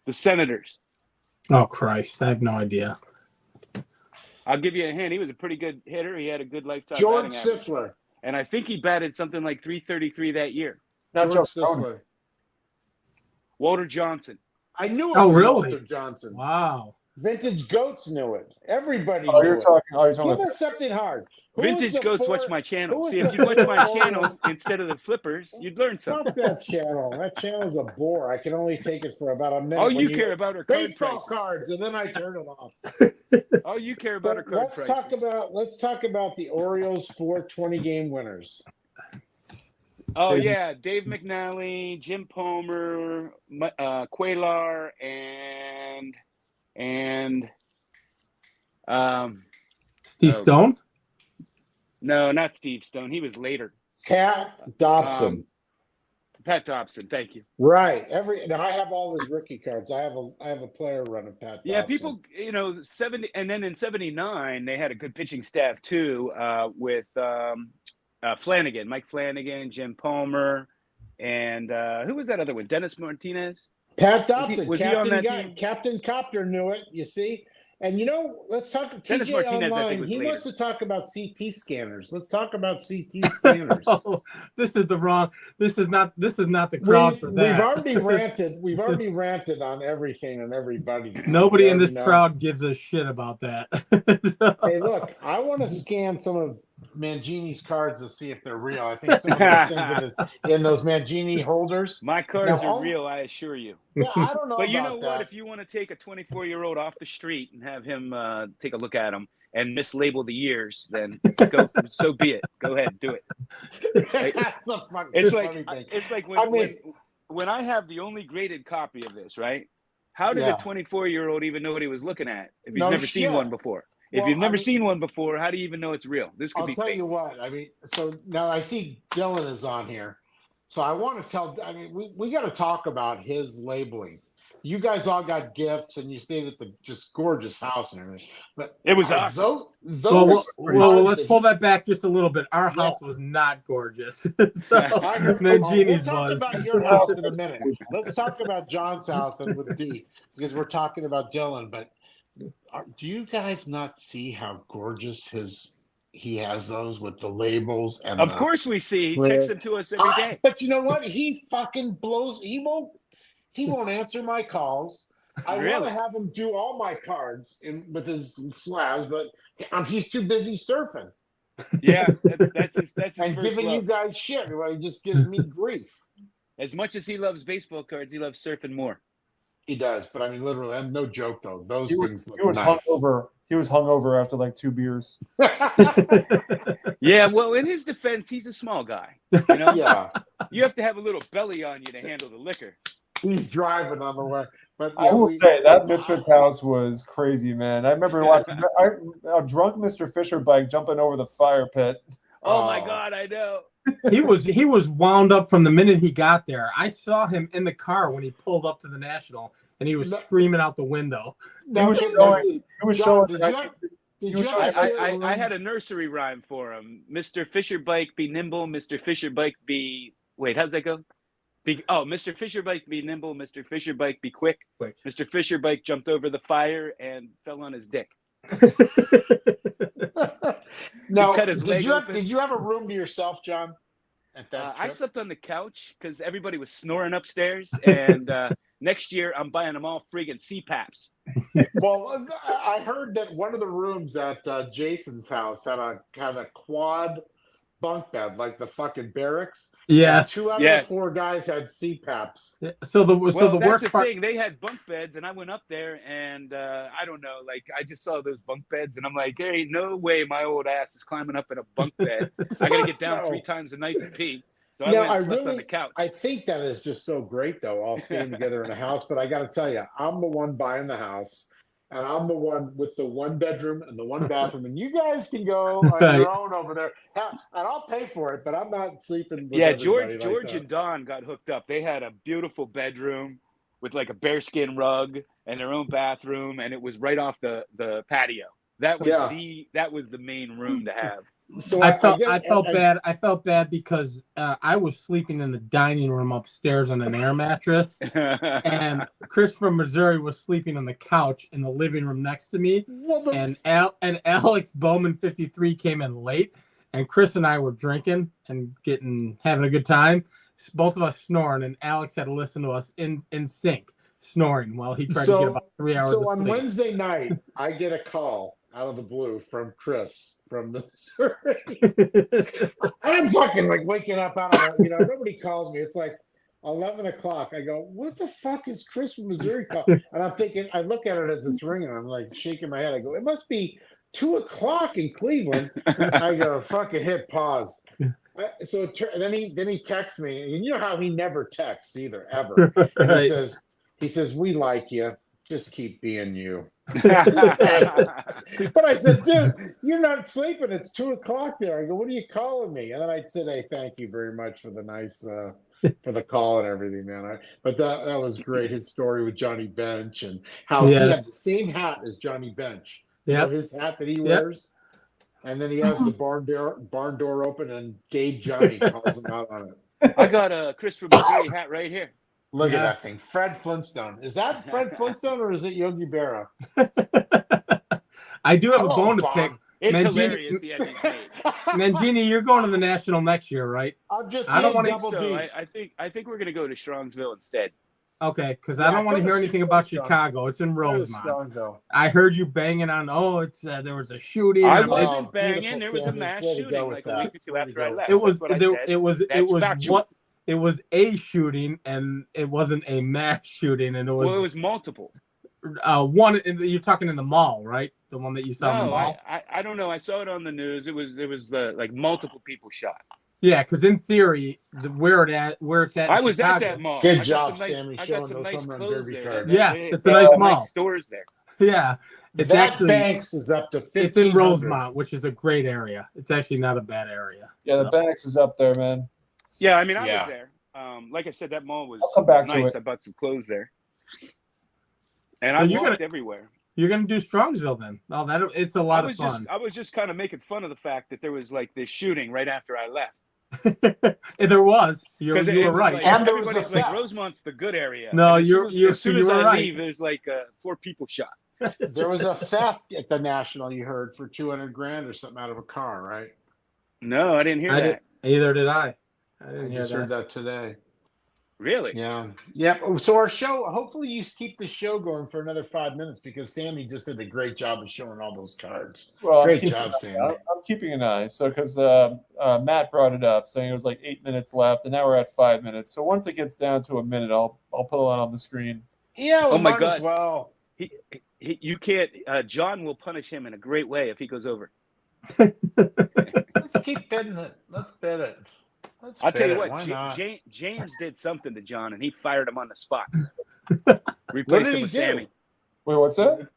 The Senators. Oh Christ, I have no idea. I'll give you a hint. He was a pretty good hitter. He had a good lifetime George batting average. Sisler. And I think he batted something like 333 that year. Not George Joe Stone. Sisler. Walter Johnson. I knew it Oh, was really? Walter Johnson. Wow. Vintage Goats knew it. Everybody Oh, knew you're it. talking. Oh, you're talking Give about. us something hard. Who was Vintage the Goats watch four- my who channel. was See, the if you watch my four- channel instead of the flippers, you'd learn Fuck something. that channel. That channel's a bore. I can only take it for about a minute. All when you care about are card baseball prices. cards, and then I turn it off. All you care about are But card let's prices. let's talk about the Orioles 420 game winners. Oh yeah, Dave McNally, Jim Palmer, Cuellar, and Steve Oh. Stone. no, not Steve Stone. He was later. Pat Dobson. Pat Dobson. Thank you. Right. Now I have all his rookie cards. I have a player running Pat Dobson. Yeah, people, 70, and then in '79 they had a good pitching staff too, with Flanagan, Mike Flanagan, Jim Palmer, and who was that other one? Dennis Martinez. Pat Dobson, was he on that team? Captain Copter knew it, you see. And let's talk Dennis TJ Martinez, I think, online. was He later. wants to talk about CT scanners. Let's talk about CT scanners. Oh, this is not the crowd for We've that. We've already ranted on everything and everybody. Nobody We in this already know. crowd gives a shit about that. So- Hey, look, I want to scan some of Mangini's cards to see if they're real. I think some of those things in those Mangini holders. My cards Now, are real, I assure you. Yeah, I don't know But you about know that. what? If you want to take a 24-year-old off the street and have him take a look at him and mislabel the years, then so be it. Go ahead, do it. That's a fucking It's funny like thing. it's like I mean- when I have the only graded copy of this, right? How did Yeah. a 24-year-old even know what he was looking at if he's No never shit. seen one before? If Well, you've never I mean- seen one before, how do you even know it's real? This could I'll be tell fake. you what. I mean, so now I see Dylan is on here, so I want to tell. I mean, we got to talk about his labeling. You guys all got gifts, and you stayed at the just gorgeous house and everything. But It was awesome. those well, let's cards pull that back just a little bit. Our Yeah. house was not gorgeous. So We'll Mangini's talk was. about your house in a minute. Let's talk about John's house and with D because we're talking about Dylan. But do you guys not see how gorgeous he has those with the labels and Of the- course we see. He Where- texts them to us every day. But you know what? He fucking blows. He won't answer my calls. I want Really? to have him do all my cards with his slabs, but he's too busy surfing Yeah, that's his and first giving love. you guys shit. Right? He just gives me grief. As much as he loves baseball cards, he loves surfing more. He does, but I mean, literally, and no joke though. Those He was, things he look was nice. hungover. He was hungover after like 2 beers. Yeah, well, in his defense, he's a small guy. You know, Yeah, you have to have a a little belly on you to handle the liquor. he's driving on the way. But I will say that Misfits house was crazy, man. I remember watching a drunk Mr. Fisher bike jumping over the fire pit. Oh my Oh. God, I know. He was wound up from the minute he got there. I saw him in the car when he pulled up to the National, and he was No. screaming out the window. Now, was John, showing- He was John, showing. did that you I- have, did you you have to I- share a I room? had a nursery rhyme for him. Mr. Fisher bike be nimble, Mr. Fisher bike be wait, how's that go? Mr. Fisher bike be nimble, Mr. Fisher bike be quick. Quick. Mr. Fisher bike jumped over the fire and fell on his dick. Now, cut his leg open. did you have a room to yourself, John? At that I trip? slept on the couch because everybody was snoring upstairs. And next year, I'm buying them all friggin' CPAPs. Well, I heard that one of the rooms at Jason's house had a kind of quad bunk bed, like the fucking barracks. Yes. 2 out of Yes. the 4 guys had CPAPs. So the Well, that's worst the part. thing. They had bunk beds, and I went up there, and I don't know, like I just saw those bunk beds, and I'm like, there ain't no way my old ass is climbing up in a bunk bed. I gotta get down No. 3 times a night to pee. So I No, went and I slept on really- the couch. I think that is just so great, though, all staying together in a house. But I got to tell you, I'm the one buying the house, and I'm the one with the 1 bedroom and the 1 bathroom, and you guys can go on Right. your own over there. Hell, and I'll pay for it, but I'm not sleeping with Yeah, everybody George like that. and Don got hooked up. They had a beautiful bedroom with like a bearskin rug and their own bathroom, and it was right off the patio. That was the main room to have. So I felt guess- bad. I felt bad because I was sleeping in the dining room upstairs on an air mattress, and Chris from Missouri was sleeping on the couch in the living room next to me. Well, the- And Alex Bowman 53 came in late, and Chris and I were drinking and having a good time. Both of us snoring, and Alex had to listen to us in sync snoring while he tried to get about 3 hours. So of on sleep. Wednesday night, I get a call out of the blue from Chris from Missouri. I'm fucking like waking up out of nobody calls me. It's like 11 o'clock. I go, what the fuck is Chris from Missouri calling? And I'm thinking, I look at it as it's ringing. I'm like shaking my head. I go, it must be 2 o'clock in Cleveland. I go, fucking hit pause. Then he texts me, and you know how he never texts either, ever. And Right. he says, we like you. Just keep being you. But I said, dude, you're not sleeping. It's 2 o'clock there. I go, what are you calling me? And then I said, hey, thank you very much for the nice, for the call and everything, man. But that was great. His story with Johnny Bench and how he had the same hat as Johnny Bench. You know, his hat that he wears. And then he has the barn door open, and Gabe Johnny calls him out on it. I got a Chris from Missouri hat right here. Look at that thing. Fred Flintstone. Is that Fred Flintstone or is it Yogi Berra? I do have a Hello, bone to Bob. pick. It's Mangini- hilarious. He had these dates. Mangini, you're going to the National next year, right? I'm just I don't saying wanna- double So D. I think we're gonna go to Strongsville instead. Okay, because Yeah, I don't want to go to hear anything about Strong- Chicago. It's in Go to Rosemont. Strongville. I heard you banging on. It's there was a shooting. I I'm like, wasn't banging. There beautiful, was a Sammy. mass Way to go shooting with like that. a week or two Way to after I go. left. it was That's what I there, said. it was That's factual. what it was a shooting, and it wasn't a mass shooting, and it was, Well, it was multiple. one. You're talking in the mall, right? The one that you saw in the No, mall. I don't know. I saw it on the news. It was like multiple people shot. Yeah, because in theory, where it's at. I in was Chicago, at that mall. Good I got job, some nice- Sammy, I got showing some those nice home run clothes derby there. cards. Yeah, They it's a got nice some mall. stores there. Yeah, it's That actually Banks is up to 1500. it's in Rosemont, which is a great area. It's actually not a bad area. Yeah, the Banks is up there, man. Yeah, I mean, I Yeah. was there. Like I said, that mall was, I'll come back was to nice. it. I bought some clothes there, and So I you're walked gonna- everywhere. You're gonna do Strongsville then? Oh, it's a lot of fun. I was just kind of making fun of the fact that there was like this shooting right after I left. There was. You Because were right. Like, And there was everybody's a like, theft. Rosemont's the good area. No, And as soon you as were I right. leave, there's like 4 people shot. There was a theft at the National, you heard, for 200 grand or something out of a car, right? No, I didn't hear I that. Either did I. I I didn't hear just that. heard that today. Really? Yeah. Yep. So our show, hopefully you keep the show going for another 5 minutes because Sammy just did a great job of showing all those cards. Well, Great job, Sammy. I'm keeping an eye. So because Matt brought it up, saying it was like 8 minutes left, and now we're at 5 minutes. So once it gets down to a minute, I'll put it on the screen. Yeah. Oh my might as God. well. You can't. John will punish him in a great way if he goes over. Let's keep bidding it. Let's bid it. I'll tell you bid it. what. Why not? James did something to John, and he fired him on the spot. What Replaced did him he with do? Sammy. Wait, what's that?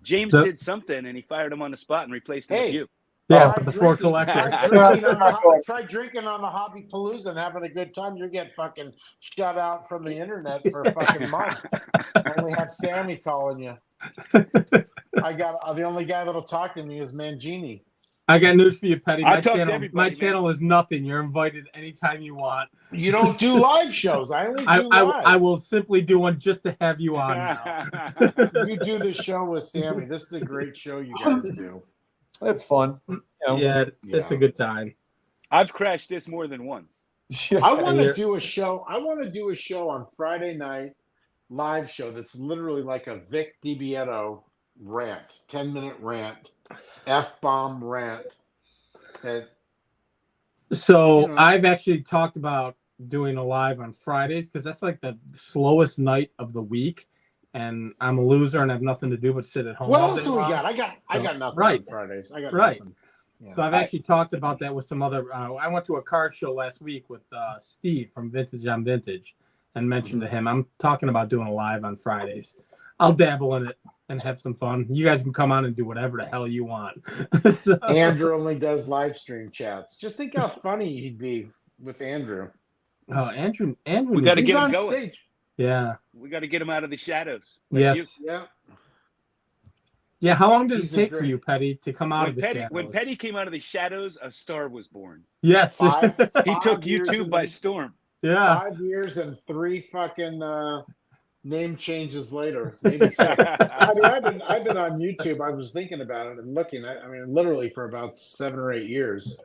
James The- did something, and he fired him on the spot and replaced him with Hey. you. Yeah, Try for the four drinking- collector. Try drinking on the Hobby Palooza and having a good time. You're getting fucking shut out from the internet for a fucking month. Only have Sammy calling you. I got the only guy that'll talk to me is Mangini. I got news for you, Petty. I My talk to channel, everybody, my man. channel is nothing. You're invited anytime you want. You don't do live shows. I only do I live. will simply do one just to have you on now. You do the show with Sammy. This is a great show you guys do. That's fun. You know. Yeah, it's a good time. I've crashed this more than once. I want Yeah. to do a show. I want to do a show on Friday night, live show that's literally like a Vic DiBietto rant, 10-minute rant, F-bomb rant. That So You know. I've actually talked about doing a live on Fridays because that's like the slowest night of the week, and I'm a loser and have nothing to do but sit at home. what all else day do we long. got? I got nothing Right. on Fridays. I got Right. nothing. Yeah. So I've actually talked about that with some other. I went to a card show last week with Steve from Vintage on Vintage, and mentioned to him I'm talking about doing a live on Fridays. I'll dabble in it and have some fun. You guys can come on and do whatever the hell you want. So- Andrew only does live stream chats. Just think how funny he'd be with Andrew. Oh, Andrew, We gotta He's get him on going. stage. yeah, We got to get him out of the shadows. Like yes, you. Yeah. yeah. How long did He's it a take for great- you, Petty, to come out of the shadows? When Petty came out of the shadows, a star was born. Yes, He Five took years YouTube in by the- storm. yeah. 5 years and 3 fucking name changes later. Maybe 6. I mean, I've been on YouTube. I was thinking about it and looking. I mean, literally for about 7 or 8 years.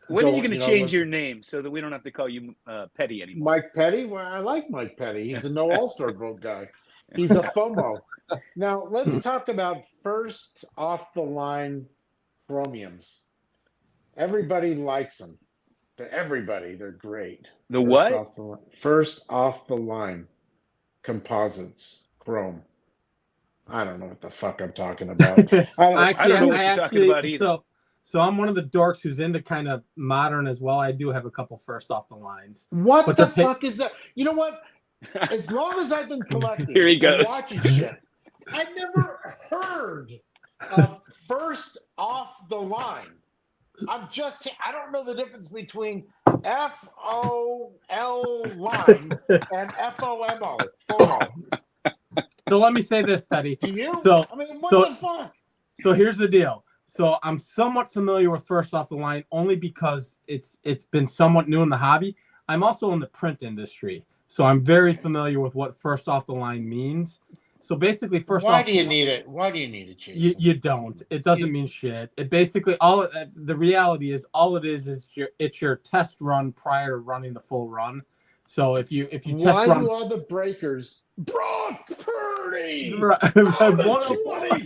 When are Go- you going you to know, change look- your name so that we don't have to call you Petty anymore? Mike Petty. Well, I like Mike Petty. He's a no All-Star vote guy. He's a FOMO. Now let's talk about first off the line chromiums. Everybody likes them. Everybody, they're great. The what? First off the line composites chrome. I don't know what the fuck I'm talking about. I don't know what you're talking about either. So I'm one of the dorks who's into kind of modern as well. I do have a couple first off the lines. What But the the pic- fuck is that? You know what? As long as I've been collecting Here he and goes. watching shit, I never heard of first off the line. I don't know the difference between FOL line and FOMO. FOMO. So let me say this, Petty. Do you? So- I mean, what so- the fuck? So here's the deal. So I'm somewhat familiar with first off the line only because it's been somewhat new in the hobby. I'm also in the print industry, so I'm very familiar with what first off the line means. So basically, first Why off, do you need it? Why do you need it, Jason? you don't. It doesn't mean shit. It basically the reality is all it is it's your test run prior to running the full run. So if you test Why run do all the breakers? Brock Purdy. Right. One- 25.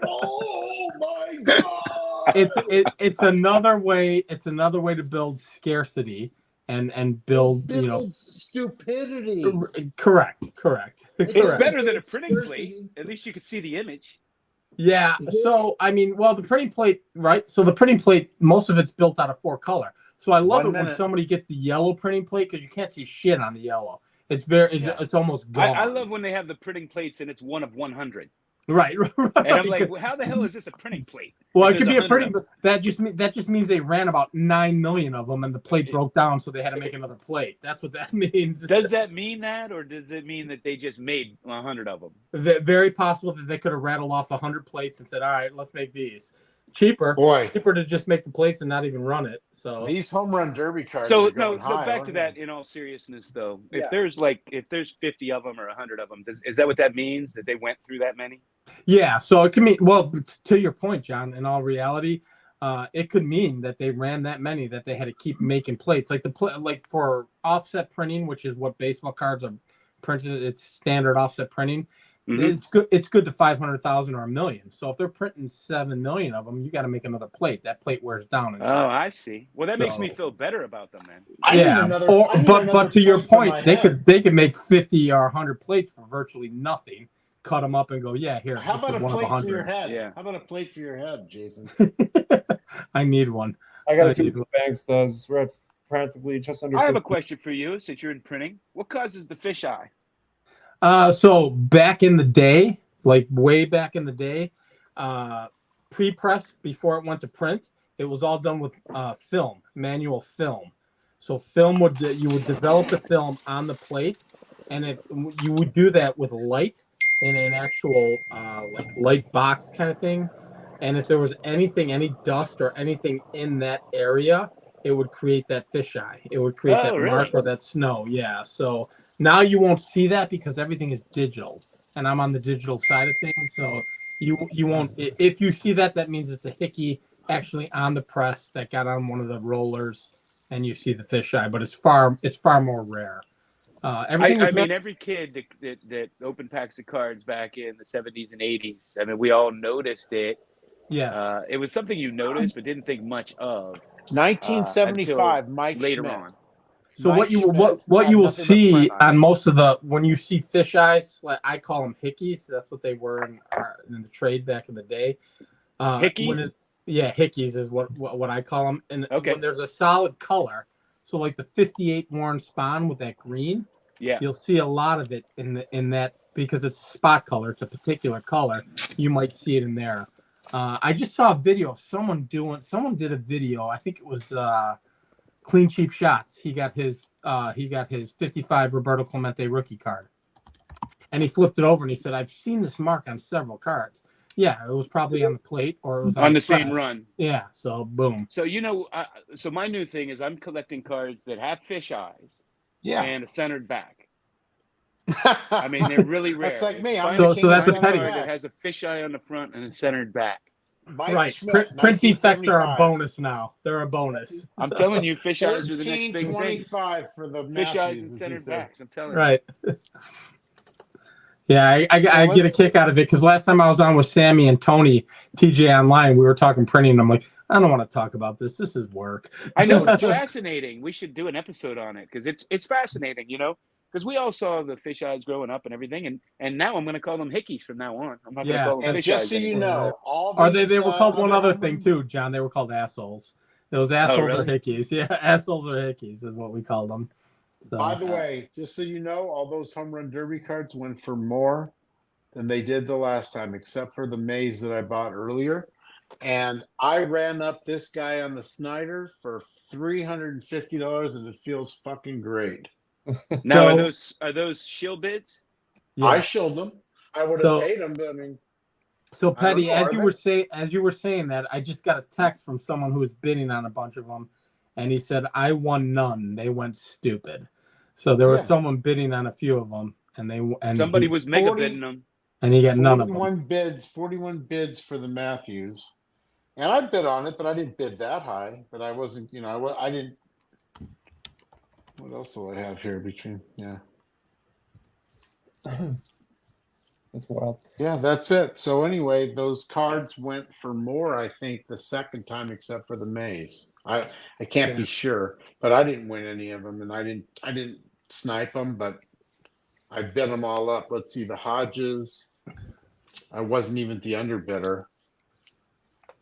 Oh my god. it's another way to build scarcity and build Builds stupidity. correct It's It's better than a printing Scarcity. plate. At least you can see the image. yeah. So I mean, well, the printing plate, right? So the printing plate, most of it's built out of 4-color. So I love 1 it when minute. somebody gets the yellow printing plate because you can't see shit on the yellow. It's it's almost gone. I love when they have the printing plates and it's 1 of 100. right. And I'm like, Because- well, how the hell is this a printing plate? well, it If could be there's a printing. 100 That just means they ran about 9 million of them, and the plate broke down, so they had to make another plate. That's what that means. Does that mean that, or does it mean that they just made 100 of them? Very possible that they could have rattled off 100 plates and said, "All right, let's make these cheaper Boy, to just make the plates and not even run it." So these home run derby cards. So are no, going high, back aren't to they? that. In all seriousness, though, Yeah. if there's 50 of them or 100 of them, is that what that means? That they went through that many? yeah, so it can mean, well, to your point, John. In all reality, it could mean that they ran that many that they had to keep making plates. Like like for offset printing, which is what baseball cards are printed. It's standard offset printing. Mhm. It's good to 500,000 or 1 million. So if they're printing 7 million of them, you got to make another plate. That plate wears down. In Oh, time. I see. Well, that makes me So- feel better about them then. I need another. I need but another to your plate for my point, they head. could make 50 or 100 plates for virtually nothing. Cut them up and go, yeah, here. How this about is a one of plate for your 100. head? Yeah. How about a plate for your head, Jason? I need one. I gotta I see need what this Banks does. We're at practically just under. I have a 50. question for you since you're in printing. What causes the fisheye? So back in the day, like way back in the day, pre-press before it went to print, it was all done with film, manual film. So you would develop the film on the plate, and if you would do that with light in an actual like light box kind of thing, and if there was any dust or anything in that area, it would create that fisheye. It would create that really? mark or that snow. Yeah. So now you won't see that because everything is digital, and I'm on the digital side of things. So you won't. If you see that, that means it's a hickey actually on the press that got on one of the rollers, and you see the fisheye. But it's far more rare. Everything I mean, every kid that opened packs of cards back in the 70s and 80s, I mean, we all noticed it. yes. It was something you noticed but didn't think much of 1975, Mike later Schmidt. on. So Mike what you Schmidt what had you will nothing but see print on eyes. most of the when you see fisheyes, like I call them hickeys. That's what they were in the trade back in the day. Hickeys? Hickeys is what I call them. And Okay. when there's a solid color, so like the 58 Warren Spawn with that green, Yeah. you'll see a lot of it in that because it's spot color. It's a particular color. You might see it in there. I just saw a video of someone did a video. I think it was Clean Cheap Shots. He got his 55 Roberto Clemente rookie card, and he flipped it over and he said, "I've seen this mark on several cards." Yeah, it was probably on the plate or it was On the same press. run. Yeah, so boom. So, so my new thing is I'm collecting cards that have fish eyes Yeah. and a centered back. I mean, they're really rare. That's like me. Find I'm the So king that's of a a petty. center card that has a backs. fish eye on the front and a centered back. Mike Right. Schmidt, Print defects are a 1975. bonus now. They're a bonus. I'm telling you, fish eyes are the next big thing. 13.25 for the Fish eyes Matthews, and as you centered said. backs. I'm telling you. Right. Yeah, I get a let's- kick out of it because last time I was on with Sammy and Tony, TJ Online, we were talking printing, and I'm like, I don't want to talk about this. This is work. I know it's Just- fascinating. We should do an episode on it because it's fascinating, because we all saw the fish eyes growing up and everything, and now I'm going to call them hickeys from now on. I'm not going to Yeah, call them And fish just eyes so you anymore. know, all Or these, they were called one other thing home too, John. They were called assholes. Those assholes really? are hickeys. Yeah, assholes are hickeys is what we called them. So, By the way, just so you know, all those home run derby cards went for more than they did the last time, except for the maze that I bought earlier. And I ran up this guy on the Snyder for $350, and it feels fucking great. Now, So- are those shield bids? yeah. I showed them. I would have So- paid them, but I mean, So I don't Petty, know, as are you they? were saying that, I just got a text from someone who was bidding on a bunch of them, and he said I won none. They went stupid. So there was Yeah. someone bidding on a few of them, and Somebody he, was mega 40 bidding them. and he got none of them. 41 bids for the Matthews. And I bid on it, but I didn't bid that high. But I wasn't, I didn't. What else do I have here between? Yeah. That's wild. Yeah, that's it. So anyway, those cards went for more, I think, the second time, except for the maze. I can't be sure, but I didn't win any of them, and I didn't snipe them, but I bet them all up. Let's see, the Hodges. I wasn't even the underbidder,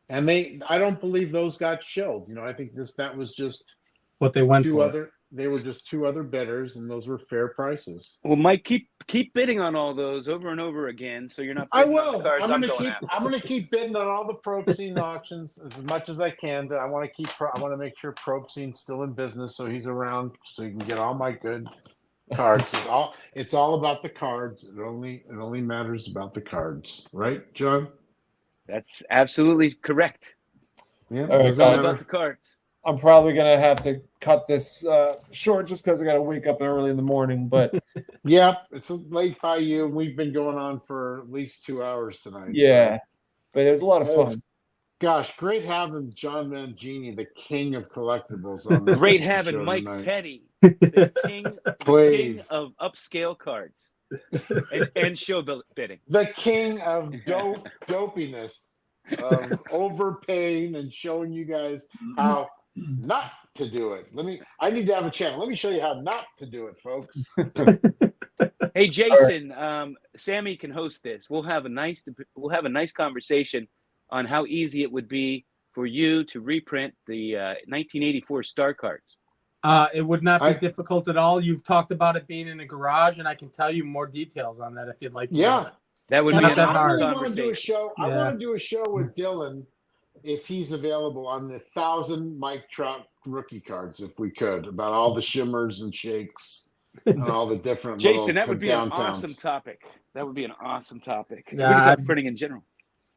and I don't believe those got shilled. I think that was just What they went for. They were just two other bidders, and those were fair prices. Well, Mike, keep bidding on all those over and over again, so you're not. I bidding on the will. cards I'm gonna going keep. after. I'm gonna keep bidding on all the Probstein auctions as much as I can. But I want to keep. I want to make sure Probstein's still in business, so he's around, so he can get all my good cards. It's all about the cards. It only matters about the cards, right, John? That's absolutely correct. Yeah. All right, It's all guys. about the cards. I'm probably gonna have to cut this short just because I gotta wake up early in the morning. But Yep. It's late by you. We've been going on for at least 2 hours tonight. yeah, but it was a lot of That's- fun. Gosh, great having John Mangini, the king of collectibles, on the Great show having Mike tonight. Petty, the king Please. of upscale cards and show bidding. The king of dopiness, of overpaying and showing you guys how not to do it. I need to have a channel. Let me show you how not to do it, folks. Hey Jason, Sammy can host this. We'll have a nice conversation on how easy it would be for you to reprint the 1984 Star cards. It would not be difficult at all. You've talked about it being in a garage, and I can tell you more details on that if you'd like. Yeah, that would be not an that awesome hard. I want to conversation. do a show. I Yeah. want to do a show with Dylan if he's available on the 1,000 Mike Trout rookie cards, if we could, about all the shimmers and shakes and all the different. Jason, that would be downtowns. an awesome topic. That would be an awesome topic. Yeah, We can talk printing in general.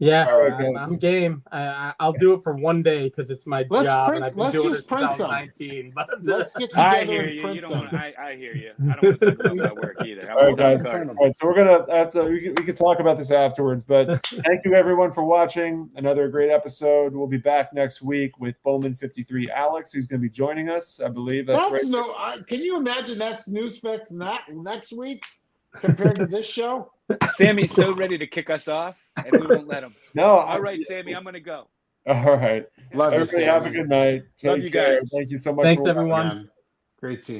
Yeah, All right, guys. I'm game. I'll do it for one day because it's my job, and I've been let's doing it just since print some. 2019. But Let's get I together hear and you. print You don't some. want. I hear you. I don't want to talk about that work either. I All right, want to guys. talk Turn cards. them. All right, so we're gonna have to. We can talk about this afterwards, but thank you everyone for watching. Another great episode. We'll be back next week with Bowman 53 Alex, who's going to be joining us. I believe that's right. Can you imagine that's Newsfex next week compared to this show? Sammy's so ready to kick us off, and we won't let him. No, All right, Sammy, I'm going to go. All right. Love you, Everybody, have a Sammy. good night. Love Take you care. guys. Thank you so much. Thanks, for watching. everyone. Man, great seeing you.